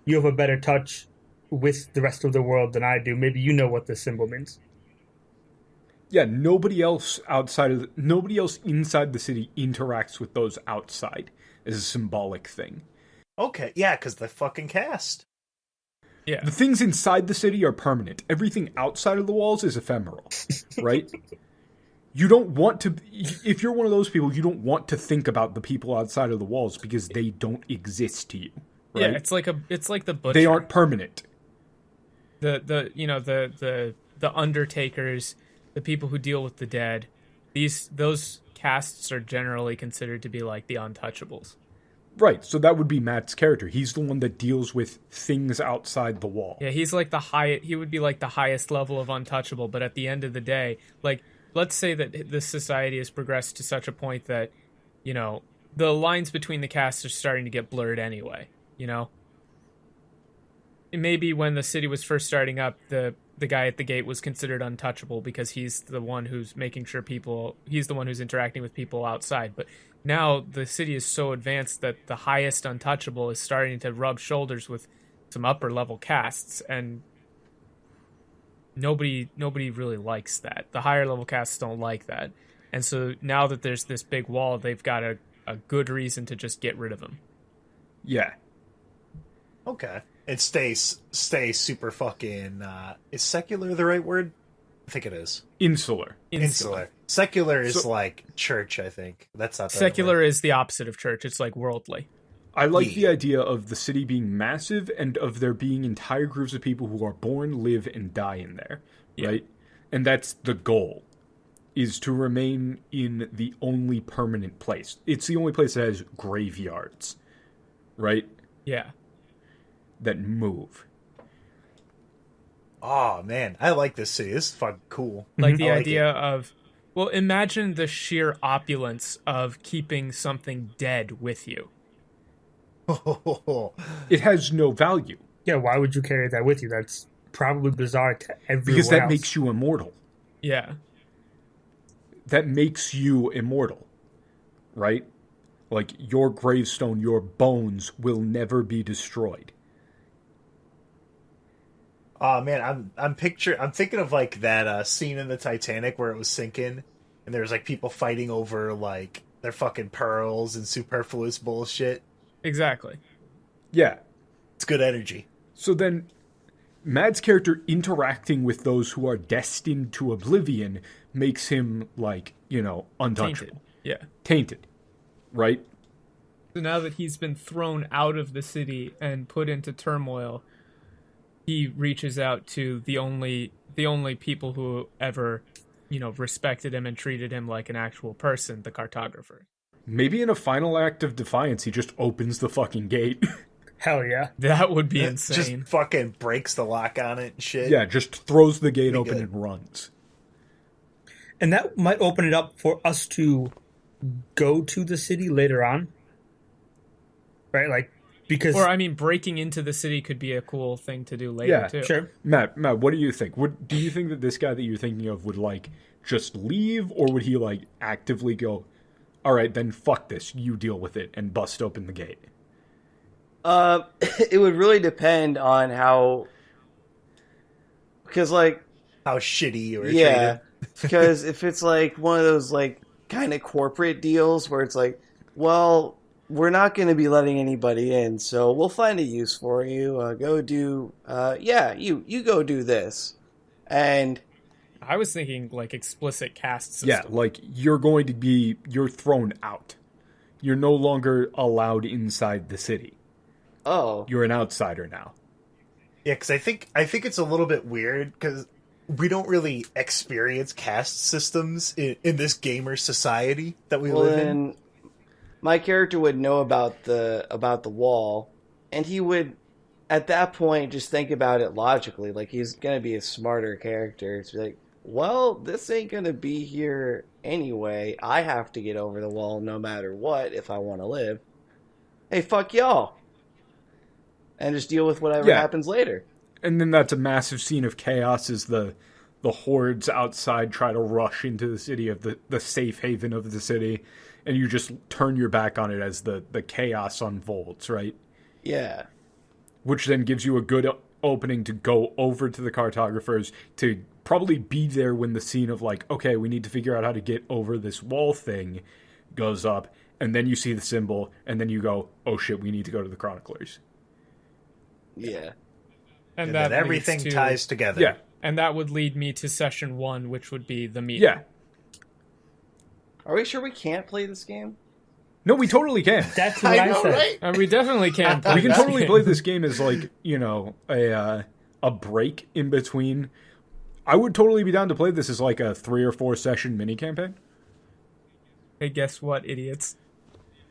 Speaker 3: you have a better touch with the rest of the world than I do. Maybe you know what this symbol means.
Speaker 2: Yeah, nobody else inside the city interacts with those outside as a symbolic thing.
Speaker 5: Okay, yeah, because the fucking cast.
Speaker 4: Yeah.
Speaker 2: The things inside the city are permanent. Everything outside of the walls is ephemeral, right? You don't want to... If you're one of those people, you don't want to think about the people outside of the walls because they don't exist to you, right?
Speaker 4: Yeah, it's like the butcher.
Speaker 2: They aren't permanent.
Speaker 4: The undertakers, the people who deal with the dead, those castes are generally considered to be like the untouchables.
Speaker 2: Right, so that would be Matt's character. He's the one that deals with things outside the wall.
Speaker 4: Yeah, he's like he would be like the highest level of untouchable, but at the end of the day, like, let's say that this society has progressed to such a point that, you know, the lines between the castes are starting to get blurred anyway, you know? Maybe when the city was first starting up, the guy at the gate was considered untouchable because he's the one who's making sure he's the one who's interacting with people outside. But now the city is so advanced that the highest untouchable is starting to rub shoulders with some upper level castes, and nobody really likes that. The higher level castes don't like that. And so now that there's this big wall, they've got a good reason to just get rid of him.
Speaker 2: Yeah.
Speaker 5: Okay. And stay super fucking... is secular the right word? I think it is.
Speaker 2: Insular.
Speaker 5: Secular is like church, I think. That's not the
Speaker 4: Secular is the opposite of church. It's like worldly.
Speaker 2: I like the idea of the city being massive and of there being entire groups of people who are born, live, and die in there, right? And that's the goal, is to remain in the only permanent place. It's the only place that has graveyards, right?
Speaker 4: Yeah.
Speaker 2: That move.
Speaker 5: Oh, man. I like this city. This is fucking cool.
Speaker 4: Like the idea of... Well, imagine the sheer opulence of keeping something dead with you.
Speaker 2: It has no value.
Speaker 3: Yeah, why would you carry that with you? That's probably bizarre to everyone
Speaker 2: Because that
Speaker 3: else.
Speaker 2: makes you immortal.
Speaker 4: Yeah.
Speaker 2: That makes you immortal, right? Like, your gravestone, your bones will never be destroyed.
Speaker 5: Oh man, I'm thinking of like that scene in the Titanic where it was sinking, and there was like people fighting over like their fucking pearls and superfluous bullshit.
Speaker 4: Exactly.
Speaker 2: Yeah.
Speaker 5: It's good energy.
Speaker 2: So then, Matt's character interacting with those who are destined to oblivion makes him, like, you know, untouchable.
Speaker 4: Tainted. Yeah.
Speaker 2: Tainted. Right?
Speaker 4: So now that he's been thrown out of the city and put into turmoil, he reaches out to the only people who ever, you know, respected him and treated him like an actual person, the cartographer.
Speaker 2: Maybe in a final act of defiance, he just opens the fucking gate.
Speaker 3: Hell yeah.
Speaker 4: That would be insane.
Speaker 5: Just fucking breaks the lock on it and shit.
Speaker 2: Yeah, just throws the gate
Speaker 5: Be
Speaker 2: open
Speaker 5: good.
Speaker 2: and runs.
Speaker 3: And that might open it up for us to go to the city later on. Right? Like, because...
Speaker 4: Or, I mean, breaking into the city could be a cool thing to do later, too.
Speaker 3: Sure.
Speaker 2: Matt, what do you think? Do you think that this guy that you're thinking of would, like, just leave? Or would he, like, actively go, all right, then fuck this, you deal with it, and bust open the gate?
Speaker 1: It would really depend on how... Because, like...
Speaker 5: How shitty you were
Speaker 1: Yeah.
Speaker 5: treated.
Speaker 1: Because if it's, like, one of those, like, kind of corporate deals where it's like, well... We're not going to be letting anybody in, so we'll find a use for you. Go do, you go do this. And...
Speaker 4: I was thinking, like, explicit caste system.
Speaker 2: Yeah, like, you're thrown out. You're no longer allowed inside the city.
Speaker 1: Oh.
Speaker 2: You're an outsider now.
Speaker 5: Yeah, because I think it's a little bit weird because we don't really experience caste systems in this gamer society that we live in.
Speaker 1: Then my character would know about the wall, and he would, at that point, just think about it logically. Like, he's gonna be a smarter character. It's like, well, this ain't gonna be here anyway. I have to get over the wall no matter what if I want to live. Hey, fuck y'all. And just deal with whatever happens later.
Speaker 2: And then that's a massive scene of chaos as the hordes outside try to rush into the city of the safe haven of the city, and you just turn your back on it as the chaos unfolds, right?
Speaker 1: Yeah.
Speaker 2: Which then gives you a good opening to go over to the cartographers to probably be there when the scene of like, okay, we need to figure out how to get over this wall thing goes up, and then you see the symbol, and then you go, oh shit, we need to go to the chroniclers.
Speaker 1: Yeah.
Speaker 5: And then everything ties together.
Speaker 2: Yeah.
Speaker 4: And that would lead me to session 1, which would be the meeting.
Speaker 2: Yeah.
Speaker 1: Are we sure we can't play this game?
Speaker 2: No, we totally can.
Speaker 3: That's what I
Speaker 5: know,
Speaker 3: said.
Speaker 5: right?
Speaker 4: And we definitely can play
Speaker 2: We can
Speaker 4: this
Speaker 2: totally
Speaker 4: game.
Speaker 2: play this game as like, you know, a break in between. I would totally be down to play this as like a 3 or 4 session mini campaign.
Speaker 4: Hey, guess what, idiots?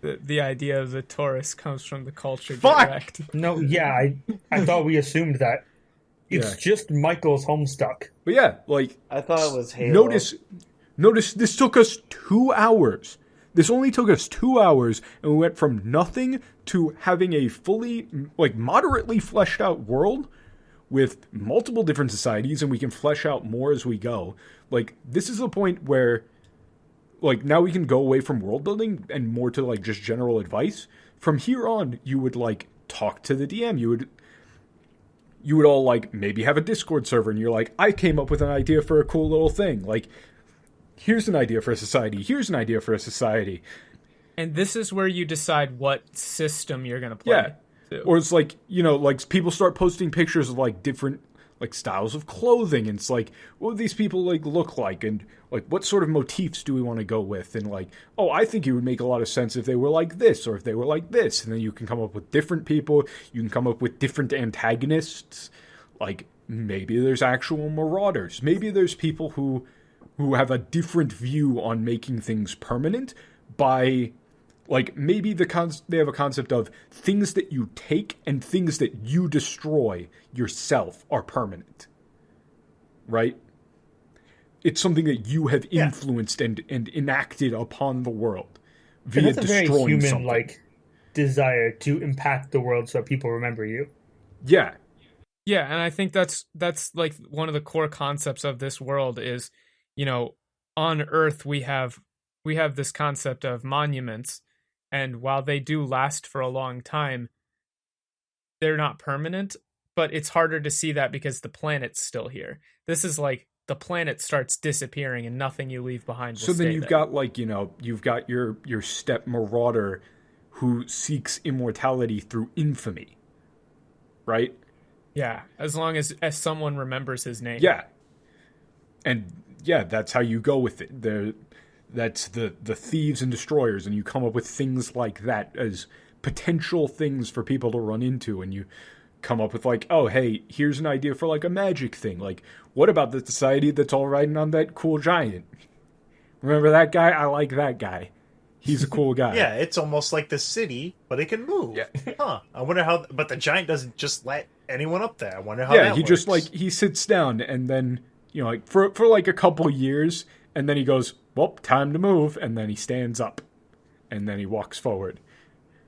Speaker 4: The idea of the Taurus comes from the culture
Speaker 2: Fuck!
Speaker 4: direct.
Speaker 3: No, yeah, I thought we assumed that. It's
Speaker 2: Yeah.
Speaker 3: just Michael's Homestuck.
Speaker 2: But yeah, like,
Speaker 1: I thought it was Halo.
Speaker 2: notice this took us 2 hours. This only took us 2 hours, and we went from nothing to having a fully, like, moderately fleshed out world with multiple different societies, and we can flesh out more as we go. Like, this is the point where, like, now we can go away from world building and more to, like, just general advice. From here on, you would, like, talk to the DM. You would all, like, maybe have a Discord server, and you're like, I came up with an idea for a cool little thing. Like, here's an idea for a society. Here's an idea for a society.
Speaker 4: And this is where you decide what system you're going to play.
Speaker 2: Yeah.
Speaker 4: too.
Speaker 2: Or it's like, you know, like, people start posting pictures of, like, different, like, styles of clothing. And it's like, what do these people, like, look like? And, like, what sort of motifs do we want to go with? And, like, oh, I think it would make a lot of sense if they were like this or if they were like this. And then you can come up with different people. You can come up with different antagonists. Like, maybe there's actual marauders. Maybe there's people who have a different view on making things permanent by, like, maybe they have a concept of things that you take and things that you destroy yourself are permanent. Right? It's something that you have influenced and enacted upon the world via
Speaker 3: That's a very
Speaker 2: destroying
Speaker 3: human,
Speaker 2: something.
Speaker 3: like, desire to impact the world so people remember you.
Speaker 2: Yeah.
Speaker 4: Yeah, and I think that's like one of the core concepts of this world is, you know, on Earth we have this concept of monuments, and while they do last for a long time, they're not permanent, but it's harder to see that because the planet's still here. This is like the planet starts disappearing and nothing you leave behind will
Speaker 2: So then
Speaker 4: stay
Speaker 2: you've
Speaker 4: there.
Speaker 2: got, like, you know, you've got your step marauder who seeks immortality through infamy. Right?
Speaker 4: Yeah, as long as someone remembers his name.
Speaker 2: Yeah. And yeah, that's how you go with it. That's the thieves and destroyers, and you come up with things like that as potential things for people to run into, and you come up with, like, oh, hey, here's an idea for, like, a magic thing. Like, what about the society that's all riding on that cool giant? Remember that guy? I like that guy. He's a cool guy.
Speaker 5: Yeah, it's almost like the city, but it can move.
Speaker 2: Yeah.
Speaker 5: Huh. I wonder how... But the giant doesn't just let anyone up there. I wonder how
Speaker 2: Yeah,
Speaker 5: that
Speaker 2: he
Speaker 5: works.
Speaker 2: just, like, he sits down, and then, you know, like, for like, a couple years, and then he goes, well, time to move, and then he stands up, and then he walks forward.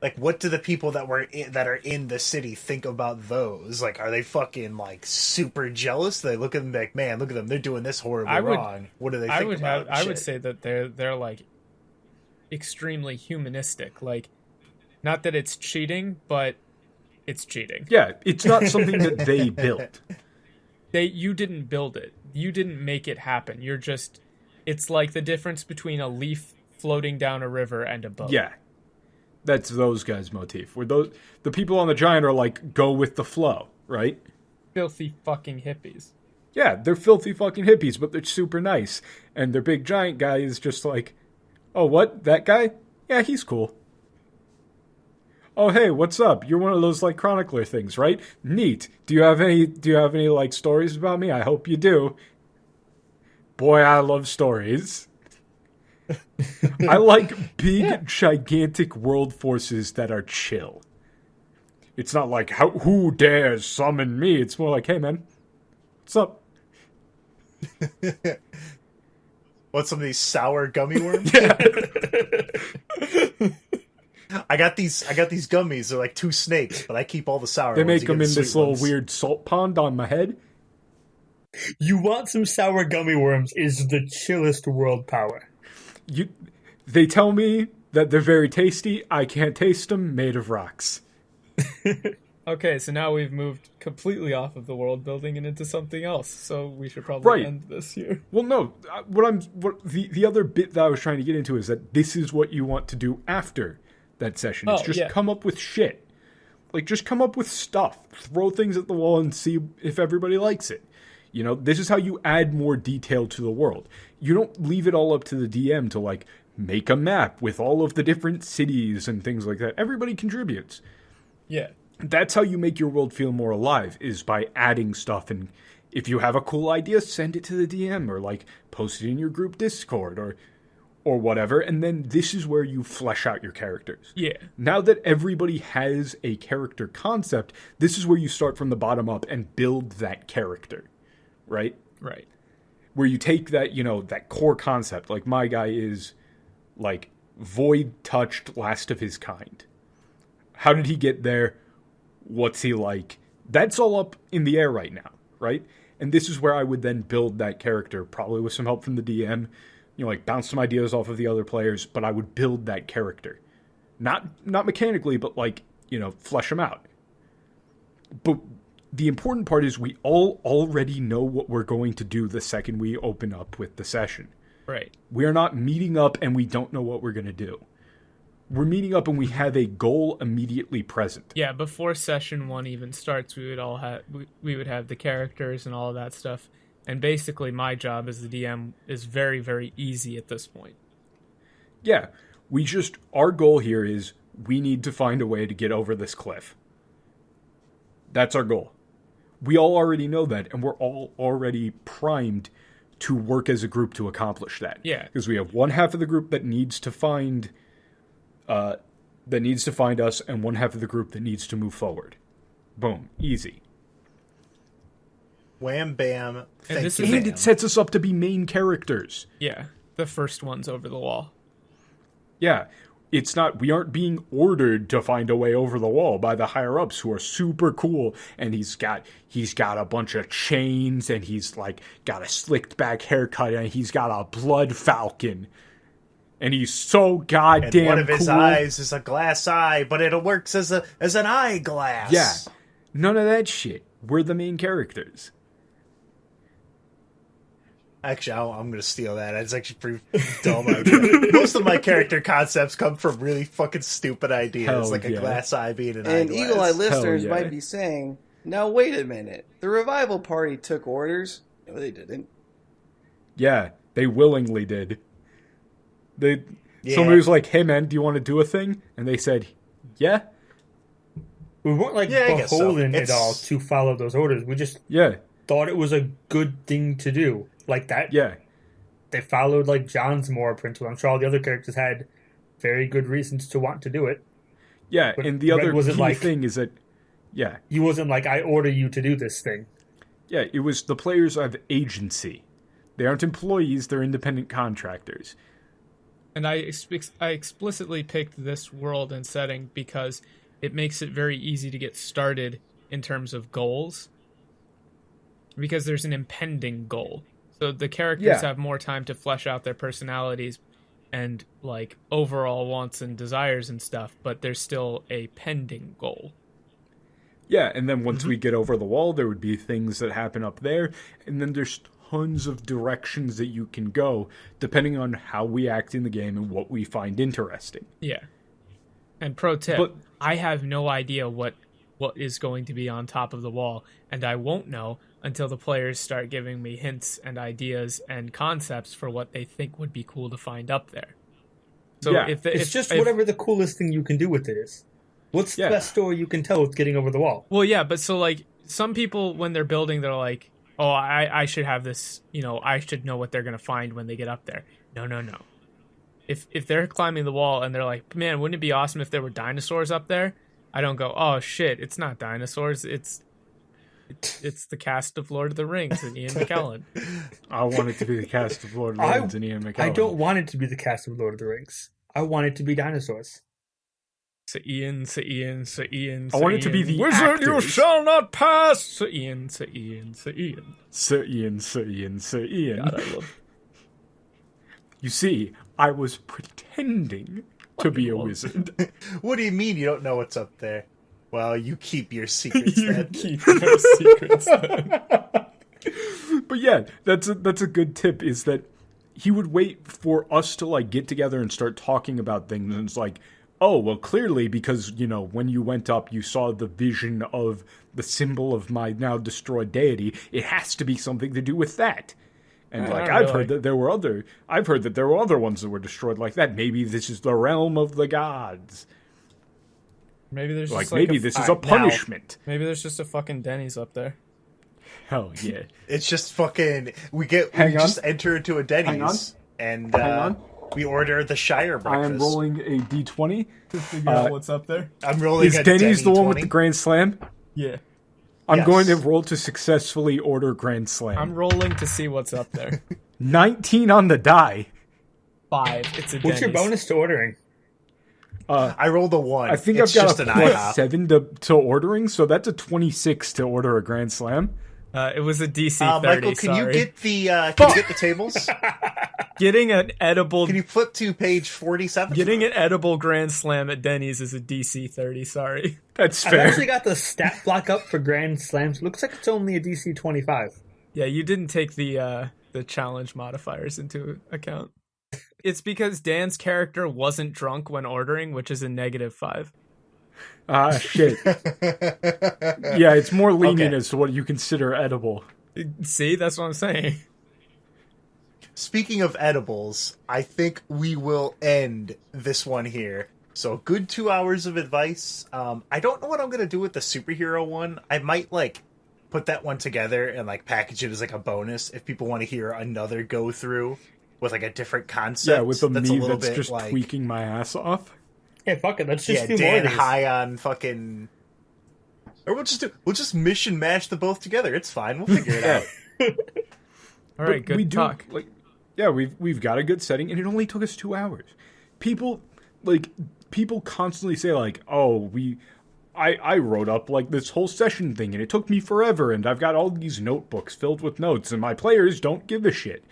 Speaker 5: Like, what do the people that are in the city think about those? Like, are they fucking, like, super jealous? They look at them like, man, look at them, they're doing this horribly wrong. What do they think about
Speaker 4: I would
Speaker 5: shit?
Speaker 4: say that they're like extremely humanistic. Like, not that it's cheating, but it's cheating.
Speaker 2: Yeah, it's not something that they built.
Speaker 4: You didn't build it. You didn't make it happen. You're just... It's like the difference between a leaf floating down a river and a boat.
Speaker 2: Yeah. That's those guys' motif. Where the people on the giant are like, go with the flow, right?
Speaker 4: Filthy fucking hippies.
Speaker 2: Yeah, they're filthy fucking hippies, but they're super nice. And their big giant guy is just like, oh, what? That guy? Yeah, he's cool. "Oh, hey, what's up? You're one of those like chronicler things, right? Neat. Do you have any like stories about me? I hope you do." Boy, I love stories. I like big, gigantic world forces that are chill. It's not like, who dares summon me? It's more like, hey, man, what's up?
Speaker 5: What's some of these sour gummy worms?
Speaker 2: Yeah.
Speaker 5: I got these gummies. They're like 2 snakes, but I keep all the sour
Speaker 2: They
Speaker 5: ones.
Speaker 2: make
Speaker 5: You
Speaker 2: them
Speaker 5: get
Speaker 2: in
Speaker 5: the
Speaker 2: this
Speaker 5: sweet
Speaker 2: little
Speaker 5: ones.
Speaker 2: weird salt pond on my head.
Speaker 3: You want some sour gummy worms is the chillest world power.
Speaker 2: They tell me that they're very tasty. I can't taste them. Made of rocks.
Speaker 4: Okay, so now we've moved completely off of the world building and into something else. So we should probably end this here.
Speaker 2: Well, no. The other bit that I was trying to get into is that this is what you want to do after that session. It's just come up with shit. Like, just come up with stuff. Throw things at the wall and see if everybody likes it. You know, this is how you add more detail to the world. You don't leave it all up to the DM to, like, make a map with all of the different cities and things like that. Everybody contributes.
Speaker 4: Yeah.
Speaker 2: That's how you make your world feel more alive, is by adding stuff. And if you have a cool idea, send it to the DM or, like, post it in your group Discord or whatever. And then this is where you flesh out your characters.
Speaker 4: Yeah.
Speaker 2: Now that everybody has a character concept, this is where you start from the bottom up and build that character. Right?
Speaker 4: Right.
Speaker 2: Where you take that, you know, that core concept. Like, my guy is, like, void-touched, last of his kind. How did he get there? What's he like? That's all up in the air right now, right? And this is where I would then build that character, probably with some help from the DM. You know, like, bounce some ideas off of the other players, but I would build that character. Not mechanically, but, like, you know, flesh them out. But the important part is we all already know what we're going to do the second we open up with the session.
Speaker 4: Right.
Speaker 2: We are not meeting up and we don't know what we're going to do. We're meeting up and we have a goal immediately present.
Speaker 4: Yeah, before session 1 even starts, we would have the characters and all of that stuff. And basically my job as the DM is very, very easy at this point.
Speaker 2: Yeah. Our goal here is we need to find a way to get over this cliff. That's our goal. We all already know that, and we're all already primed to work as a group to accomplish that.
Speaker 4: Yeah.
Speaker 2: Because we have one half of the group that needs to find us, and one half of the group that needs to move forward. Boom. Easy.
Speaker 5: Wham, bam, thank
Speaker 4: this
Speaker 5: you,
Speaker 4: is-
Speaker 2: And
Speaker 5: ma'am.
Speaker 2: it sets us up to be main characters.
Speaker 4: Yeah. The first one's over the wall.
Speaker 2: Yeah. We aren't being ordered to find a way over the wall by the higher ups who are super cool, and he's got a bunch of chains, and he's like got a slicked back haircut, and he's got a blood falcon. And he's so goddamn
Speaker 5: And one of his
Speaker 2: cool.
Speaker 5: eyes is a glass eye, but it works as an eyeglass.
Speaker 2: Yeah. None of that shit. We're the main characters.
Speaker 5: Actually, I'm going to steal that. It's actually pretty dumb idea. Most of my character concepts come from really fucking stupid ideas,
Speaker 2: Hell
Speaker 5: like
Speaker 2: yeah.
Speaker 5: a glass eye being an
Speaker 1: And
Speaker 5: eyeglass.
Speaker 1: Eagle Eye listeners
Speaker 2: yeah.
Speaker 1: might be saying, now wait a minute. The revival party took orders. No, they didn't.
Speaker 2: Yeah, they willingly did.
Speaker 5: Yeah.
Speaker 2: Somebody was like, "Hey man, do you want to do a thing?" And they said, "Yeah."
Speaker 3: We weren't like
Speaker 5: Yeah, I guess so.
Speaker 3: beholden at
Speaker 5: It's-
Speaker 3: all to follow those orders. We just
Speaker 2: Yeah.
Speaker 3: thought it was a good thing to do. Like that.
Speaker 2: Yeah.
Speaker 3: They followed like John's moral principle. I'm sure all the other characters had very good reasons to want to do it.
Speaker 2: Yeah,
Speaker 3: But
Speaker 2: and the
Speaker 3: Red
Speaker 2: other
Speaker 3: wasn't
Speaker 2: key
Speaker 3: like-
Speaker 2: thing is that
Speaker 3: He wasn't like, I order you to do this thing.
Speaker 2: Yeah, it was the players have agency. They aren't employees, they're independent contractors.
Speaker 4: And I explicitly picked this world and setting because it makes it very easy to get started in terms of goals. Because there's an impending goal. So the characters
Speaker 2: Yeah.
Speaker 4: have more time to flesh out their personalities and like overall wants and desires and stuff, but there's still a pending goal.
Speaker 2: Yeah, and then once we get over the wall, there would be things that happen up there, and then there's tons of directions that you can go, depending on how we act in the game and what we find interesting.
Speaker 4: Yeah. And pro tip,
Speaker 2: But-
Speaker 4: I have no idea what is going to be on top of the wall, and I won't know until the players start giving me hints and ideas and concepts for what they think would be cool to find up there. So
Speaker 2: Yeah,
Speaker 4: if
Speaker 3: It's just whatever the coolest thing you can do with it is. What's the
Speaker 2: Yeah.
Speaker 3: best story you can tell with getting over the wall?
Speaker 4: Well, yeah, but so like some people when they're building, they're like, "Oh, I should have this. I should know what they're gonna find when they get up there." No, no, no. If they're climbing the wall and they're like, "Man, wouldn't it be awesome if there were dinosaurs up there?" I don't go, "Oh shit, it's not dinosaurs. It's the cast of Lord of the Rings and Ian McKellen."
Speaker 2: I want it to be the cast of Lord of the Rings and Ian McKellen.
Speaker 3: I don't want it to be the cast of Lord of the Rings. I want it to be dinosaurs.
Speaker 4: Sir Ian.
Speaker 2: I want it to be the
Speaker 4: wizard. You
Speaker 2: actors.
Speaker 4: shall not pass. Sir Ian.
Speaker 2: Sir Ian.
Speaker 4: God, I love.
Speaker 2: You see, I was pretending to be a wizard.
Speaker 5: What do you mean you don't know what's up there? Well, you keep your secrets
Speaker 4: You
Speaker 5: then.
Speaker 4: keep your secrets. Then.
Speaker 2: But yeah, that's a good tip, is that he would wait for us to like get together and start talking about things, and it's like, oh, well, clearly because, when you went up, you saw the vision of the symbol of my now destroyed deity. It has to be something to do with that. And I've heard that there were other ones that were destroyed like that. Maybe this is the realm of the gods.
Speaker 4: Maybe there's just
Speaker 2: this is a punishment.
Speaker 4: Maybe there's just a fucking Denny's up there.
Speaker 2: Hell yeah.
Speaker 5: It's just fucking. We just enter into a Denny's and we order the Shire breakfast.
Speaker 2: I am rolling a d20
Speaker 4: To figure out what's up there.
Speaker 5: I'm rolling.
Speaker 2: Is
Speaker 5: a
Speaker 2: Denny's the one
Speaker 5: 20.
Speaker 2: with the Grand Slam?
Speaker 4: Yeah.
Speaker 2: I'm
Speaker 5: Yes.
Speaker 2: going to roll to successfully order Grand Slam.
Speaker 4: I'm rolling to see what's up there.
Speaker 2: 19 on the die.
Speaker 4: 5. It's a
Speaker 3: What's your
Speaker 4: Denny's.
Speaker 3: bonus to ordering?
Speaker 5: I rolled a 1.
Speaker 2: I think
Speaker 5: it's
Speaker 2: I've got
Speaker 5: just
Speaker 2: a
Speaker 5: an
Speaker 2: plus
Speaker 5: IHOP.
Speaker 2: 7 to ordering, so that's a 26 to order a Grand Slam.
Speaker 4: It was a DC 30.
Speaker 5: Michael, can
Speaker 4: sorry.
Speaker 5: you get the tables?
Speaker 4: Getting an edible
Speaker 5: Can you flip to page 47?
Speaker 4: Getting an edible Grand Slam at Denny's is a DC 30. Sorry.
Speaker 2: That's
Speaker 3: I've
Speaker 2: fair.
Speaker 3: actually got the stat block up for Grand Slams. Looks like it's only a DC 25.
Speaker 4: Yeah, you didn't take the challenge modifiers into account. It's because Dan's character wasn't drunk when ordering, which is a -5.
Speaker 2: Ah, shit. Yeah, it's more lenient
Speaker 5: Okay.
Speaker 2: as to what you consider edible.
Speaker 4: See, that's what I'm saying.
Speaker 5: Speaking of edibles, I think we will end this one here. So, a good 2 hours of advice. I don't know what I'm going to do with the superhero one. I might, put that one together and, package it as, a bonus if people want to hear another go-through with, a different concept.
Speaker 2: Yeah, with a
Speaker 5: that's
Speaker 2: me
Speaker 5: a little
Speaker 2: that's
Speaker 5: bit,
Speaker 2: just tweaking my ass off.
Speaker 3: Hey, fuck it. Let's just
Speaker 5: Yeah,
Speaker 3: do more
Speaker 5: Dan
Speaker 3: of these.
Speaker 5: high on fucking... Or we'll just mission mash the both together. It's fine. We'll figure it out.
Speaker 4: All right,
Speaker 2: But we
Speaker 4: good
Speaker 2: do,
Speaker 4: talk.
Speaker 2: Yeah, we've got a good setting, and it only took us 2 hours. People constantly say oh, I wrote up this whole session thing, and it took me forever, and I've got all these notebooks filled with notes, and my players don't give a shit.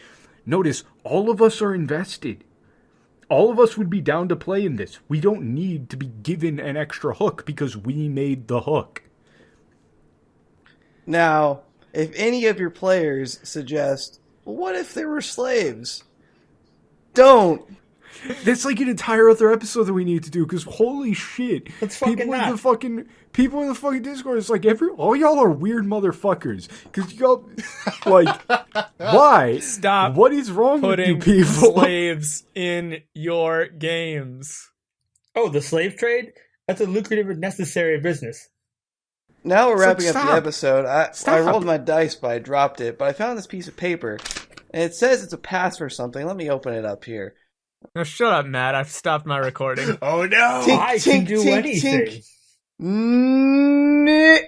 Speaker 2: Notice, all of us are invested. All of us would be down to play in this. We don't need to be given an extra hook because we made the hook.
Speaker 1: Now, if any of your players suggest, well, what if they were slaves? Don't.
Speaker 2: That's an entire other episode that we need to do, because holy shit.
Speaker 3: Let's fucking
Speaker 2: people in
Speaker 3: not.
Speaker 2: the fucking Discord, it's all y'all are weird motherfuckers. Because y'all, why?
Speaker 4: Stop
Speaker 2: What is wrong with you
Speaker 4: putting
Speaker 2: people?
Speaker 4: slaves in your games.
Speaker 3: Oh, the slave trade? That's a lucrative and necessary business.
Speaker 1: Now we're wrapping up
Speaker 2: stop.
Speaker 1: the episode. I
Speaker 2: Stop.
Speaker 1: rolled my dice, but I dropped it. But I found this piece of paper, and it says it's a pass for something. Let me open it up here.
Speaker 4: Now shut up, Matt. I've stopped my recording.
Speaker 5: Oh, no!
Speaker 1: Tink,
Speaker 3: I can
Speaker 1: tink,
Speaker 3: do
Speaker 1: tink,
Speaker 3: anything.
Speaker 1: tink.